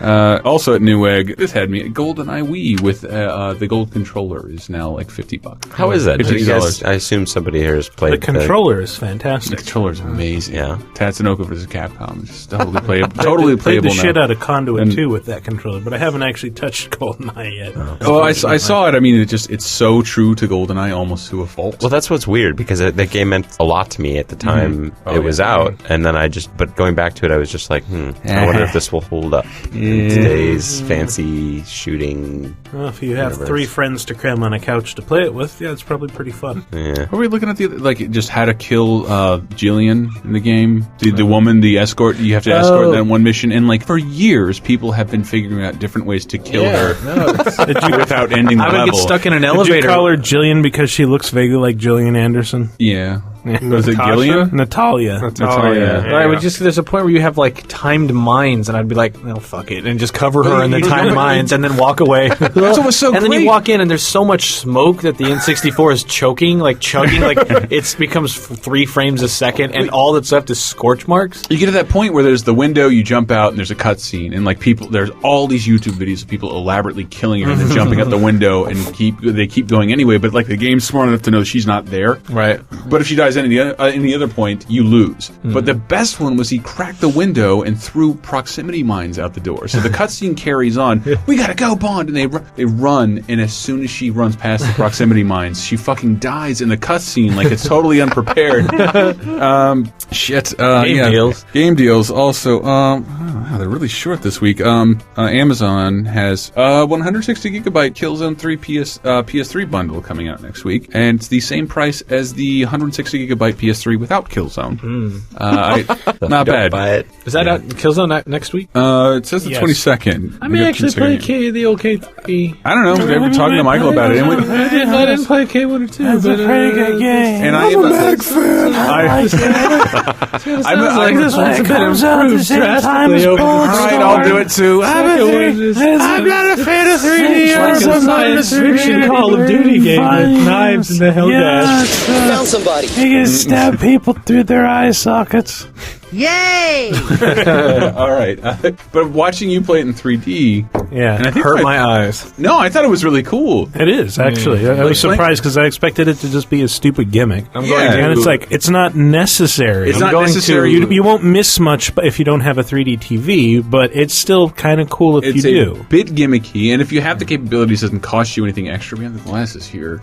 Also at Newegg, this had me. GoldenEye Wii with the gold controller is now like $50. How is that? $50. I assume somebody here has played the controller is fantastic. The controller is amazing. Yeah. Tatsunoko versus Capcom is totally playable. Totally played playable the now. shit out of Conduit 2 with that controller, but I haven't actually touched GoldenEye yet. Oh, I saw it. I mean, it's so true to GoldenEye, almost to a fault. Well, that's what's weird, because that game meant a lot to me at the time it was out, and then but going back to it, I was just like, I wonder if this will hold up in today's fancy shooting. Well, if you have 3 friends to cram on a couch to play it with, yeah, it's probably pretty fun. Yeah. Are we looking at just how to kill Jillian in the game? The woman, the escort, you have to escort that one mission, and for years, people have been figuring out different ways to kill her without ending the level. I would get stuck in an elevator. Did you call her Jillian because she looks vaguely like Gillian Anderson? Yeah. Was it Gillian? Natalia. Right, there's a point where you have timed mines, and I'd be like, "No, fuck it," and just cover her in the timed mines, and then walk away. That's what was so great. great. And then you walk in, and there's so much smoke that the N64 is choking, chugging, it becomes 3 frames a second, and all that's left is scorch marks. You get to that point where there's the window, you jump out, and there's a cutscene, and people, there's all these YouTube videos of people elaborately killing her and then jumping out the window, and they keep going anyway. But the game's smart enough to know she's not there. Right. But if she dies any other point, you lose. But the best one was he cracked the window and threw proximity mines out the door. So the cutscene carries on. We gotta go, Bond, and they run. And as soon as she runs past the proximity mines, she fucking dies in the cutscene. It's totally unprepared. Game deals. Also, they're really short this week. Amazon has 160 gigabyte Killzone 3 PS3 bundle coming out next week, and it's the same price as the 160 gigabyte PS3 without Killzone. Not bad. Is that out Killzone next week? It says the 22nd. I may actually play the old K3. I don't know. We were talking to Michael about it. I didn't play K1 or 2. It's a pretty good game. And I'm a big fan. This one comes out the same time as Alright, I'll do it too. I'm not a fan of 3D. It's like a science fiction Call of Duty game with knives in the Helldash. Found somebody. You can stab people through their eye sockets. Yay! All right. But watching you play it in 3D... Yeah, and I think hurt my eyes. No, I thought it was really cool. It is, actually. I was surprised because I expected it to just be a stupid gimmick. And it's it's not necessary. It's not necessary. You won't miss much if you don't have a 3D TV, but it's still kind of cool if you do. It's a bit gimmicky, and if you have the capabilities, it doesn't cost you anything extra. We have the glasses here.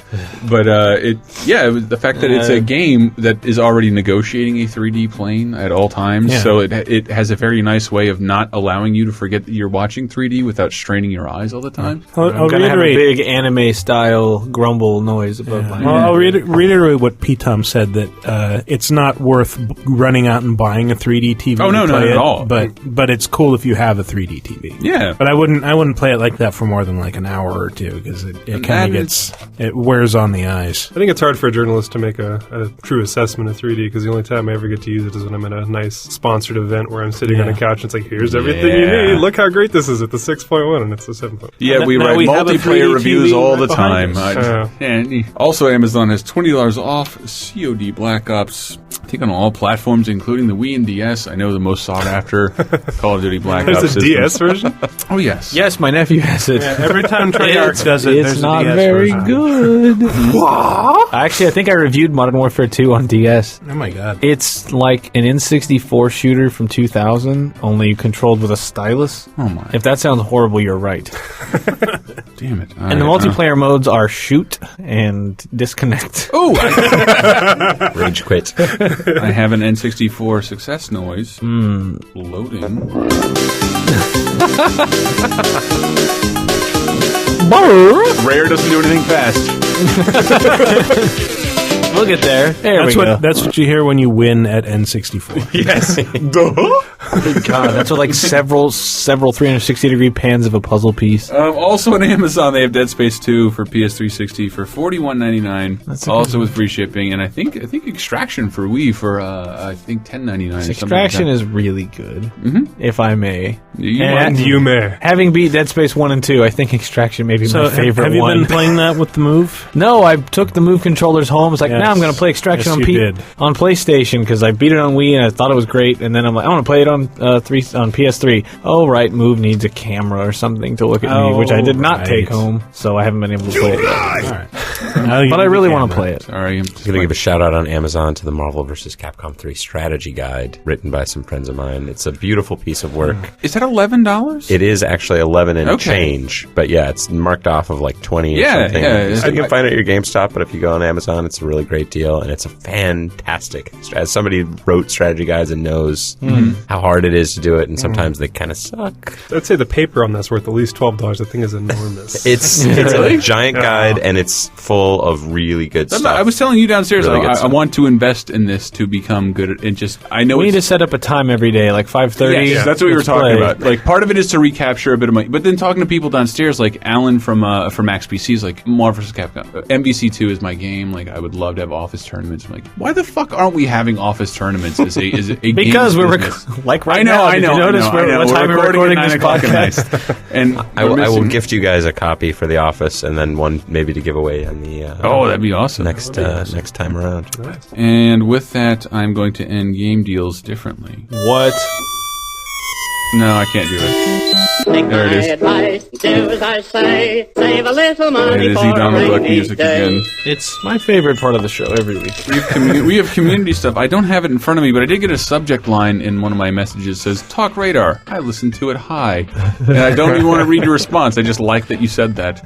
But the fact that it's a game that is already negotiating a 3D plane at all times, so it has a very nice way of not allowing you to forget that you're watching 3D without straining your eyes all the time. I'll gonna have a big anime-style grumble noise above my head. I'll reiterate what P-Tom said, that it's not worth running out and buying a 3D TV. Oh, no, not at all. But it's cool if you have a 3D TV. Yeah. But I wouldn't play it like that for more than an hour or two, because it kind of it wears on the eyes. I think it's hard for a journalist to make a true assessment of 3D, because the only time I ever get to use it is when I'm at a nice sponsored event where I'm sitting on a couch and it's here's everything you need. Look how great this is at the 6.1 and it's the 7.1. Yeah, we write multiplayer reviews all the time. And also, Amazon has $20 off COD Black Ops. I think on all platforms, including the Wii and DS. I know the most sought after Call of Duty Black Ops. There's a DS version? Oh, yes. Yes, my nephew has it. Yeah, every time Treyarch does it, it's there's not a DS very version. good. Actually, I think I reviewed Modern Warfare 2 on DS. Oh my god. It's like an N64 shooter from 2000, only controlled with a stylus. Oh my. If that sounds horrible, you're right. Damn it. And the multiplayer modes are shoot and disconnect. Oh! Rage quit. I have an N64 success noise. Loading. Rare doesn't do anything fast. Look at there. That's what you hear when you win at N64. Yes. God, that's what several 360-degree pans of a puzzle piece. Also on Amazon, they have Dead Space 2 for PS360 for $41.99. Also with free shipping, and I think Extraction for Wii for $10.99. Extraction is really good, if I may. You may. Having beat Dead Space 1 and 2, I think Extraction may be my favorite have you one. been playing that with the Move? No, I took the Move controllers home. It's like, now I'm going to play Extraction on PlayStation because I beat it on Wii and I thought it was great, and then I'm like, I want to play it on Capcom 3 on PS3. Oh, right, Move needs a camera or something to look at me, which I did not take home, so I haven't been able to play it yet. All right. But I really want to play it. Sorry, I'm going to give a shout out on Amazon to the Marvel vs. Capcom 3 strategy guide written by some friends of mine. It's a beautiful piece of work. Is that $11? It is actually 11 and change, but yeah, it's marked off of like 20 or something. Yeah, you can find it at your GameStop, but if you go on Amazon, it's a really great deal, and it's a fantastic. As somebody who wrote strategy guides and knows how hard it is to do it, and sometimes they kind of suck. I'd say the paper on that's worth at least $12. The thing is enormous. It's a giant guide, and it's full of really good stuff. I was telling you downstairs, Really good I want to invest in this to become good at, and just, I know We need to set up a time every day, like 5:30. Yes, that's what we were Let's talking play. about. Like, part of it is to recapture a bit of my, but then talking to people downstairs, like Alan from Max PC is like, Marvel vs. Capcom. MVC2 is my game. Like, I would love to have office tournaments. I'm like, why the fuck aren't we having office tournaments as a Because we're business? like right I know, now. I Did know, you notice I know. what time we're recording at this 9 o'clock at podcast? night. And I will gift you guys a copy for the office, and then one maybe to give away on the that'd be awesome. next time around. And with that, I'm going to end game deals differently. What? No, I can't do it. Take There it my is. advice, do as I say, save a little money It is for the a Donald Duck rainy music day. again. It's my favorite part of the show every week. We have community stuff. I don't have it in front of me, but I did get a subject line in one of my messages that says, Talk Radar. I listened to it high. And I don't even want to read your response. I just like that you said that.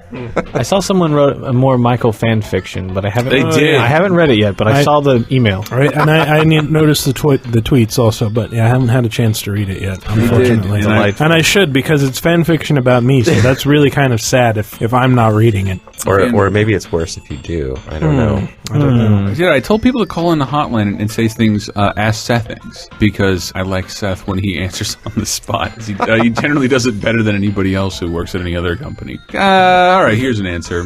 I saw someone wrote a more Michael fan fiction, but I haven't. They did. I haven't read it yet, but I saw the email. All right, and I noticed the tweets also, but yeah, I haven't had a chance to read it yet, unfortunately. And I should, because it's fan fiction about me, so that's really kind of sad if I'm not reading it. Or maybe it's worse if you do. I don't know. I don't know. Yeah, I told people to call in the hotline and say things, ask Seth things, because I like Seth when he answers on the spot. He generally does it better than anybody else who works at any other company. All right, here's an answer.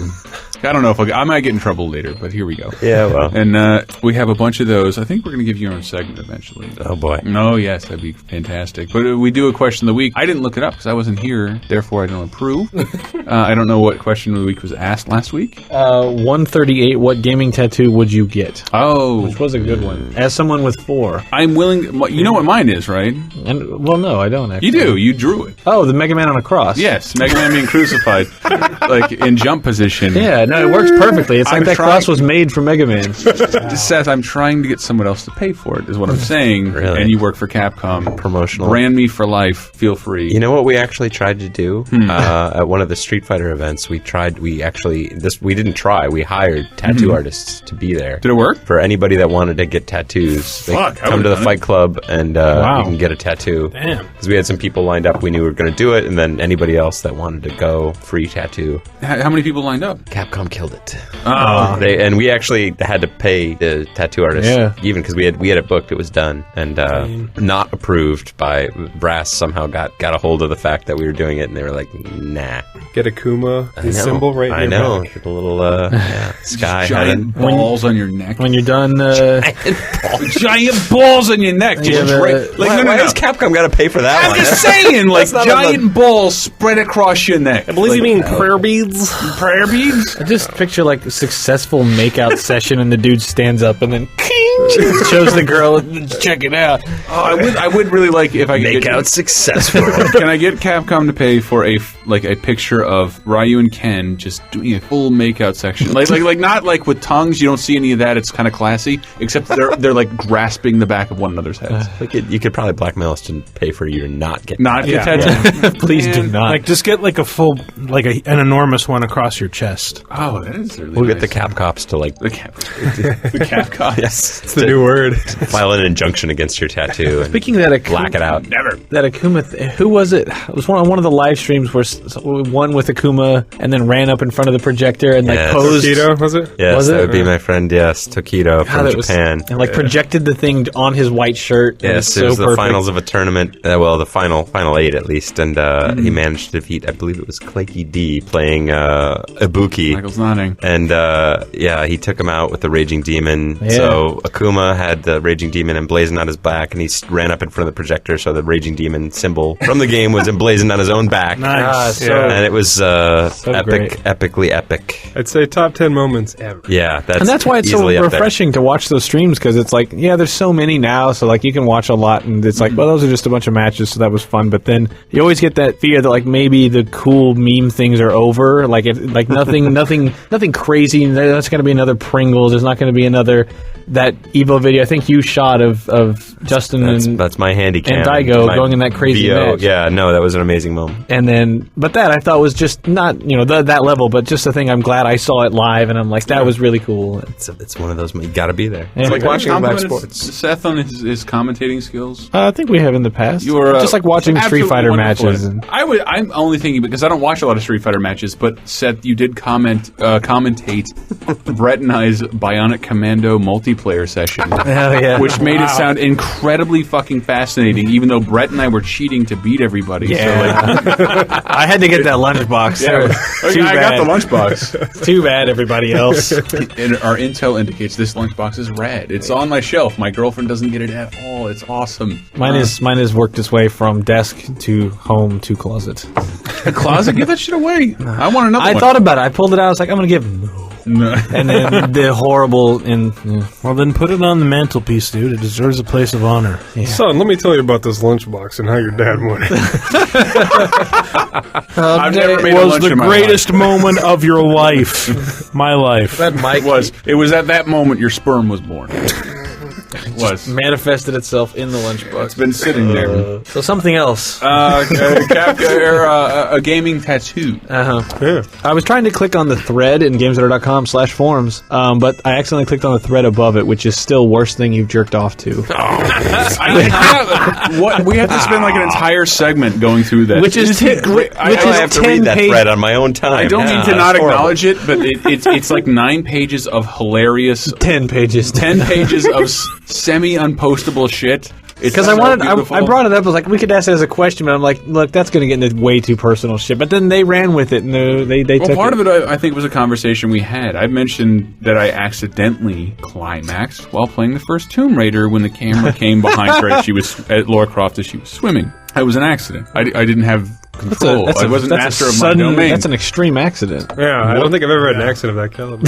I don't know if I might get in trouble later, but here we go. Yeah, well. And we have a bunch of those. I think we're going to give you your own segment eventually. Oh, boy. No, yes, that'd be fantastic. But we do a question of the week. I didn't look it up because I wasn't here, therefore I don't approve. I don't know what question of the week was asked last week. 138, what gaming tattoo would you get? Oh. Which was a good one. As someone with 4. I'm willing... You know what mine is, right? And well, no, I don't actually. You do. You drew it. Oh, the Mega Man on a cross. Yes, Mega Man being crucified. Like, in jump position. Yeah, no, it works perfectly. It's like that cross was made for Mega Man. Seth, I'm trying to get someone else to pay for it, is what I'm saying. Really? And you work for Capcom. Promotional. Brand me for life. Feel free. You know what we actually tried to do? At one of the Street Fighter events, we didn't try. We hired tattoo artists to be there. Did it work? For anybody that wanted to get tattoos, they Fuck, come to the Fight Club and you can get a tattoo. Damn. Because we had some people lined up, we knew we were going to do it, and then anybody else that wanted to go, free tattoo. How many people lined up? Capcom killed it. Oh. And we actually had to pay the tattoo artist, even because we had it booked, it was done, and not approved by Brass. Somehow got a hold of the fact that we were doing it, and they were like, nah. Get a Kuma, the symbol right I in your know. back. Get a little sky giant headed. balls on your neck. When you're done... giant balls on your neck. Why has Capcom got to pay for that I'm one? just saying, like, giant balls spread across your neck. I believe you mean prayer beads. Prayer beads? I just picture like a successful makeout session, and the dude stands up and then shows the girl, check it out. Oh, I would really like if I could Make out successful. Can I get Capcom to pay for a picture of Ryu and Ken just doing a full makeout section, like not like with tongues. You don't see any of that. It's kind of classy, except they're like grasping the back of one another's heads. You could probably blackmail us to pay for you to not get tattooed. Please do not. Like, just get like a full, like an enormous one across your chest. Oh, that is really We'll nice. get the Cap Cops to like the Cap Cops. Yes, it's the new word. File an injunction against your tattoo. Speaking of that, black it out. Never. That Akuma. Who was it? It was one of the live streams where one with Akuma and then ran up in front of the projector and like posed. Tokido, was it? Yes, was that it? would be my friend. Yes, Tokido from Japan. And like projected the thing on his white shirt. Yes, it was the finals of a tournament. Well, the final 8 at least, and he managed to defeat. I believe it was Clanky D playing Ibuki. Michael's nodding. And he took him out with the Raging Demon. Yeah. So Akuma had the Raging Demon emblazoned on his back, and he ran up in front of the projector, so the Raging Demon symbol from the game was emblazoned on his own back. Nice. And it was great. epically epic. I'd say top 10 moments ever. Yeah, that's why it's so refreshing to watch those streams, because it's like, yeah, there's so many now, so like you can watch a lot, and it's like, well, those are just a bunch of matches, so that was fun. But then you always get that fear that like maybe the cool meme things are over, like nothing crazy. There's going to be another Pringles. There's not going to be another that Evo video. I think you shot of Justin that's my handicap and Daigo going in that crazy match. Yeah, no, that was an amazing moment. And then, but that I thought was just not that level, but just a thing. I'm glad I saw it live, and I'm like, that was really cool. It's one of those, you got to be there. Yeah. It's like watching Black Sports. Seth on his commentating skills. I think we have in the past. You were just like watching Street Fighter matches. I'm only thinking because I don't watch a lot of Street Fighter matches, but Seth, you did commentate Brett and I's Bionic Commando multiplayer session, which made it sound incredibly fucking fascinating, even though Brett and I were cheating to beat everybody. Yeah. So I had to get that lunchbox. Yeah, I got the lunchbox. Too bad, everybody else. And our intel indicates this lunchbox is red. It's on my shelf. My girlfriend doesn't get it at all. It's awesome. Mine has worked its way from desk to home to closet. A closet? Give that shit away. I want another one. I thought about it. I pulled it out. I was like, I'm going to give no. And then the horrible... Well, then put it on the mantelpiece, dude. It deserves a place of honor. Yeah. Son, let me tell you about this lunchbox and how your dad won it. I've never made a lunch in my life. It was the greatest moment of your life. My life. That mic It was at that moment your sperm was born. Was manifested itself in the lunchbox. It's been sitting there. So something else. A gaming tattoo. Yeah. I was trying to click on the thread in GamesRadar.com/forums, but I accidentally clicked on the thread above it, which is still worst thing you've jerked off to. We have to spend like an entire segment going through that. Which is I have to read that thread on my own time. I don't mean to not acknowledge it, but it's like 9 pages of hilarious. 10 pages. 10 pages of semi-unpostable shit. Because I brought it up. I was like, we could ask it as a question, but I'm like, look, that's going to get into way too personal shit. But then they ran with it, and they took part of it, I think, was a conversation we had. I mentioned that I accidentally climaxed while playing the first Tomb Raider when the camera came behind her at Lara Croft as she was swimming. It was an accident. I didn't have control. I wasn't master of my domain. That's an extreme accident. Yeah, I don't think I've ever had an accident of that caliber.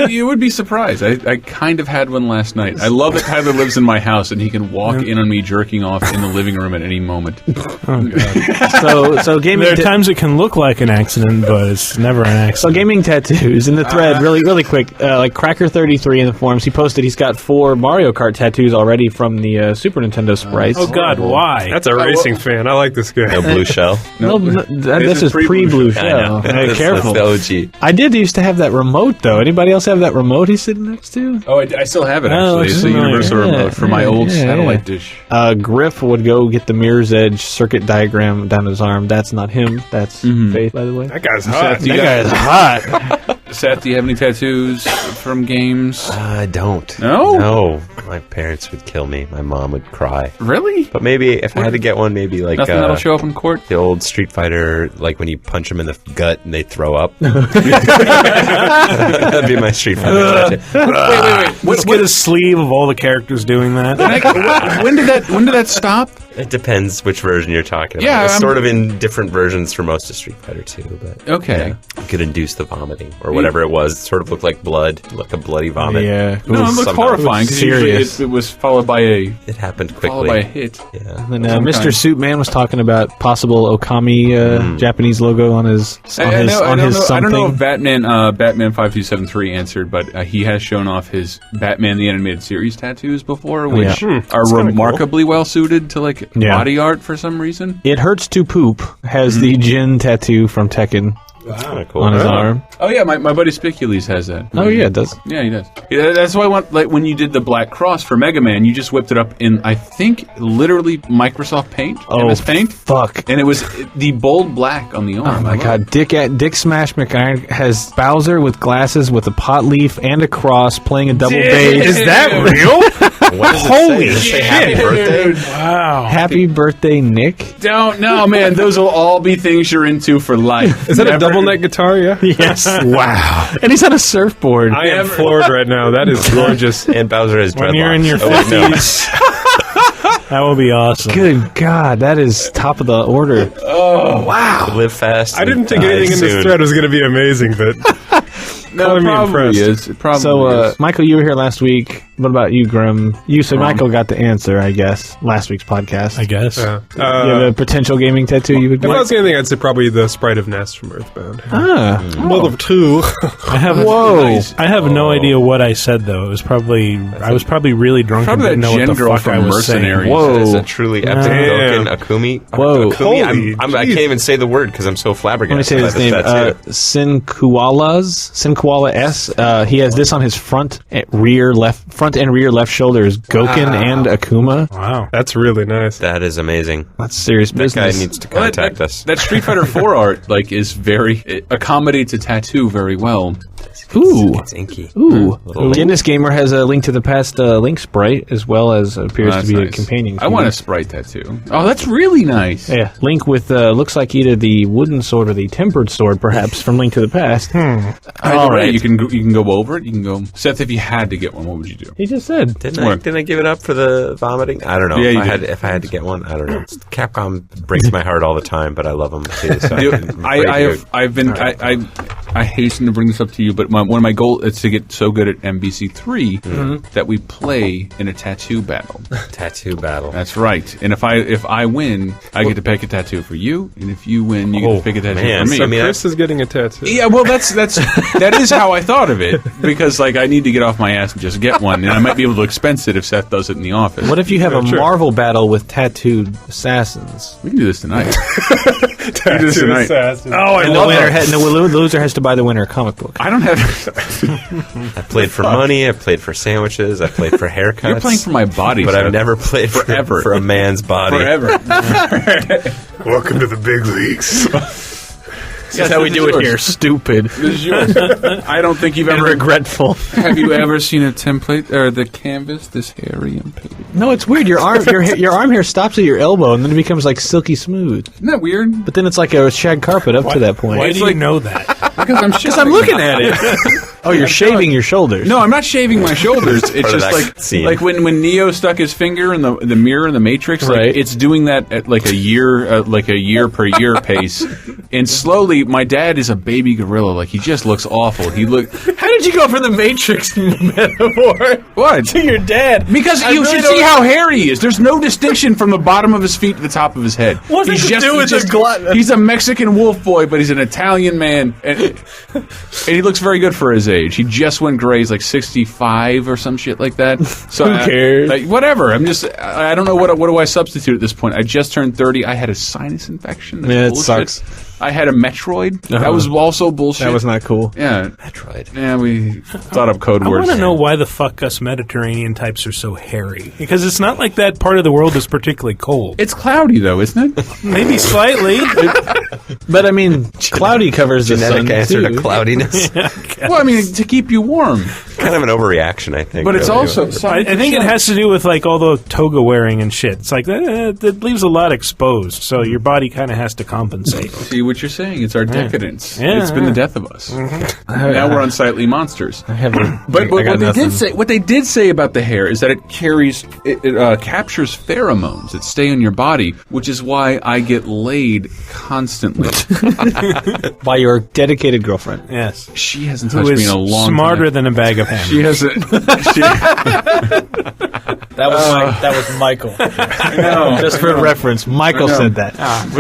You would be surprised. I kind of had one last night. I love that Tyler lives in my house and he can walk in on me jerking off in the living room at any moment. Oh, God. So gaming. There are times it can look like an accident, but it's never an accident. So gaming tattoos in the thread, really quick. Like Cracker33 in the forums, he posted he's got 4 Mario Kart tattoos already from the Super Nintendo sprites. Oh God, why? That's a racing fan. I like this guy. No blue shell. No, this is pre-blue shell. Careful. The OG. I did used to have that remote, though. Anybody else have that remote he's sitting next to? Oh, I still have it, actually. It's a universal remote for my old satellite dish. Griff would go get the Mirror's Edge circuit diagram down his arm. That's not him. That's Faith, by the way. That guy's hot. That guy is hot. Seth, do you have any tattoos from games? I don't. No? No. My parents would kill me. My mom would cry. Really? But maybe if I had to get one, maybe like... Nothing that'll show up in court? The old Street Fighter, like when you punch them in the gut and they throw up. That'd be my Street Fighter tattoo. Wait. Let's get a sleeve of all the characters doing that. When did that stop? It depends which version you're talking about. Yeah, it's sort of in different versions for most of Street Fighter 2, but okay, yeah, it could induce the vomiting or whatever it was. It sort of looked like blood, like a bloody vomit. Yeah, it looked horrifying because it was followed by It happened quickly. Followed by a hit. Yeah. And then Mr. Suitman was talking about possible Okami Japanese logo on his something. I don't know if Batman 5273 answered, but he has shown off his Batman the Animated Series tattoos before, which are remarkably well suited to like body art for some reason. It Hurts to Poop has the Jin tattoo from Tekken. Wow, cool. On his arm. Oh yeah, my buddy Spicules has that. Oh yeah, it does. Yeah, he does. Yeah, that's why I want, like, when you did the Black Cross for Mega Man, you just whipped it up in, I think, literally Microsoft Paint, MS Paint. Fuck. And it was the bold black on the arm. Oh my God, Dick Smash McIron has Bowser with glasses with a pot leaf and a cross playing a double bass. Is that real? Holy shit! Happy birthday! Wow! Happy birthday, Nick. Don't know, man. Those will all be things you're into for life. Is that a double Double neck guitar, yeah. Yes. Wow. And he's on a surfboard. I am floored right now. That is gorgeous. And Bowser has dreadlocks. When you're in your 50s. That will be awesome. Good God, that is top of the order. Oh, wow. Live fast. I didn't think anything in this thread was going to be amazing, but no, it probably is. It probably is. Michael, you were here last week. What about you, Grim? You said Michael got the answer, I guess, last week's podcast. I guess. You have a potential gaming tattoo you would If I like? was anything, I'd say probably the Sprite of Ness from Earthbound. Mother of two. I have I have no idea what I said though. It was probably I was probably really drunk and didn't know what the fuck I was saying. Whoa. That is a truly epic Goken Akumi. Whoa. Akumi. I can't even say the word because I'm so flabbergasted. Let me say his name. Sinkuala S. He has this on his front and rear left shoulders. Goken and Akuma. Wow. That's really nice. That is amazing. That's serious business. That guy needs to contact us. That Street Fighter 4 art is it accommodates a tattoo very well. Ooh. It's inky. Ooh. Guinness Gamer has a Link to the Past Link sprite, as well as appears to be a companion. I want a Sprite tattoo. Oh, that's really nice. Yeah. Link with, looks like either the wooden sword or the tempered sword, perhaps, from Link to the Past. All right. You can go over it. You can go. Seth, if you had to get one, what would you do? He just said. Didn't I give it up for the vomiting? I don't know. Yeah, if I had to get one, I don't know. Capcom breaks my heart all the time, but I love them too. So I hasten to bring this up to you, but one of my goals is to get so good at MBC3 that we play in a tattoo battle. Tattoo battle. That's right. And if I win, I get to pick a tattoo for you, and if you win, you get to pick a tattoo for me. So Chris is getting a tattoo. Yeah, well, that is how I thought of it, because I need to get off my ass and just get one, and I might be able to expense it if Seth does it in the office. What if you have a Marvel battle with tattooed assassins? We can do this tonight. Tattooed assassins. Oh, I love it. And the loser has to buy the winner a comic book. I don't have... I played for money, I played for sandwiches, I played for haircuts. You're playing for my body, but Seth. I've never played for a man's body. Forever. Welcome to the big leagues. That's how we do it here. Stupid. This is yours. I don't think you've ever... regretful. Have you ever seen a template or the canvas this hairy and painted? No, it's weird. Your arm hair stops at your elbow, and then it becomes like silky smooth. Isn't that weird? But then it's like a shag carpet up to that point. Why do you know that? Because I'm looking at it. Oh, you're shaving your shoulders. No, I'm not shaving my shoulders. It's just like when Neo stuck his finger in the mirror in the Matrix. Right. It's doing that at like a year per year pace, and slowly my dad is a baby gorilla. Like he just looks awful. How did you go from the Matrix metaphor? What? To your dad? Because you should see how hairy he is. There's no distinction from the bottom of his feet to the top of his head. What's it to do with the glutton? He's a Mexican wolf boy, but he's an Italian man, and he looks very good for his age. He just went gray. He's like 65 or some shit like that. So who cares? Whatever. I don't know what do I substitute at this point. I just turned 30. I had a sinus infection. That's it bullshit. sucks. I had a Metroid. That was also bullshit. That was not cool. Yeah. Metroid. Yeah, we thought up code I words. want to know why the fuck us Mediterranean types are so hairy. Because it's not like that part of the world is particularly cold. It's cloudy, though, isn't it? Maybe slightly. But, I mean, cloudy covers the sun, genetic answer too. to cloudiness. Well, I mean, to keep you warm. Kind of an overreaction, I think. But it's really. also... I think it has to do with, like, all the toga wearing and shit. It's like, that leaves a lot exposed, so your body kind of has to compensate. See what you're saying? It's our decadence. Yeah, it's been the death of us. Now we're unsightly monsters. But what they did say about the hair is that it captures pheromones that stay on your body, which is why I get laid constantly. By your dedicated girlfriend. Yes. She hasn't touched me in a long time. Smarter than a bag of hammers. She hasn't. That was Michael. Just for reference, Michael said that. I'm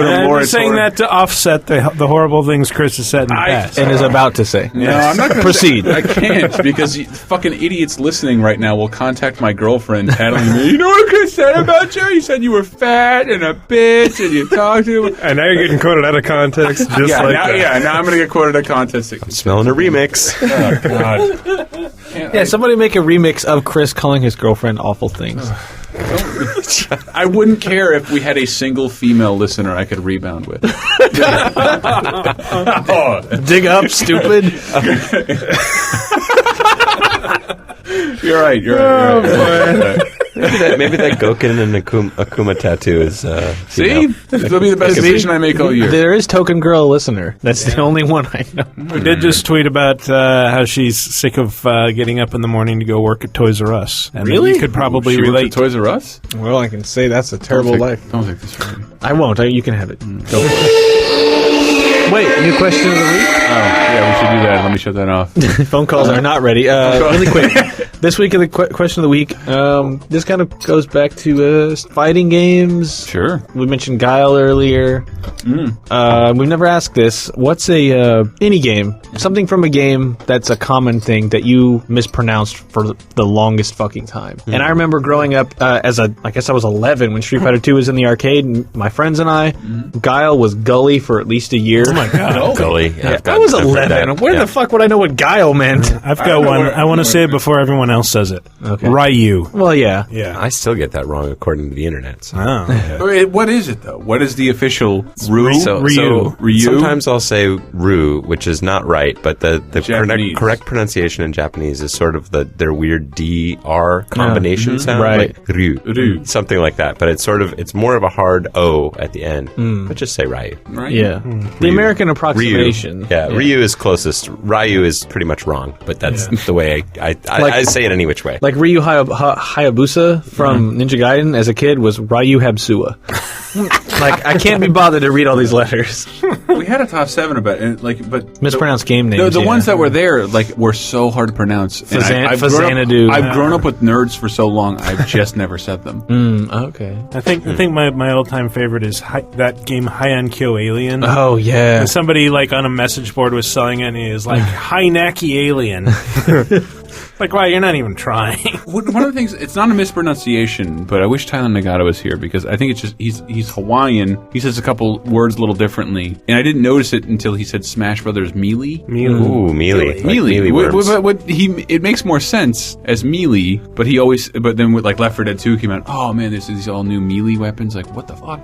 just saying that to offset the horrible things Chris has said in the past. And is about to say. No, I'm not going to proceed. I can't, because fucking idiots listening right now will contact my girlfriend tattling me. You know what Chris said about you? He said you were fat and a bitch and you talked to him. And now you're getting quoted out of context just that. Yeah, now I'm going to get quoted out of context. I'm smelling a remix. Oh, God. Somebody make a remix of Chris calling his girlfriend awful things. I wouldn't care if we had a single female listener I could rebound with. Dig up, stupid. You're right. Maybe that Goken and Akuma tattoo is. See? That'll be the best decision I make all year. There is Token Girl listener. That's the only one I know. We did just tweet about how she's sick of getting up in the morning to go work at Toys R Us. And really? You could probably She relate. worked at Toys R Us? Well, I can say that's a terrible life. Don't take this from me. I won't. You can have it. Go for it. Wait, new question of the week? Oh, yeah, we should do that. Let me shut that off. Phone calls are not ready. Really quick. This week of the question of the week, this kind of goes back to fighting games. Sure. We mentioned Guile earlier. We've never asked this. What's any game? Something from a game that's a common thing that you mispronounced for the longest fucking time. And I remember growing up I guess I was 11 when Street Fighter 2 was in the arcade, and my friends and I, Guile was Gully for at least a year. Oh my god. Gully. Yeah, I was 11. Where the fuck would I know what Guile meant? I've got one. I want to say it before everyone else says it. Okay. Ryu. Well, yeah. Yeah. I still get that wrong according to the internet. So. Oh. What is it, though? What is the official Ryu? Ryu. Sometimes I'll say Ru, which is not right, but the correct pronunciation in Japanese is sort of their weird DR combination sound. Right. Like Ryu. Something like that. But it's more of a hard O at the end. But just say Ryu. Right? Yeah. The American approximation. Ryu. Yeah, Ryu is closest. Ryu is pretty much wrong, but that's the way I say it any which way. Like Ryu Hayabusa from Ninja Gaiden as a kid was Ryu Habsua. Like, I can't be bothered to read all these letters. We had a top 7 about it, but mispronounced game names. The ones that were there, were so hard to pronounce. I've grown up with nerds for so long. I've just never said them. Okay. I think my all time favorite is that game Hyankyo Alien. Oh yeah. And somebody on a message board was selling it, and he was like Hynaki Alien. Like, wow, you're not even trying. One of the things, it's not a mispronunciation, but I wish Tyler Nagata was here because I think it's just, he's Hawaiian. He says a couple words a little differently. And I didn't notice it until he said Smash Brothers Melee. Ooh, Melee. Melee. It makes more sense as Melee, but then with Left 4 Dead 2 came out, oh man, there's these all new Melee weapons. Like, what the fuck?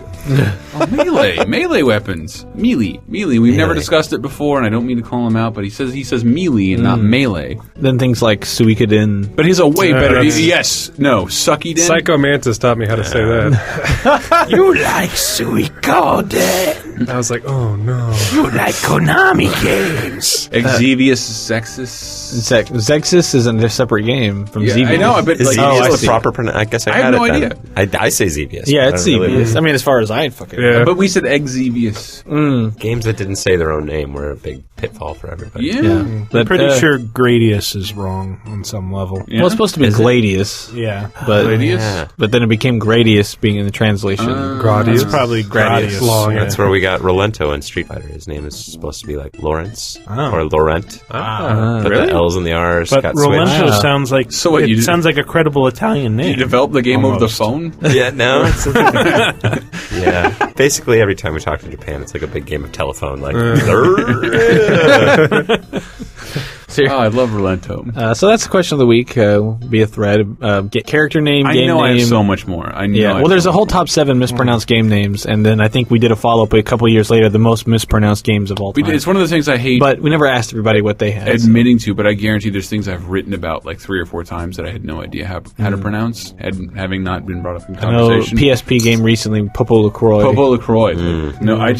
Melee weapons. Melee. We've never discussed it before, and I don't mean to call him out, but he says Melee and not Melee. Then things like Suikoden. But he's a way better. Sucky-den. Psycho Mantis taught me how to say that. You like Suikoden. I was like, oh no. You like Konami games. Exevious Zexus. Zexus is a separate game from Xevious. I know, but is Xevious the proper pronunciation? I guess I had no idea. I say Xevious. Yeah, it's Xevious. I mean, as far as I fucking know. But we said Exevious. Games that didn't say their own name were a big pitfall for everybody. Yeah. I'm pretty sure Gradius is wrong on some level. Yeah. Well, it's supposed to be Gladius. Yeah. But Gladius? But then it became Gradius being in the translation. Gradius. It's probably Gradius. That's where we got Rolento in Street Fighter. His name is supposed to be like Lawrence or Laurent. Put the L's and the R's. But got Rolento sounds like sounds like a credible Italian name. You developed the game over the phone? Yeah, no. Yeah. Basically, every time we talk to Japan, it's like a big game of telephone. Like, I love Rolento. So that's the question of the week. Be a thread. Get character name, game name. I have so much more. There's a whole top 7 mispronounced game names, and then I think we did a follow-up a couple years later, the most mispronounced games of all time. It's one of the things I hate. But we never asked everybody what they had. Admitting to, but I guarantee there's things I've written about 3 or 4 times that I had no idea how to pronounce, having not been brought up in conversation. I know PSP game recently, Popo LaCroix. No, I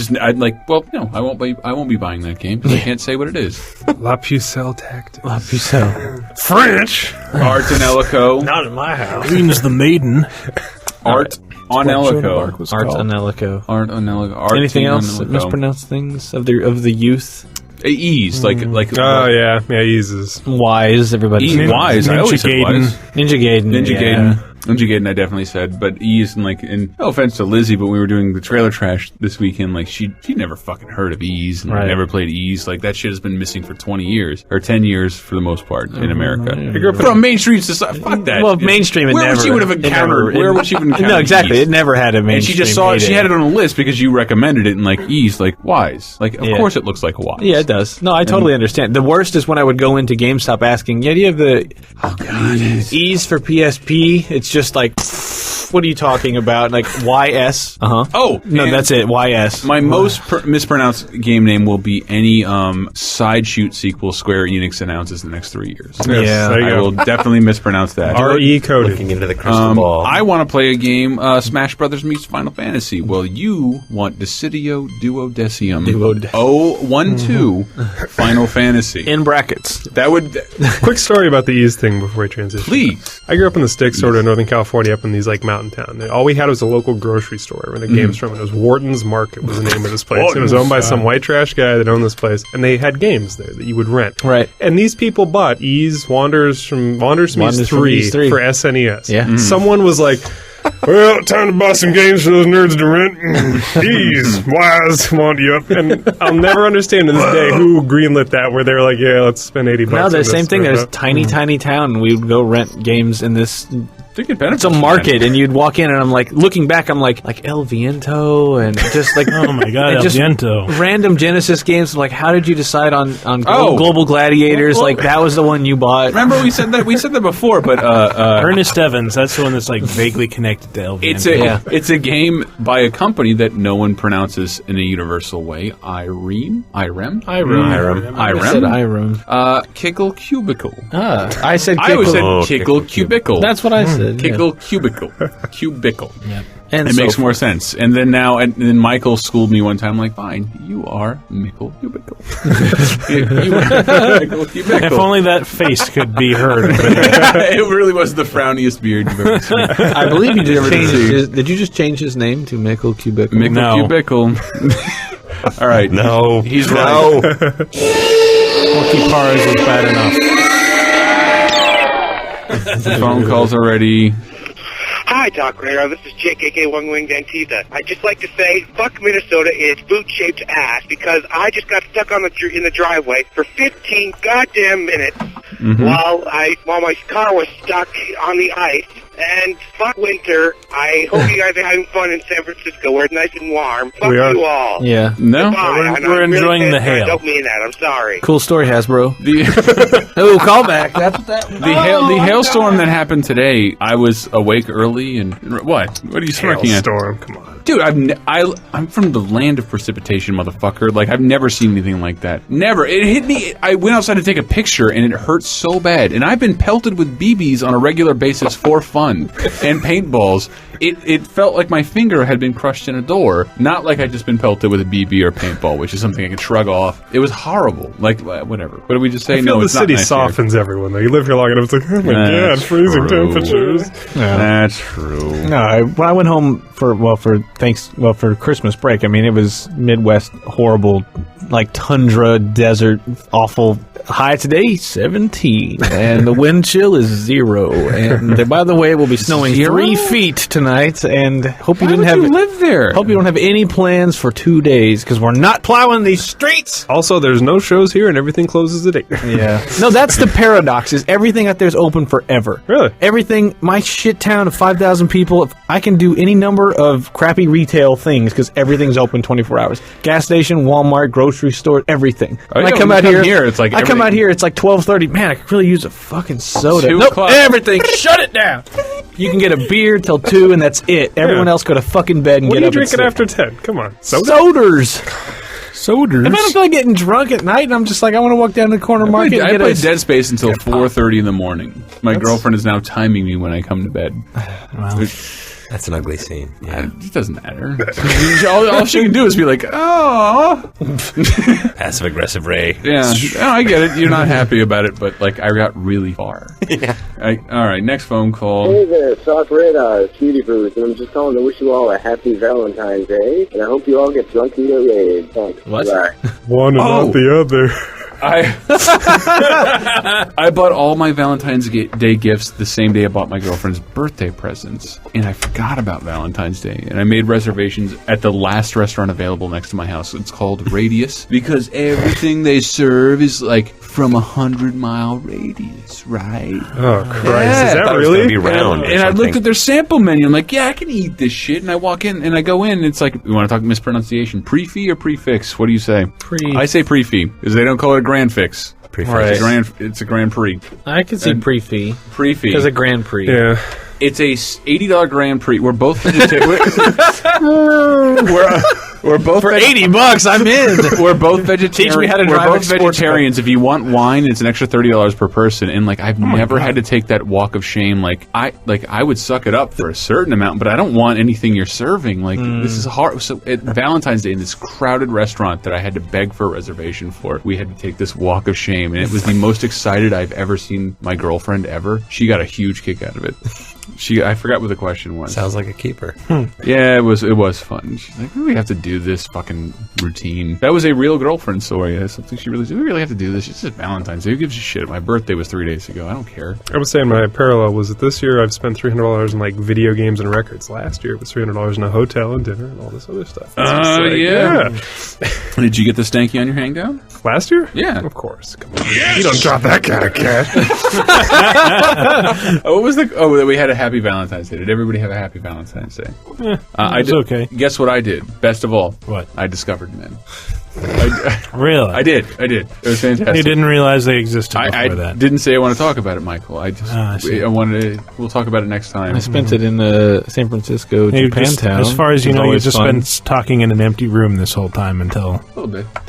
won't be buying that game because I can't say what it is. La Pucelle Tactics. La Pucelle. French. Art and Elico. Not in my house. Queen's the Maiden. Art on Elico. Art on Elico. Art on Elico. Anything else? Mispronounced things of the youth? Ease, like. Oh yeah, eases. Wise, everybody. Wise. I always said wise. Ninja Gaiden. Ninja Gaiden, I definitely said, but Ease and no offense to Lizzie, but we were doing the trailer trash this weekend. She never fucking heard of Ease and never played Ease. That shit has been missing for 20 years or 10 years for the most part in America. From mainstream society, fuck that. Well, mainstream. Where would she have encountered? Where would she have encountered? No, exactly. Ease? It never had a mainstream. And she just saw it. She had it on a list because you recommended it. And Ease, Wise. Of course, it looks like Wise. Yeah, it does. No, I totally understand. The worst is when I would go into GameStop asking, do you have the Ease for PSP? It's just What are you talking about? Like YS? Oh, no, that's it. YS. My most mispronounced game name will be any side shoot sequel Square Enix announces in the next 3 years. Yes, I will definitely mispronounce that. RE coded. Looking into the crystal ball. I want to play a game, Smash Brothers meets Final Fantasy. Well, you want Decidio Duodecium 012 Final Fantasy. In brackets. That would... Quick story about the Ease thing before we transition. Please. I grew up in the sticks, sort of Northern California, up in these like mountain town. All we had was a local grocery store where the games from. It was Wharton's Market was the name of this place. It was owned by some white trash guy that owned this place, and they had games there that you would rent. Right. And these people bought Ease Wanderers Meets 3 for SNES. Yeah. Someone was like, well, time to buy some games for those nerds to rent. Ease, Wise, want you up. And I'll never understand to this day who greenlit that, where they're like, yeah, let's spend $80. No, the same thing. There's tiny town. We would go rent games in this. It's a market, and you'd walk in, and I'm like, looking back, I'm like El Viento, and just like, oh my god, El Viento. Random Genesis games. Like, how did you decide on Global Gladiators? Like, that was the one you bought. Remember, we said that before, but Ernest Evans, that's the one that's like vaguely connected to El Viento. It's a game by a company that no one pronounces in a universal way. Irem. I said Irem. Kickle Cubicle. I said I always said Kickle Cubicle. That's what I said. Kickle Cubicle. Cubicle. Yep. And it makes more sense. And then then Michael schooled me one time, like, fine, you are Mickle Cubicle. You are Mickle Cubicle. If only that face could be heard. It really was the frowniest beard you've ever seen. I believe you just changed his... Did you just change his name to Mickle Cubicle? Mickle Cubicle. All right. No. He's right. Porky Pars is bad enough. The phone calls already. Hi, TalkRadar. This is JKK One Winged Antita. I'd just like to say, fuck Minnesota in its boot-shaped ass, because I just got stuck in the driveway for 15 goddamn minutes while my car was stuck on the ice. And fuck winter. I hope you guys are having fun in San Francisco, where it's nice and warm. Fuck you all. Yeah. No? We're enjoying really the hail. I don't mean that. I'm sorry. Cool story, Hasbro. Callback. That's what that was. The hailstorm that happened today, I was awake early and... What? What are you smirking at? Hailstorm, come on. Dude, I'm from the land of precipitation, motherfucker. Like, I've never seen anything like that. Never. It hit me. I went outside to take a picture, and it hurt so bad. And I've been pelted with BBs on a regular basis for fun. And paintballs. It felt like my finger had been crushed in a door. Not like I'd just been pelted with a BB or paintball, which is something I could shrug off. It was horrible. Like, whatever. What did we just say? I feel No, the it's city not nice softens everyone, though. You live here long enough, it's like, oh my god, freezing temperatures. Yeah. That's true. No, when I went home for Christmas break, I mean, it was Midwest horrible, like tundra, desert, awful. High today, 17, and the wind chill is 0. And by the way, it will be snowing 3 feet tonight. And hope you live there. Hope you don't have any plans for 2 days, because we're not plowing these streets. Also, there's no shows here, and everything closes at 8. Yeah. No, that's the paradox. Is everything out there is open forever. Really? Everything. My shit town of 5,000 people. I can do any number of crappy retail things because everything's open 24 hours. Gas station, Walmart, grocery store, everything. Oh, yeah, I come out here. It's like out here, it's like 12:30. Man, I could really use a fucking soda. 2 Nope, o'clock. everything. Shut it down. You can get a beer till 2, and that's it. Everyone else go to fucking bed and What get are you up. drinking after 10? Come on. Sodas. If I don't feel like getting drunk at night, and I'm just like, I want to walk down to the corner market and I get played Dead Space until 4:30 in the morning. My girlfriend is now timing me when I come to bed. Wow. That's an ugly scene. Yeah. It doesn't matter. all she can do is be like, oh. Passive aggressive Ray. Yeah. Oh, I get it. You're not happy about it, but like I got really far. Yeah. All right. Next phone call. Hey there, TalkRadar, Cutie Booth, and I'm just calling to wish you all a happy Valentine's Day, and I hope you all get drunk in your rave. Thanks. What? Bye. One and not the other. I bought all my Valentine's Day gifts the same day I bought my girlfriend's birthday presents, and I forgot about Valentine's Day, and I made reservations at the last restaurant available next to my house. It's called Radius, because everything they serve is like from 100-mile radius, right? Oh, Christ. Yeah, is that really? Be round and I looked at their sample menu. I'm like, yeah, I can eat this shit. And I walk in, and I go in, and it's like, you want to talk mispronunciation? Pre-fee or prefix? What do you say? I say pre-fee, because they don't call it a Grand Fix. Prefix. Right. It's a Grand Prix. I can see pre-fee. Pre-fee. Because a Grand Prix. Yeah. It's a $80 Grand Prix. We're both vegetarian. We're both for $80. I'm in. We're both vegetarians. Teach me how to drive. We're both vegetarians. If you want wine, it's an extra $30 per person. And like, I've never had to take that walk of shame. Like I would suck it up for a certain amount, but I don't want anything you're serving. Like this is hard. So at Valentine's Day in this crowded restaurant that I had to beg for a reservation for, we had to take this walk of shame, and it was the most excited I've ever seen my girlfriend ever. She got a huge kick out of it. I forgot what the question was. Sounds like a keeper. Yeah, it was fun. She's like, we have to do this fucking routine. That was a real girlfriend story. That's something she really did. We really have to do this. It's just Valentine's Day. Who gives a shit? My birthday was 3 days ago. I don't care. I was saying my parallel was that this year I've spent $300 in like video games and records. Last year it was $300 in a hotel and dinner and all this other stuff. Yeah. Did you get the stanky on your hangdown? Last year? Yeah. Of course. Come on. Yes! You don't drop that kind of cash. What was that we had a happy Valentine's Day. Did everybody have a happy Valentine's Day? Yeah, it was okay. Guess what I did? Best of all. What? I discovered men. Really? I did. It was fantastic. You didn't realize they existed before that. I didn't say I want to talk about it, Michael. I wanted to. We'll talk about it next time. I spent it in San Francisco, Japantown. As far as you know, you've just been talking in an empty room this whole time until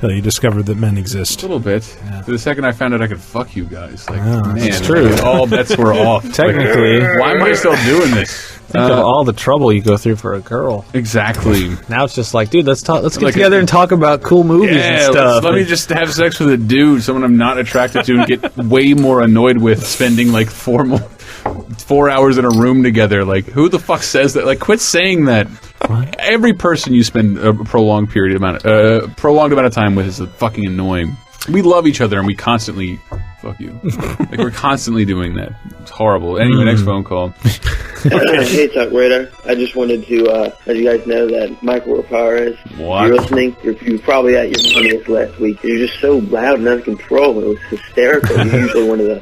you discovered that men exist. A little bit. Yeah. The second I found out I could fuck you guys, like man, it's true. All bets were off. Technically, why am I still doing this? Think of all the trouble you go through for a girl. Exactly. Now it's just like, dude, let's get together and talk about cool movies and stuff. Let me just have sex with a dude, someone I'm not attracted to, and get way more annoyed with spending like 4 hours in a room together. Like, who the fuck says that? Like, quit saying that. What? Every person you spend a prolonged amount of time with is fucking annoying. We love each other and we constantly fuck you. Like, we're constantly doing that. It's horrible. Anyway, next phone call. Hey, TalkRadar. I just wanted to let you guys know that Michael Raparez, you're listening. You're probably at your funniest last week. You're just so loud and out of control. It was hysterical. You're usually one of the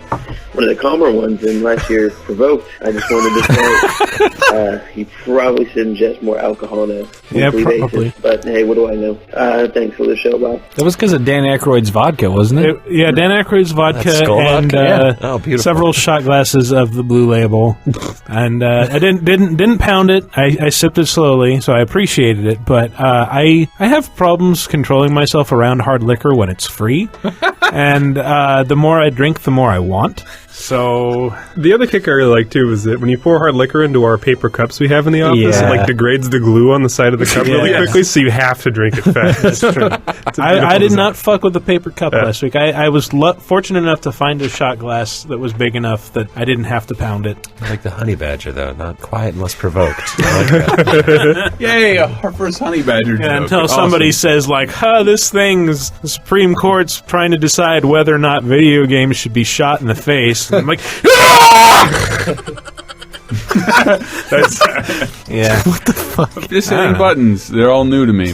calmer ones, and unless you're provoked, I just wanted to say you probably should ingest more alcohol on a weekly basis. But hey, what do I know? Thanks for the show, Bob. That was because of Dan Aykroyd's vodka, wasn't it? Yeah, Dan Aykroyd's vodka and several shot glasses of the Blue Label, and I didn't pound it. I sipped it slowly, so I appreciated it. But I have problems controlling myself around hard liquor when it's free, and the more I drink, the more I want. So the other kick I really like too is that when you pour hard liquor into our paper cups we have in the office, it like degrades the glue on the side of the cup really quickly, so you have to drink it fast. That's true. I did not fuck with the paper cup last week. I was fortunate enough to find a shot glass that was big enough that I didn't have to pound it. I like the honey badger though, not quiet unless provoked. I like that. Yay, a Harper's honey badger joke. Yeah, until somebody says like, this thing's the Supreme Court's trying to decide whether or not video games should be shot in the face. I'm like, yeah. What the fuck? Just hitting buttons. They're all new to me.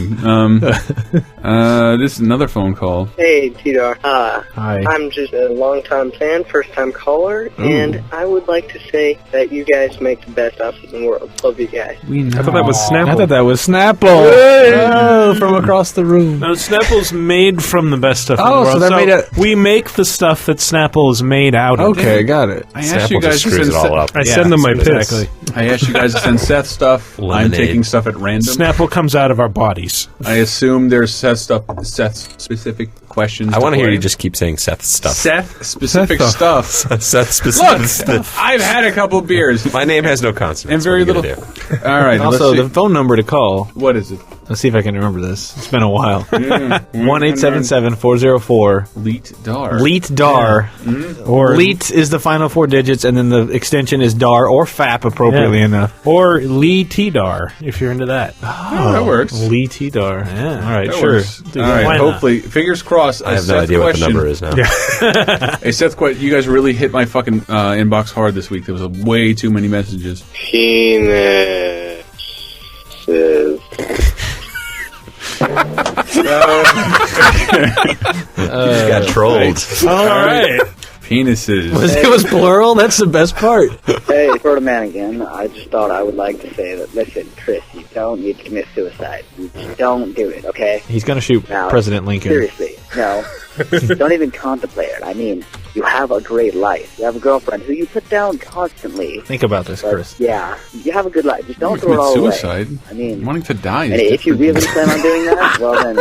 This is another phone call. Hey, TDar. Hi. I'm just a long-time fan, first-time caller, and I would like to say that you guys make the best stuff in the world. Love you guys. I thought that was Snapple. I thought that was Snapple. Oh, from across the room. No, Snapple's made from the best stuff in the world. So they're made out. We make the stuff that Snapple is made out of. Okay, got it. I asked you guys to send it all up. I send them my piss. Exactly. I asked you guys to send Seth stuff. Lemonade. I'm taking stuff at random. Snapple comes out of our bodies. I assume there's Seth's specific questions. I want to hear you just keep saying Seth's stuff. Seth specific stuff. Seth specific Look, stuff. I've had a couple beers. My name has no consonants. And very little. All right. Also, the phone number to call. What is it? Let's see if I can remember this. It's been a while. 1-877-404 LEET-DAR. LEET-DAR. Or LEET is the final 4 digits, and then the extension is DAR or FAP, appropriately enough. Or Lee TDar, if you're into that. Oh, that works. Lee TDar. Yeah. All right, that sure. All right. Hopefully, fingers crossed. I have no idea what the number is now. Hey, Seth, you guys really hit my fucking inbox hard this week. There was way too many messages. Penis. You just got trolled. All right. Penises. It was plural? That's the best part. Hey, Proto Man again. I just thought I would like to say that, listen, Chris, you don't need to commit suicide. You just don't do it, okay? He's going to shoot now, President Lincoln. Seriously, no. Don't even contemplate it. I mean, you have a great life. You have a girlfriend who you put down constantly. Think about this, But, Chris. yeah, you have a good life. Just don't You throw it commit all suicide. away. I mean, Wanting to die is and if you different. really plan on doing that, well then,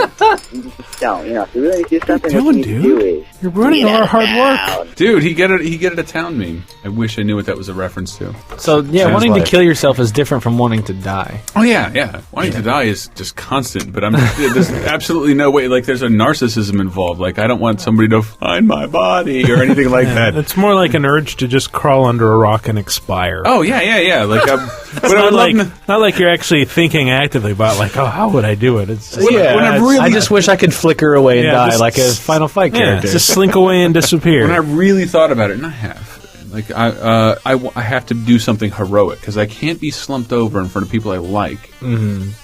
you just don't. You know, if you really do something, what you need to do is You're ruining all our hard work. Dude, he get it a town meme. I wish I knew what that was a reference to. So, yeah, Sounds wanting like- to kill yourself is different from wanting to die. Oh yeah. Wanting to die is just constant, but there's absolutely no way. Like, there's a narcissism involved. Like, I don't want somebody to find my body or anything like that. It's more like an urge to just crawl under a rock and expire. Oh yeah. Like, It's but I not would like, not like you're actually thinking actively about, like, oh, how would I do it? It's just, I just wish I could flicker away and die just- like a Final Fight character. just slink away and disappear. when I really thought about it, and I have. Like, I have to do something heroic because I can't be slumped over in front of people I like,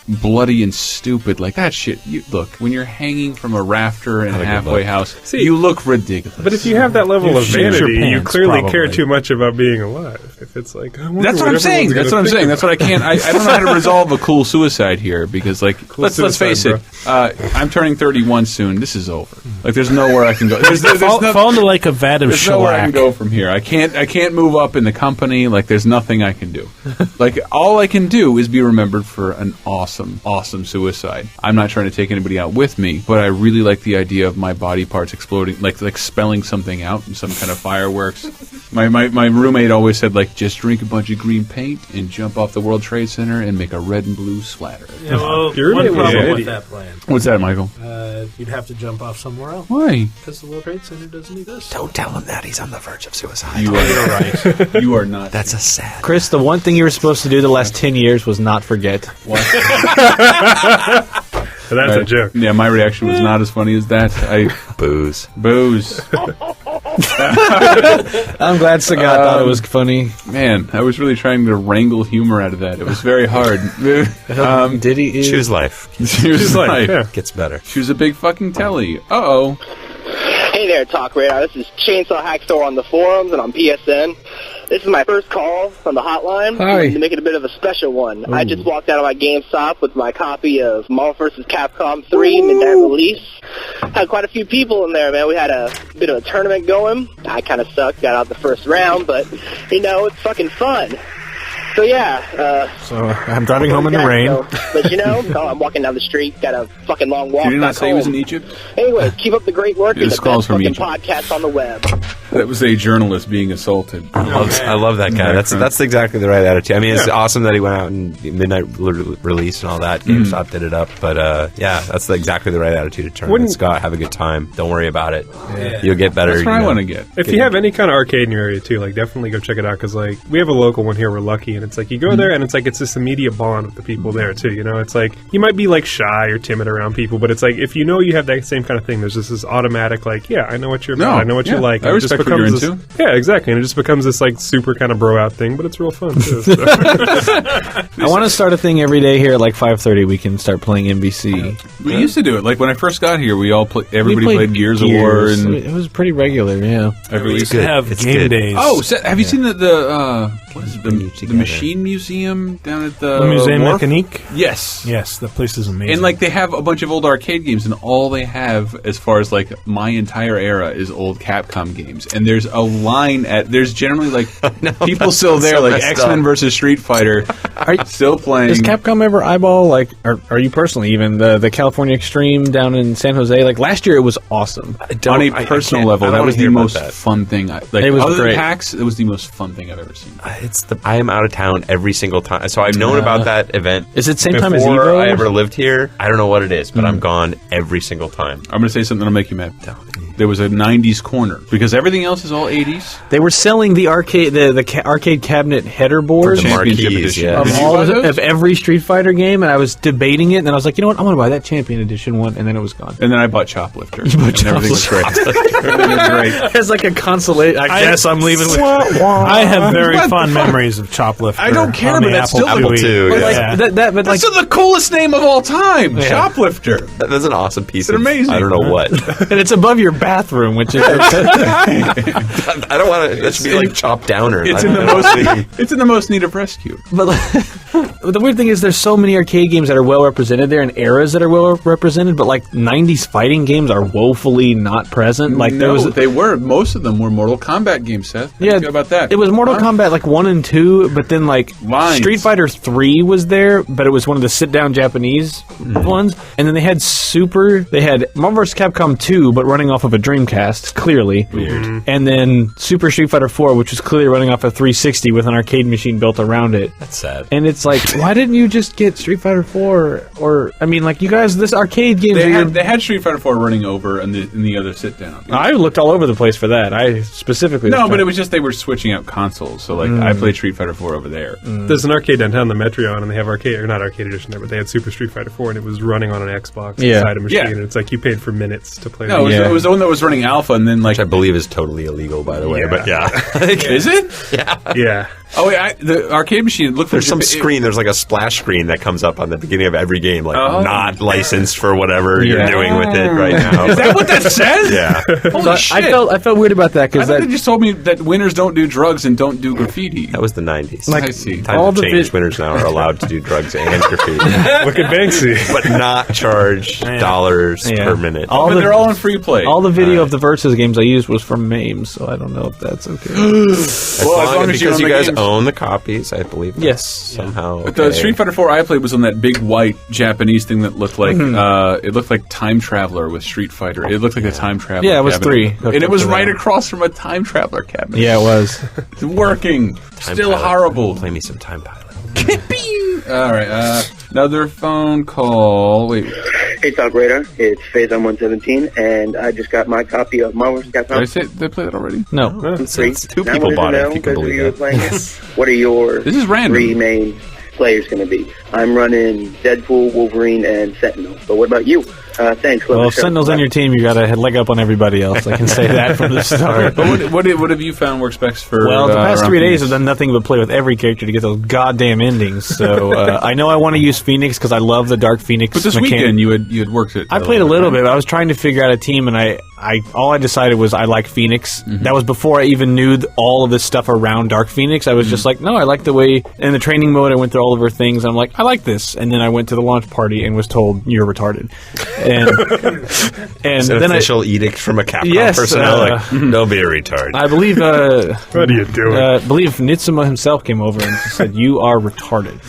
bloody and stupid like that shit. Look, when you're hanging from a rafter in a halfway house, you look ridiculous. But if you have that level of shit your vanity, you pants, clearly probably. care too much about being alive. If it's like, I wonder That's what I'm saying. That's what I'm saying. That's what I can't. I don't know how to resolve a cool suicide here because, like, let's face it. I'm turning 31 soon. This is over. Like, there's nowhere I can go. There's fall into like a vat of There's nowhere I can shellac. go from here. I can't move up in the company. Like, there's nothing I can do. Like, all I can do is be remembered for an awesome suicide. I'm not trying to take anybody out with me, but I really like the idea of my body parts exploding, like spelling something out in some kind of fireworks. My roommate always said, like, just drink a bunch of green paint and jump off the World Trade Center and make a red and blue splatter. Yeah, well, Your one roommate was problem an with idiot. that plan. What's that, Michael? You'd have to jump off somewhere else. Why? Because the World Trade Center doesn't exist. Don't tell him that. He's on the verge of suicide. You are right. You are not. That's a sad. Chris, the one thing you were supposed to do the last 10 years was not forget. What? That's a joke. Yeah, my reaction was not as funny as that. Booze. I'm glad Sagat thought it was funny. Man, I was really trying to wrangle humor out of that. It was very hard. Did he? Choose life. Choose life. Yeah. Gets better. Choose a big fucking telly. Uh-oh. Hey there, TalkRadar. This is Chainsaw Hacksaw on the forums and on PSN. This is my first call on the hotline. Hi. To make it a bit of a special one. I just walked out of my GameStop with my copy of Marvel vs. Capcom 3 midnight release. Had quite a few people in there, man. We had a bit of a tournament going. I kind of sucked, got out the first round, but, you know, it's fucking fun. So, yeah. So I'm driving home in the rain. But, you know, I'm walking down the street, got a fucking long walk Did you back not say he was home. in Egypt? Anyway, keep up the great work and This the calls best from fucking Egypt. podcast on the web. That was a journalist being assaulted. I love that guy. That's exactly the right attitude. I mean, it's awesome that he went out and midnight release and all that. GameStop did it up, but yeah, that's exactly the right attitude to turn. Scott, have a good time. Don't worry about it. Yeah. You'll get better. That's what I want to get. If you have any kind of arcade in your area too, like definitely go check it out because like we have a local one here. We're lucky, and it's like you go there and it's like it's this immediate bond with the people there too. You know, it's like you might be like shy or timid around people, but it's like if you know you have that same kind of thing, there's just this automatic like, yeah, I know what you're about. I know what you like. I And it just respect what you're becomes into. this- Yeah, exactly, and it just becomes this like super kind of bro out thing, but it's real fun too. So. I want to start a thing every day here at like 5:30. We can start playing NBC. We used to do it. Like when I first got here, we all everybody We played Gears of War, and it was pretty regular. Yeah, every We used to have It's game good. days. Oh, have you seen the machine museum down at the the Musée wharf? Mécanique? Yes. Yes, the place is amazing. And like they have a bunch of old arcade games, and all they have, as far as like my entire era, is old Capcom games. And there's a line there's generally like people still there, so like messed X-Men up. versus Street Fighter, still playing. Does Capcom ever eyeball like, or are you personally even the California Extreme down in San Jose? Like last year, it was awesome. On a personal level, that was the most fun thing. Like It was other great. than PAX, it was the most fun thing I've ever seen. I am out of town every single time, so I've known about that event. Is it same time as before Evo? I ever lived here. I don't know what it is, but I'm gone every single time. I'm going to say something that'll make you mad. There was a 90s corner because everything else is all 80s. They were selling the arcade arcade cabinet header board For the Championship marquees, edition. yeah. of Did you all buy those? of every Street Fighter game, and I was debating it, and then I was like, you know what, I'm going to buy that Champion Edition one, and then it was gone. And then I bought Choplifter. You bought and everything was great. Everything was great. It's like a consolation. I guess I'm leaving with. I have very fond memories of Choplifter. I don't care, on but the that's Apple still Apple IIe. II, But yeah. like that, but like, That's the coolest name of all time. Yeah. Choplifter. That's an awesome piece. It's amazing. I don't know what. and it's above your bathroom, which is. I don't want to. That should be like chopped downer. It's I in the don't know. most. It's in the most need of rescue. But the weird thing is there's so many arcade games that are well represented there and eras that are well represented, but like 90s fighting games are woefully not present. Like they were. Most of them were Mortal Kombat games, Seth. How do you feel about that? It was Mortal Kombat like 1 and 2, but then like Street Fighter 3 was there, but it was one of the sit-down Japanese ones. And then they had Marvel vs. Capcom 2, but running off of a Dreamcast, clearly. Weird. And then Super Street Fighter 4, which was clearly running off a 360 with an arcade machine built around it. That's sad. And it's like, why didn't you just get Street Fighter 4? Or, I mean, like, you guys, this arcade game... They had Street Fighter 4 running over in the other sit-down. I looked all over the place for that. I specifically... No, but it was just they were switching out consoles. So, like, I played Street Fighter 4 over there. There's an arcade downtown, the Metreon, and they have not arcade edition there, but they had Super Street Fighter 4, and it was running on an Xbox inside a machine, and it's like you paid for minutes to play. No, it was the one that was running alpha, and then, like... Which I believe is totally illegal, by the way, but Is it? Yeah. Oh, wait, the arcade machine looked There's some screen, there's like a splash screen that comes up on the beginning of every game, like not licensed for whatever you're doing with it right now. Is that what that says? Yeah. Holy shit. I felt weird about that because they just told me that winners don't do drugs and don't do graffiti. That was the 90s. Like, I see. Times have changed. Winners now are allowed to do drugs and graffiti. Look at Banksy. But not charge dollars per minute. They're all on free play. All the video of the Versus games I used was from MAMES, so I don't know if that's okay. As long as you guys own the copies, I believe. Yes. Somehow. But the Street Fighter 4 I played was on that big white Japanese thing that looked like it looked like Time Traveler with Street Fighter. It looked like a Time Traveler. Yeah, it was cabinet. 3. And it was right across from a Time Traveler cabinet. Yeah, it was. It's working. Still horrible. Play me some Time Pilot. All right. Another phone call. Wait. Hey, TalkRadar. It's Phazon117, and I just got my copy of Marvel vs. Capcom. Did I say they played it already? No. It's two people bought it, if you can believe that. What are your this is random. 3 main players going to be? I'm running Deadpool, Wolverine, and Sentinel. But what about you? Thanks. Well, if Sentinel's on your team, you got a leg up on everybody else. I can say that from the start. But what have you found works best for? Well, the past 3 days I've done nothing but play with every character to get those goddamn endings. So I know I want to use Phoenix because I love the Dark Phoenix. But this weekend you had worked it. I played a little bit. I was trying to figure out a team, and all I decided was I like Phoenix. That was before I even knew all of this stuff around Dark Phoenix. I was just like, no, I like the way in the training mode I went through all of her things. And I'm like, I like this. And then I went to the launch party and was told you're retarded. And an then official edict from a Capcom personnel, don't be a retard. I believe. What are you doing? I believe Nitsuma himself came over and said, "You are retarded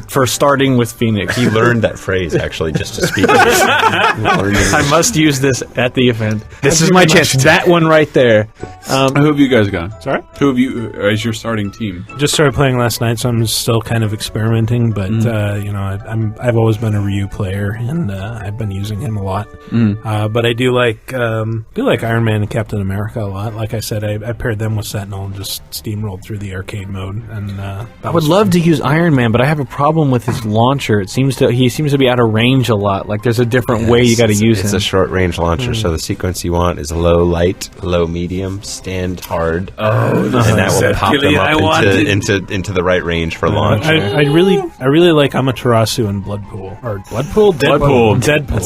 for starting with Phoenix." He learned that phrase actually just to speak. I must use this at the event. This is my chance. That one right there. Who have you guys got? Sorry? Who have you as your starting team? Just started playing last night, so I'm still kind of experimenting. But I've always been a Ryu player, and I've been using him a lot. But I do like Iron Man and Captain America a lot. Like I said, I paired them with Sentinel and just steamrolled through the arcade mode. And I would love to use Iron Man, but I have a problem with his launcher. He seems to be out of range a lot. Like there's a different way you got to use him. It's a short range launcher, so the sequence you want is low light, low medium, stand hard, and that will pop them up into the right range for launch. I really like Amaterasu and Bloodpool or Deadpool.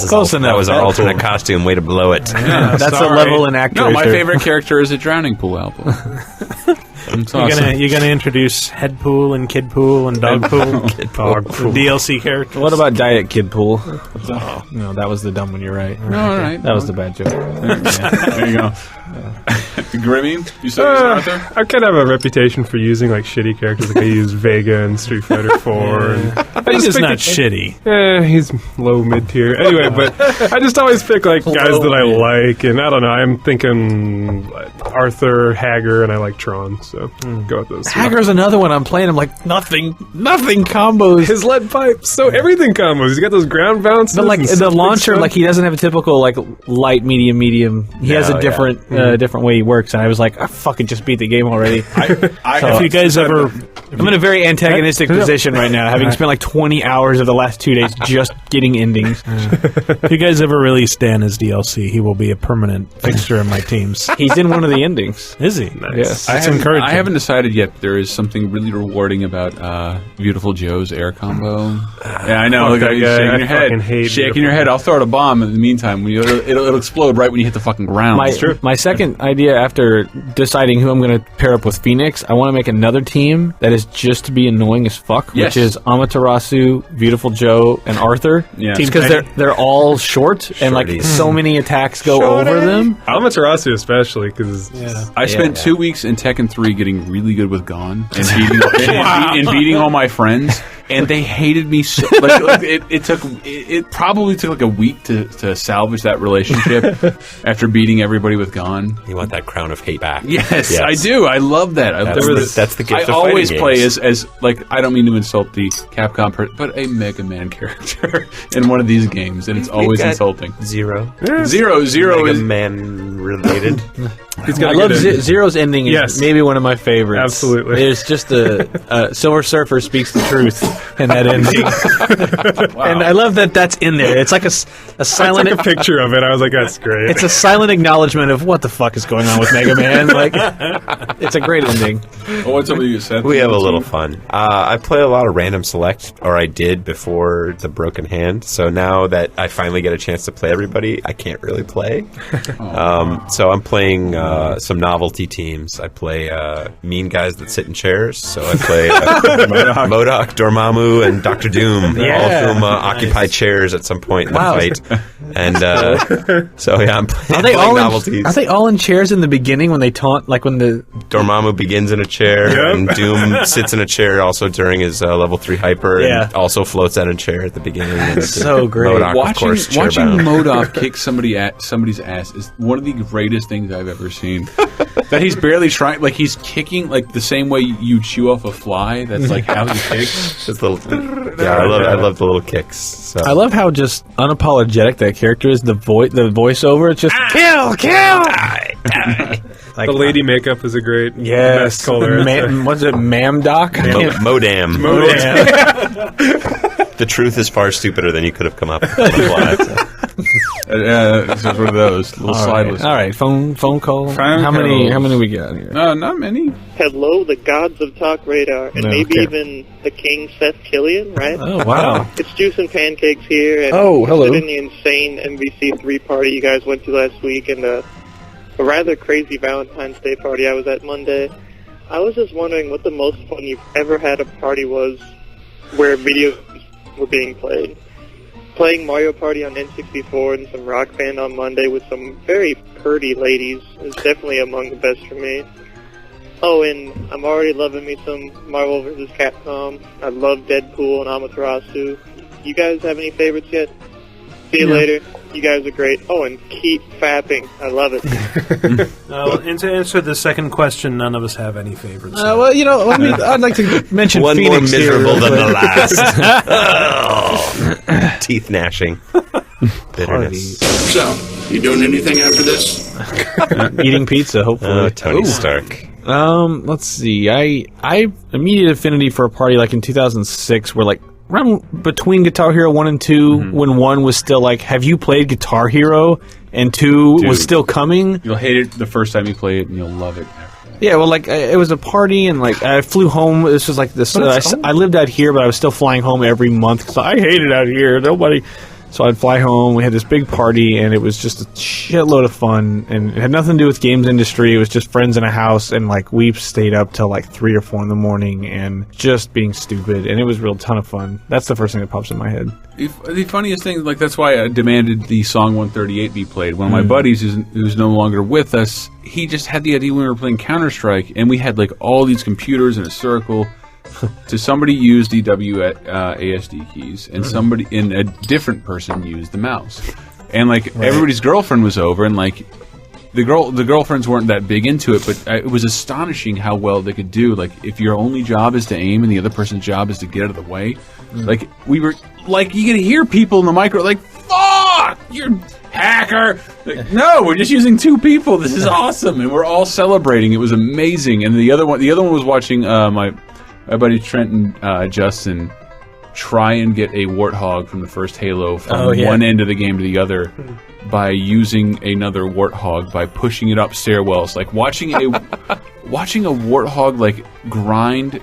Close enough. That was our alternate costume. Way to blow it. Yeah, that's a level in actor. No, my favorite character is a Drowning Pool album. You're gonna introduce Headpool and Kidpool and Dogpool, DLC characters. What about Diet Kidpool? No, that was the dumb one. You're right. All right, that was the bad joke. There you go. Grimmy, you said Arthur? I kind of have a reputation for using like shitty characters. Like I use Vega and Street Fighter 4. And Vega's not shitty. He's low mid tier. Anyway, but I just always pick like guys that I like, and I don't know. I'm thinking Arthur, Hager, and I like Tron. So go with those. Hager's another one I'm playing. I'm like nothing combos. His lead pipes, so everything combos. He's got those ground bounces. But like the launcher, like he doesn't have a typical like light, medium. He has a different way he works, and I was like, I fucking just beat the game already. If you guys ever, I'm in a very antagonistic position right now, having spent like 20 hours of the last 2 days just getting endings. If you guys ever release Dan as DLC, he will be a permanent fixture in my teams. He's in one of the endings. Is he? Nice. Yes. That's encouraging. I haven't decided yet. There is something really rewarding about Beautiful Joe's air combo. Yeah, I know. Look, you're shaking your head. Shaking your head. I'll throw out a bomb in the meantime. It'll explode right when you hit the fucking ground. My second idea after deciding who I'm going to pair up with Phoenix, I want to make another team that is just to be annoying as fuck, which is Amaterasu, Beautiful Joe, and Arthur. Yeah. Because they're all short and like so many attacks go over them. Amaterasu especially, because I spent 2 weeks in Tekken 3 getting really good with Gon and beating all my friends, and they hated me so. It probably took like a week to salvage that relationship after beating everybody with Gon. You want that crown of hate back? Yes, I do. I love that. That's the gift I of always fighting play games. as like, I don't mean to insult the Capcom but a Mega Man character in one of these games, and it's always insulting. Zero Zero Mega is Man related. I love Zero's ending. Is maybe one of my favorites. Absolutely. There's just a Silver Surfer speaks the truth in that ending. And I love that that's in there. It's like a silent. I took a picture of it. I was like, that's great. It's a silent acknowledgement of what the fuck is going on with Mega Man. Like, it's a great ending. What's up with you, Seth? We have a little fun. I play a lot of random select, or I did before the broken hand. So now that I finally get a chance to play everybody, I can't really play. So I'm playing some novelty teams. I play mean guys that sit in chairs. So I play MODOK, Dormammu, and Dr. Doom, all of whom occupy chairs at some point in the fight. And so I'm playing novelties. Are they all in chairs in the beginning when they taunt? Like when the Dormammu begins in a chair, and Doom sits in a chair also during his level 3 hyper, and also floats out in a chair at the beginning. And so great. MODOK, Watching chair-bound. MODOK kick somebody's ass is one of the greatest things I've ever seen. That he's barely trying, like he's kicking like the same way you chew off a fly. That's like how he kicks. Just little, I love the little kicks. So. I love how just unapologetic that character is. The voiceover, it's just kill. Like, the lady makeup is a great best color. What's it, Mamdoc? Modam. The truth is far stupider than you could have come up with. It's just one of those little slideless. All right, phone call. How many we got here? Not many. Hello, the gods of TalkRadar, and maybe even the King Seth Killian, right? Oh, wow. It's Juice and Pancakes here. And hello. In the insane MVC3 party you guys went to last week, and a rather crazy Valentine's Day party I was at Monday. I was just wondering what the most fun you've ever had a party was where videos were being played. Playing Mario Party on N64 and some Rock Band on Monday with some very purty ladies is definitely among the best for me. Oh, and I'm already loving me some Marvel vs. Capcom. I love Deadpool and Amaterasu. You guys have any favorites yet? See you later. You guys are great. Oh, and keep fapping. I love it. And to answer the second question, none of us have any favorites. Well, I'd like to mention one Phoenix more miserable here, than the last. Teeth gnashing. Bitterness. So, you doing anything after this? Eating pizza, hopefully. Tony Stark. Let's see. I immediate affinity for a party like in 2006 where like around between Guitar Hero 1 and 2 when 1 was still like, have you played Guitar Hero? And 2 was still coming. You'll hate it the first time you play it, and you'll love it after that. Yeah, well, like, it was a party, and, like, I flew home. This was, like, this... I lived out here, but I was still flying home every month, because I hated out here. Nobody... So I'd fly home, we had this big party, and it was just a shitload of fun, and it had nothing to do with games industry, it was just friends in a house, and like we stayed up till like 3 or 4 in the morning, and just being stupid, and it was a real ton of fun. That's the first thing that pops in my head. The funniest thing, like that's why I demanded the song 138 be played. One of my buddies who's no longer with us, he just had the idea when we were playing Counter-Strike, and we had like all these computers in a circle, to somebody use the WASD keys, and somebody in a different person used the mouse, and like everybody's girlfriend was over, and like the girlfriends weren't that big into it, but it was astonishing how well they could do. Like if your only job is to aim and the other person's job is to get out of the way, like we were like you could hear people in the micro like fuck you're hacker. Like, no, we're just using 2 people. This is awesome, and we're all celebrating. It was amazing. And the other one was watching my buddy Trent and Justin try and get a warthog from the first Halo from one end of the game to the other by using another warthog, by pushing it up stairwells. Like watching a warthog like grind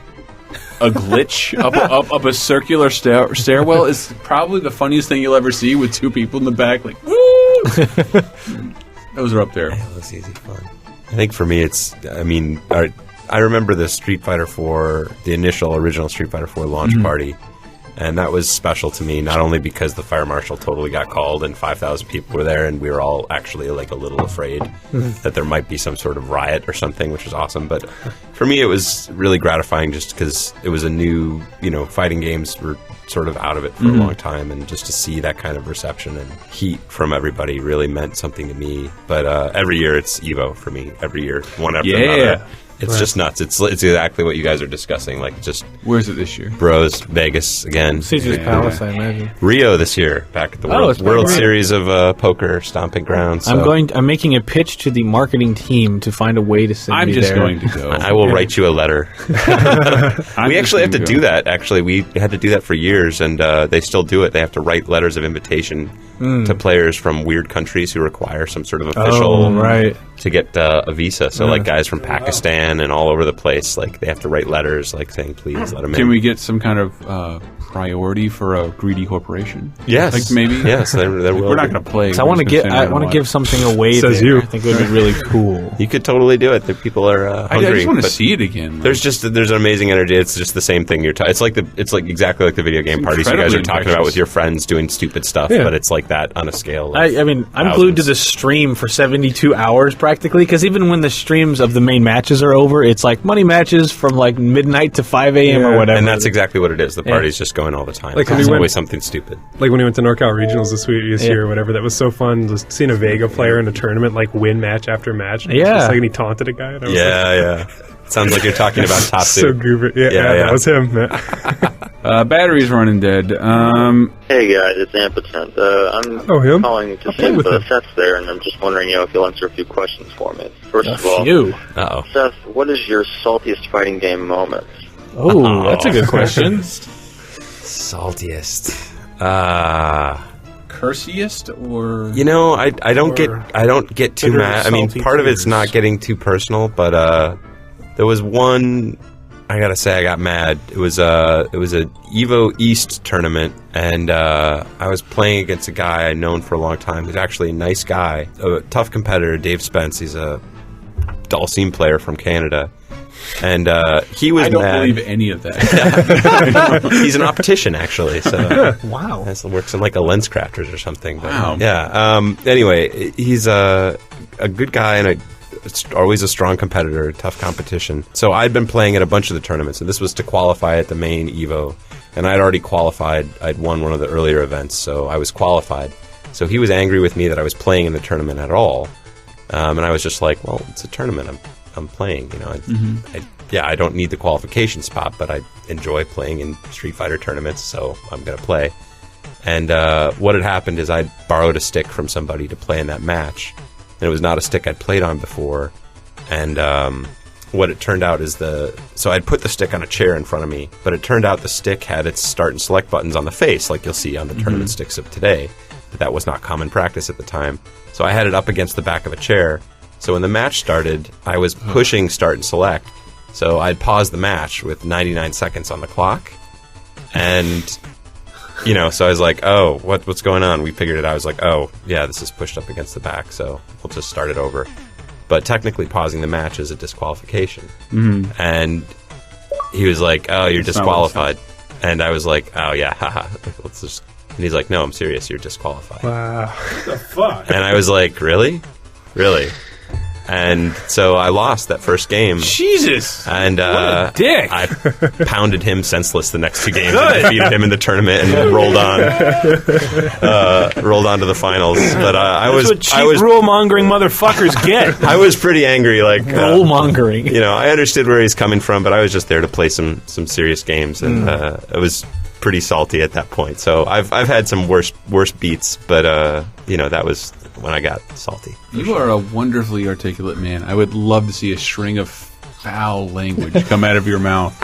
a glitch up a circular stairwell is probably the funniest thing you'll ever see, with two people in the back like, woo! Those are up there. Yeah, that's easy fun. I think for me, I remember the Street Fighter 4, the original Street Fighter 4 launch party, and that was special to me, not only because the fire marshal totally got called and 5,000 people were there, and we were all actually like a little afraid that there might be some sort of riot or something, which was awesome, but for me it was really gratifying just because it was a new, fighting games were sort of out of it for a long time, and just to see that kind of reception and heat from everybody really meant something to me. But every year it's EVO for me, every year, one after another. It's just nuts. It's exactly what you guys are discussing. Like, just where's it this year? Bros, Vegas again. Caesar's Palace, I imagine. Rio this year, back at the World Series of Poker Stomping Grounds. So. I'm making a pitch to the marketing team to find a way to send me there. I'm just going to go. I will write you a letter. We actually have to do that. Actually, we had to do that for years, and they still do it. They have to write letters of invitation to players from weird countries who require some sort of official to get a visa. So like guys from Pakistan and all over the place, like they have to write letters like saying please let them in. Can we get some kind of priority for a greedy corporation? Yes, like maybe. Yes, we're not going to play. I want to give something away. Says there. you. I think it would be really cool. You could totally do it. The people are hungry. I just want to see it again. There's an amazing energy. It's just the same thing. It's like exactly like the video game parties you guys are talking about with your friends doing stupid stuff, but it's like that on a scale. I mean, I'm glued to the stream for 72 hours practically, because even when the streams of the main matches are over, it's like money matches from like midnight to 5 a.m. or whatever. And that's exactly what it is. The party's just going all the time. Like it's always something stupid. Like when we went to NorCal Regionals this year or whatever, that was so fun. Just seeing a Vega player in a tournament like win match after match. Yeah. And he taunted a guy. And I was yeah. Sounds like you're talking about Top So goofy. Yeah, that was him. Battery's running dead. Hey guys, it's Ampetent. I'm calling to see if Seth's there, and I'm just wondering, if you'll answer a few questions for me. First of all, Seth, what is your saltiest fighting game moment? Oh, that's a good question. Saltiest. Cursiest or I don't get too mad. I mean, part of it's not getting too personal, but there was one. I gotta say, I got mad. It was a Evo East tournament, and I was playing against a guy I'd known for a long time. He's actually a nice guy, a tough competitor, Dave Spence. He's a Dalsim player from Canada, and he was. I don't believe any of that. He's an optician, actually. So wow, he works in like a lens crafters or something. But, wow. Yeah. Anyway, he's a good guy and always a strong competitor, tough competition. So I'd been playing at a bunch of the tournaments, and this was to qualify at the main Evo. And I'd already qualified. I'd won one of the earlier events, so I was qualified. So he was angry with me that I was playing in the tournament at all. And I was just like, well, it's a tournament. I'm playing. I don't need the qualification spot, but I enjoy playing in Street Fighter tournaments, so I'm going to play. And what had happened is I'd borrowed a stick from somebody to play in that match. And it was not a stick I'd played on before. And what it turned out is so I'd put the stick on a chair in front of me, but it turned out the stick had its start and select buttons on the face, like you'll see on the tournament sticks of today. But that was not common practice at the time. So I had it up against the back of a chair. So when the match started, I was pushing start and select. So I'd pause the match with 99 seconds on the clock. And... so I was like, oh, what's going on? We figured it out. I was like, oh, yeah, this is pushed up against the back, so we'll just start it over. But technically pausing the match is a disqualification. Mm-hmm. And he was like, oh, you're disqualified. And I was like, oh, yeah, haha. Let's just... And he's like, no, I'm serious, you're disqualified. Wow. What the fuck? And I was like, really? Really? And so I lost that first game. Jesus! And what a dick! I pounded him senseless the next two games. And defeated him in the tournament and rolled on to the finals. But I was rule mongering motherfuckers get. I was pretty angry. Like rule mongering. I understood where he's coming from, but I was just there to play some serious games, and it was pretty salty at that point. So I've had some worse beats, but that was when I got salty. You are a wonderfully articulate man. I would love to see a string of foul language come out of your mouth.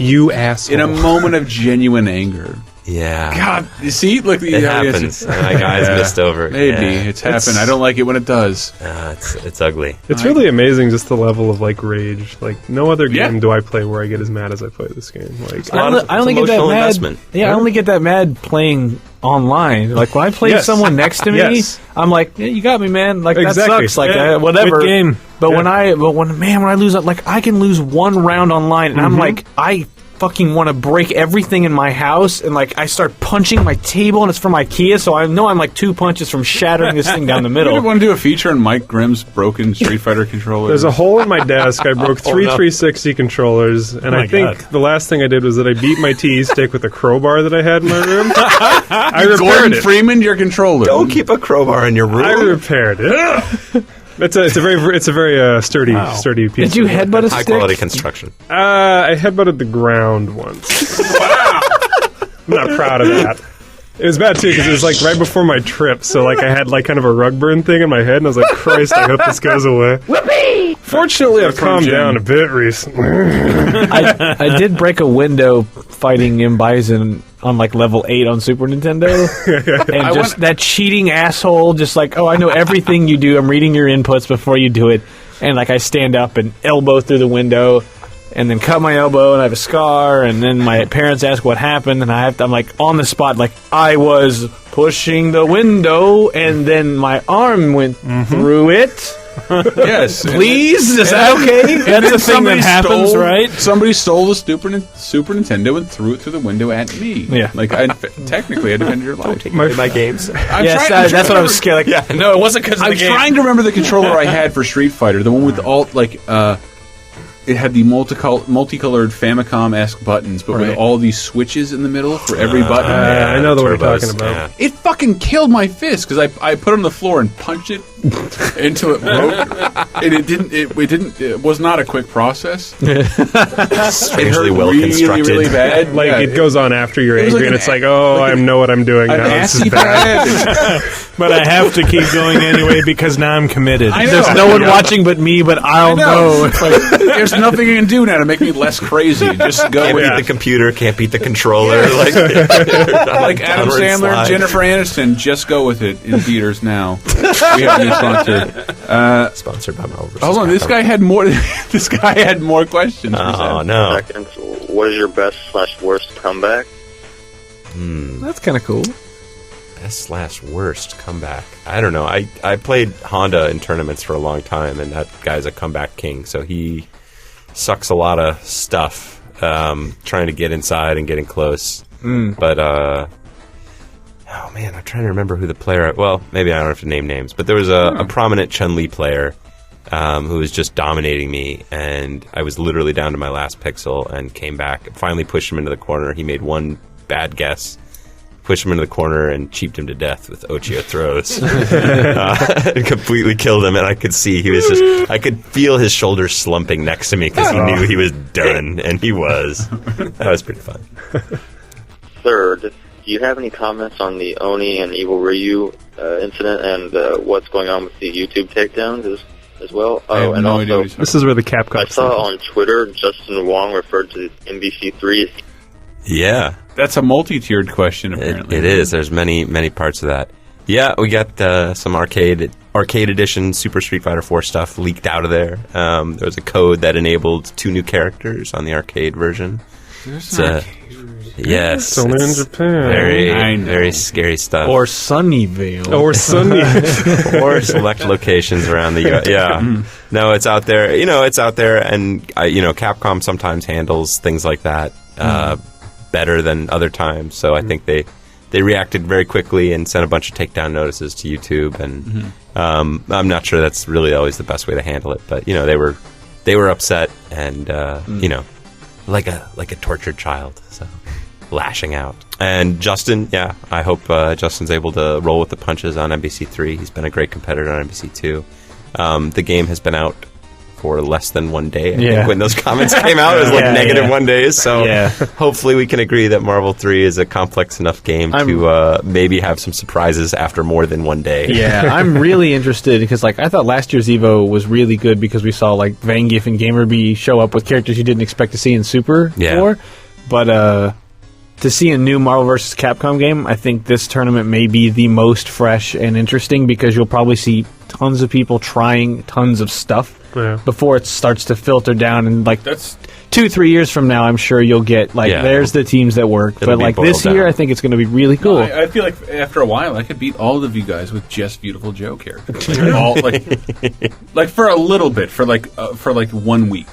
You asshole. In a moment of genuine anger. Yeah. God, you see? Look, it happens. My eyes missed over. Maybe. It's happened. I don't like it when it does. It's ugly. It's really amazing just the level of like rage. Like no other game do I play where I get as mad as I play this game. Like I only get that mad. Investment. Yeah, I only get that mad playing online. Like when I play someone next to me, I'm like, yeah, you got me, man. Like that sucks. Like whatever. Good game. But when I lose, like I can lose one round online, and I'm like, I fucking want to break everything in my house, and like I start punching my table, and it's from IKEA, so I know I'm like 2 punches from shattering this thing down the middle. You want to do a feature on Mike Grimm's broken Street Fighter controller? There's a hole in my desk. I broke 360 controllers, and I think the last thing I did was that I beat my TE stick with a crowbar that I had in my room. I repaired Gordon it. Freeman, your controller. Don't keep a crowbar in your room. I repaired it. It's a very sturdy piece. Did you headbutt a stick? High quality construction. I headbutted the ground once. Wow! I'm not proud of that. It was bad too because it was like right before my trip, so like I had like kind of a rug burn thing in my head, and I was like, Christ, I hope this goes away. Whoopee! Fortunately, I've calmed down a bit recently. I did break a window fighting M. Bison on like level 8 on Super Nintendo, and just that cheating asshole, just like, oh, I know everything you do. I'm reading your inputs before you do it, and like I stand up and elbow through the window, and then cut my elbow, and I have a scar, and then my parents ask what happened, and I'm like on the spot, like I was pushing the window, and then my arm went through it. Yes, please. Is that okay? That's the thing that happens, right? Somebody stole the Super Nintendo and threw it through the window at me. Yeah, like technically, I defended your life. Take my games. That's what I was scared. Like, no, it wasn't because of the game. I'm trying to remember the controller I had for Street Fighter, the one with all like. It had the multicolored Famicom-esque buttons, but with all these switches in the middle for every button. I know the one you're talking about. Yeah. It fucking killed my fist because I put it on the floor and punched it until it broke, and it was not a quick process. Strangely well constructed. Really bad. Like it goes on after you're angry, like and it's like, oh, I know what I'm doing now. This is bad. But I have to keep going anyway because now I'm committed. There's no one watching but me, but I'll know. It's like, there's nothing you can do now to make me less crazy. Just go can't with beat the computer, can't beat the controller. Like Adam Sandler and Jennifer Aniston, just go with it in theaters now. We have a new sponsor. Sponsored by Marvel. Hold on, this guy had more. This guy had more questions. Oh no! Second, what is your best/worst comeback? That's kind of cool. Best/worst comeback. I don't know. I played Honda in tournaments for a long time, and that guy's a comeback king. So he sucks a lot of stuff trying to get inside and getting close. But oh man, I'm trying to remember who the player. Well, maybe I don't have to name names, but there was a prominent Chun-Li player who was just dominating me, and I was literally down to my last pixel and came back. Finally pushed him into the corner. He made one bad guess. Pushed him into the corner and cheaped him to death with Ochio throws. And completely killed him, and I could see he was just... I could feel his shoulders slumping next to me because he knew he was done, and he was. That was pretty fun. Third, do you have any comments on the Oni and Evil Ryu incident and what's going on with the YouTube takedowns as well? Oh, and also... This is where the Capcom... I saw on Twitter Justin Wong referred to MVC3 as... Yeah. That's a multi-tiered question, apparently. It is. There's many parts of that. Yeah, we got some arcade edition Super Street Fighter 4 stuff leaked out of there. There was a code that enabled 2 new characters on the arcade version. There's an arcade version. Yes. It's only in Japan. Very scary stuff. Or Sunnyvale. Or select locations around the U.S. Yeah. No, it's out there. It's out there, and Capcom sometimes handles things like that better than other times. So I think they reacted very quickly and sent a bunch of takedown notices to YouTube, and I'm not sure that's really always the best way to handle it, but they were upset and like a tortured child, so lashing out. And Justin, I hope Justin's able to roll with the punches on MBC3. He's been a great competitor on MBC2. The game has been out for less than 1 day. I think when those comments came out, it was like negative 1 day. So hopefully we can agree that Marvel 3 is a complex enough game to maybe have some surprises after more than 1 day. Yeah, I'm really interested because like I thought last year's Evo was really good because we saw like Vangief and Gamerby show up with characters you didn't expect to see in Super before. But to see a new Marvel vs. Capcom game, I think this tournament may be the most fresh and interesting because you'll probably see tons of people trying tons of stuff before it starts to filter down. And like that's 2-3 years from now, I'm sure you'll get like there's the teams that work. But like this year, I think it's going to be really cool. No, I feel like after a while, I could beat all of you guys with just Beautiful Joe characters. Like, all, like for a little bit, for like 1 week.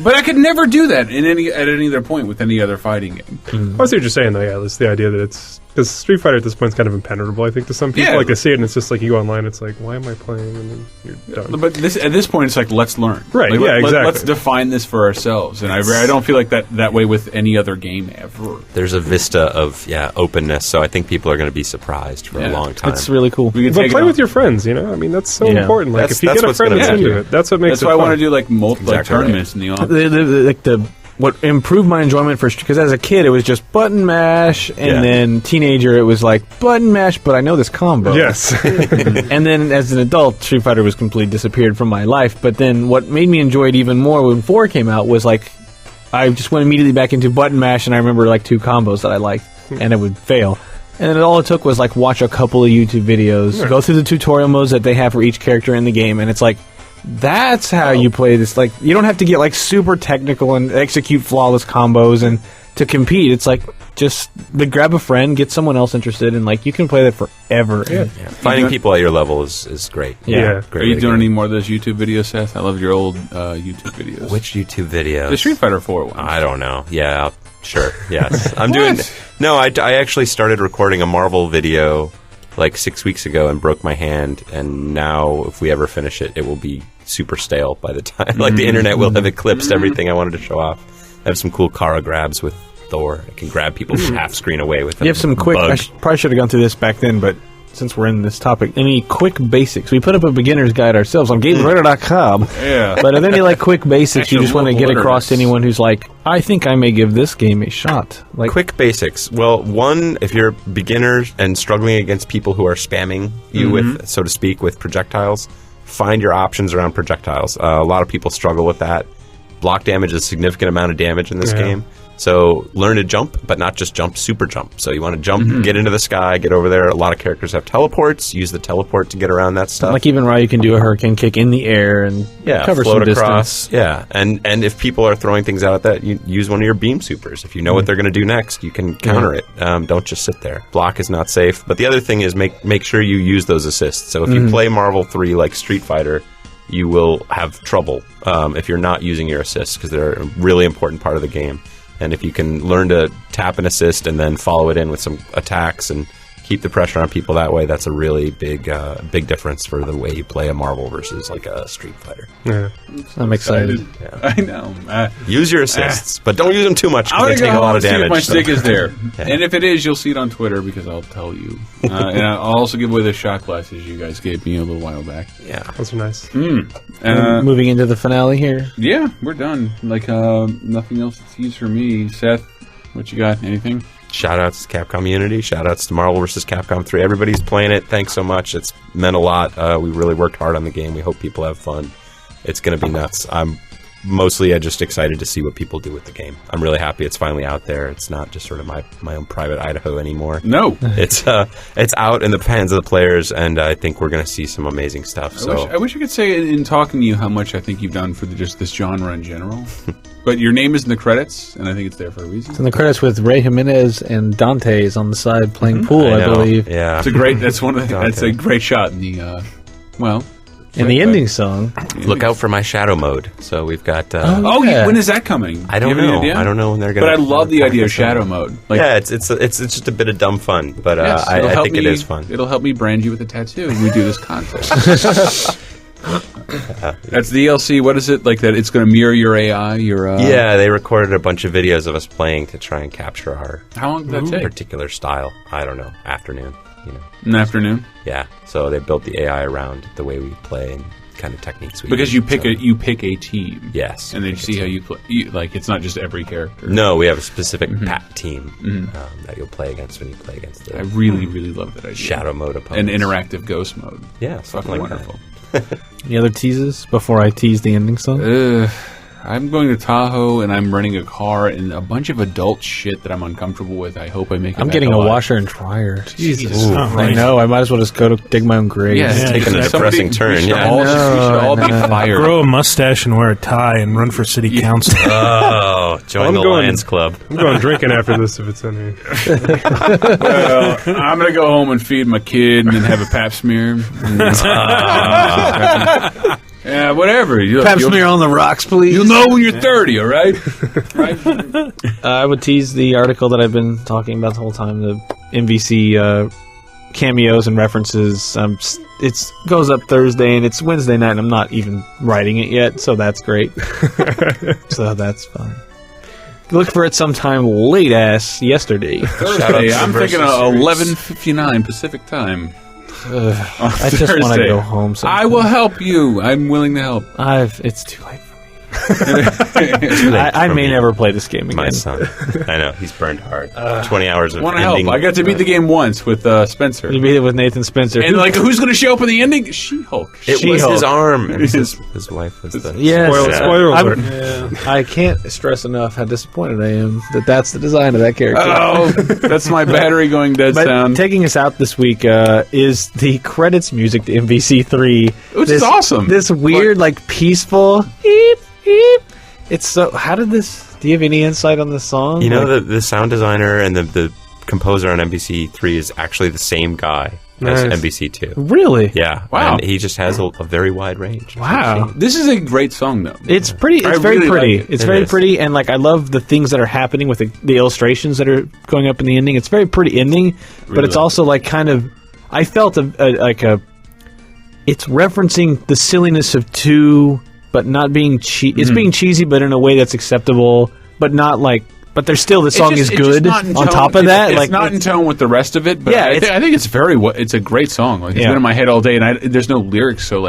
But I could never do that at any other point with any other fighting game. I see what you're saying, though. Yeah, it's the idea that it's because Street Fighter at this point is kind of impenetrable. I think to some people, like they see it and it's just like you go online, it's like, why am I playing? And then you're done. But at this point, it's like let's learn. Right? Like, exactly. Let's define this for ourselves. And I don't feel like that way with any other game ever. There's a vista of openness, so I think people are going to be surprised for a long time. It's really cool. But play with your friends. You know, I mean, that's so important. Like if you get a friend that's into it, that's what makes it fun. That's why I want to do like multiple tournaments in the office. What improved my enjoyment because as a kid it was just button mash, and then teenager it was like button mash, but I know this combo. Yes. And then as an adult, Street Fighter was completely disappeared from my life. But then what made me enjoy it even more when 4 came out was like I just went immediately back into button mash, and I remember like 2 combos that I liked, and it would fail. And then all it took was like watch a couple of YouTube videos, go through the tutorial modes that they have for each character in the game, and it's like that's how you play this. Like you don't have to get like super technical and execute flawless combos and to compete. It's like just grab a friend, get someone else interested, and like you can play that forever. Finding people at your level is great. Great. Are you doing any more of those YouTube videos, Seth? I loved your old YouTube videos. Which YouTube videos? The Street Fighter 4 one. I don't know. Yeah, sure. Yes, I'm doing. No, I actually started recording a Marvel video like 6 weeks ago and broke my hand, and now if we ever finish it, it will be super stale by the time. Like the internet will have eclipsed everything I wanted to show off. I have some cool Kara grabs with Thor. I can grab people from half screen away with them. You have some quick. I probably should have gone through this back then, but since we're in this topic, any quick basics? We put up a beginner's guide ourselves on GamesRadar.com. Yeah. But are there any like quick basics you just want to get across to anyone who's like, I think I may give this game a shot? Like quick basics. Well, one, if you're a beginner and struggling against people who are spamming you with, so to speak, with projectiles, find your options around projectiles. A lot of people struggle with that. Block damage is a significant amount of damage in this game. So learn to jump, but not just jump, super jump. So you want to jump, get into the sky, get over there. A lot of characters have teleports. Use the teleport to get around that stuff. Like even Ryu can do a hurricane kick in the air and cover float some across. distance. Yeah, and if people are throwing things out at that, you use one of your beam supers. If you know what they're going to do next, you can counter it. Don't just sit there. Block is not safe. But the other thing is make sure you use those assists. So if you play Marvel 3 like Street Fighter, you will have trouble if you're not using your assists because they're a really important part of the game. And if you can learn to tap an assist and then follow it in with some attacks and keep the pressure on people that way, that's a really big difference for the way you play a Marvel versus like a Street Fighter. Yeah, I'm excited. Yeah. I know. Use your assists, but don't use them too much because they take a lot of damage. See if my stick is there. And if it is, you'll see it on Twitter because I'll tell you. And I'll also give away the shot glasses you guys gave me a little while back. Yeah, those are nice. Moving into the finale here. Yeah, we're done. Like nothing else to tease for me. Seth, what you got? Anything? Shoutouts to Capcom Unity. Shoutouts to Marvel vs. Capcom 3. Everybody's playing it. Thanks so much. It's meant a lot. We really worked hard on the game. We hope people have fun. It's going to be nuts. I'm mostly just excited to see what people do with the game. I'm really happy it's finally out there. It's not just sort of my own private Idaho anymore. No. It's out in the hands of the players, and I think we're going to see some amazing stuff. I wish I could say in talking to you how much I think you've done for just this genre in general. But your name is in the credits, and I think it's there for a reason. It's in the credits with Ray Jimenez and Dante is on the side playing pool, I believe. Yeah, it's a great. That's one of the. That's a great shot in the. In the ending song. Look out for my shadow mode. So we've got. When is that coming? I don't know. I don't know when they're going. But I love the idea of shadow mode. Like, yeah, it's just a bit of dumb fun, but I think it is fun. It'll help me brand you with a tattoo when we do this contest. That's the DLC. What is it like? That it's going to mirror your AI. Yeah, they recorded a bunch of videos of us playing to try and capture our. How long did that take? Particular style. I don't know. Afternoon. An afternoon. Yeah. So they built the AI around the way we play and kind of techniques. Because you pick a team. Yes. And then you see how you play. It's not just every character. No, we have a specific team that you'll play against when you play against it. I really, really love that idea. Shadow mode opponents. An interactive ghost mode. Yeah, fucking like wonderful. Any other teases before I tease the ending song? I'm going to Tahoe and I'm renting a car and a bunch of adult shit that I'm uncomfortable with. I hope I make it. I'm getting a washer and dryer. Jesus. I know. I might as well just go to dig my own grave. Yeah, it's taking a depressing turn. We should all be fired. Grow a mustache and wear a tie and run for city council. Oh, join the Lions Club. I'm going drinking after this if it's in here. Well, I'm going to go home and feed my kid and then have a pap smear. Yeah, whatever. Pap smear on the rocks, please. You'll know when you're 30, all right? I would tease the article that I've been talking about the whole time, the MVC cameos and references. It goes up Thursday, and it's Wednesday night, and I'm not even writing it yet, so that's great. So that's fun. Look for it sometime late-ass yesterday. Thursday, I'm thinking 11:59 Pacific time. I just want to go home sometime. I will help you. I'm willing to help. It's too late for me. I may never play this game again. My son. I know. He's burned hard. 20 hours of want to ending. help. I got to beat the game once with Spencer. You beat it with Nathan Spencer. And who's going to show up in the ending? She-Hulk. It was his arm. And his wife was the... Yes. Spoiler alert. I can't stress enough how disappointed I am that's the design of that character. Oh, that's my battery going dead sound. Taking us out this week is the credits music to MVC3. Which is awesome. This weird, peaceful... Beep, beep. It's so... How did this... Do you have any insight on this song? You know, the sound designer and the composer on MVC3 is actually the same guy as MVC2. Really? Yeah. Wow. And he just has a very wide range. Wow. This is a great song, though. It's pretty. It's very pretty. It's very pretty, and I love the things that are happening with the illustrations that are going up in the ending. It's a very pretty ending, but it's also kind of... I felt it's referencing the silliness of 2... but not being cheesy. It's being cheesy, but in a way that's acceptable, but not but there's still, the song is good on top of that. It's not in tone with the rest of it, but yeah, I think it's it's a great song. It's been in my head all day, and there's no lyrics, so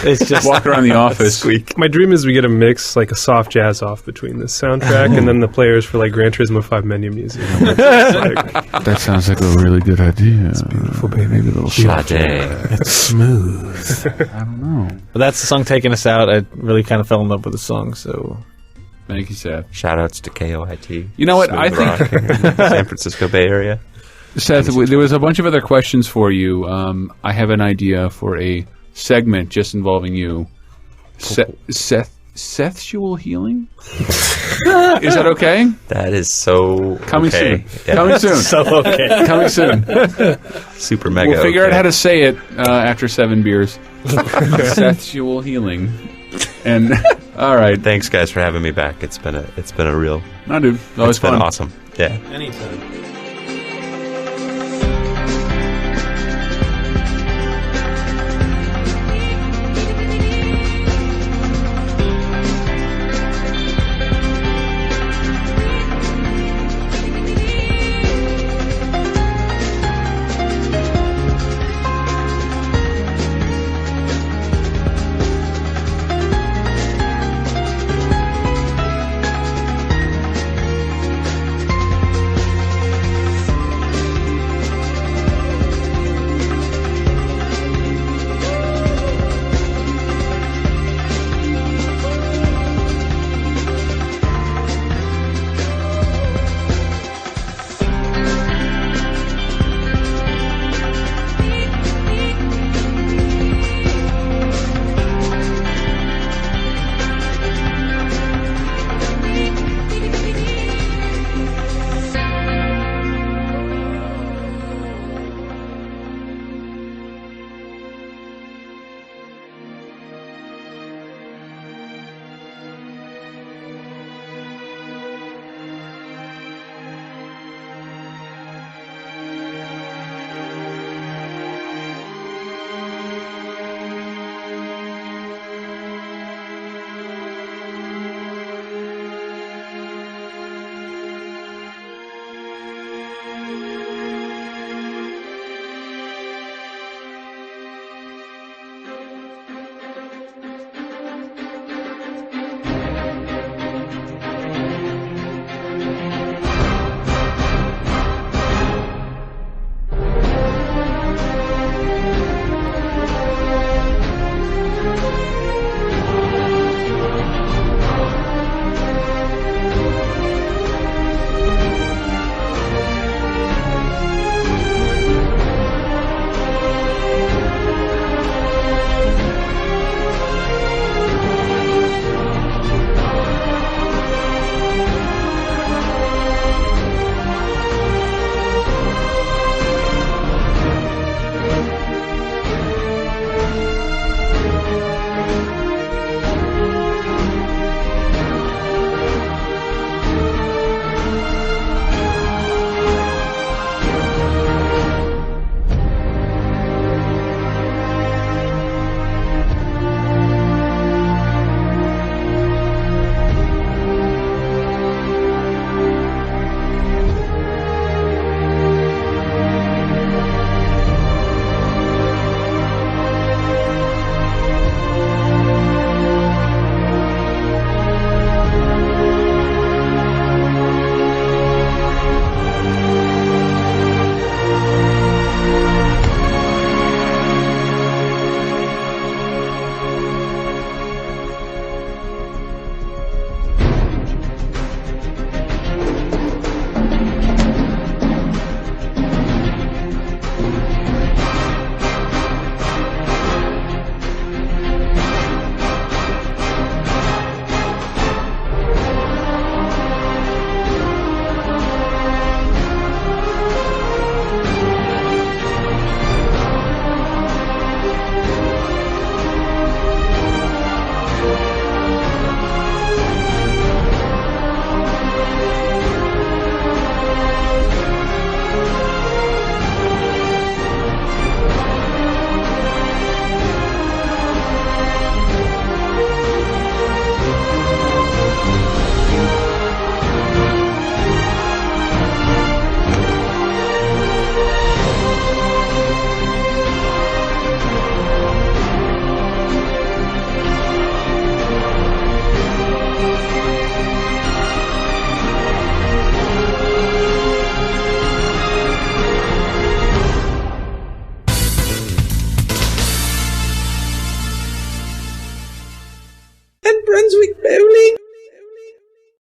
it's just walk around the office. My dream is we get a mix, a soft jazz off between the soundtrack and then the players for Gran Turismo 5 menu music. That sounds like a really good idea. It's beautiful, baby. Maybe a little soft. It's smooth. I don't know. But that's the song taking us out. I really kind of fell in love with the song, so... Thank you, Seth. Shout-outs to KOIT. You know what? I think San Francisco Bay Area. Seth, there was a bunch of other questions for you. I have an idea for a segment just involving you. Sexual healing? Is that okay? That is so coming okay. soon. Yeah. Coming soon. So okay. Coming soon. Super mega. We'll figure out how to say it after 7 beers. Sexual healing. And all right, thanks guys for having me back. It's been a real. No, dude, always it's been fun. Awesome. Yeah. Anytime.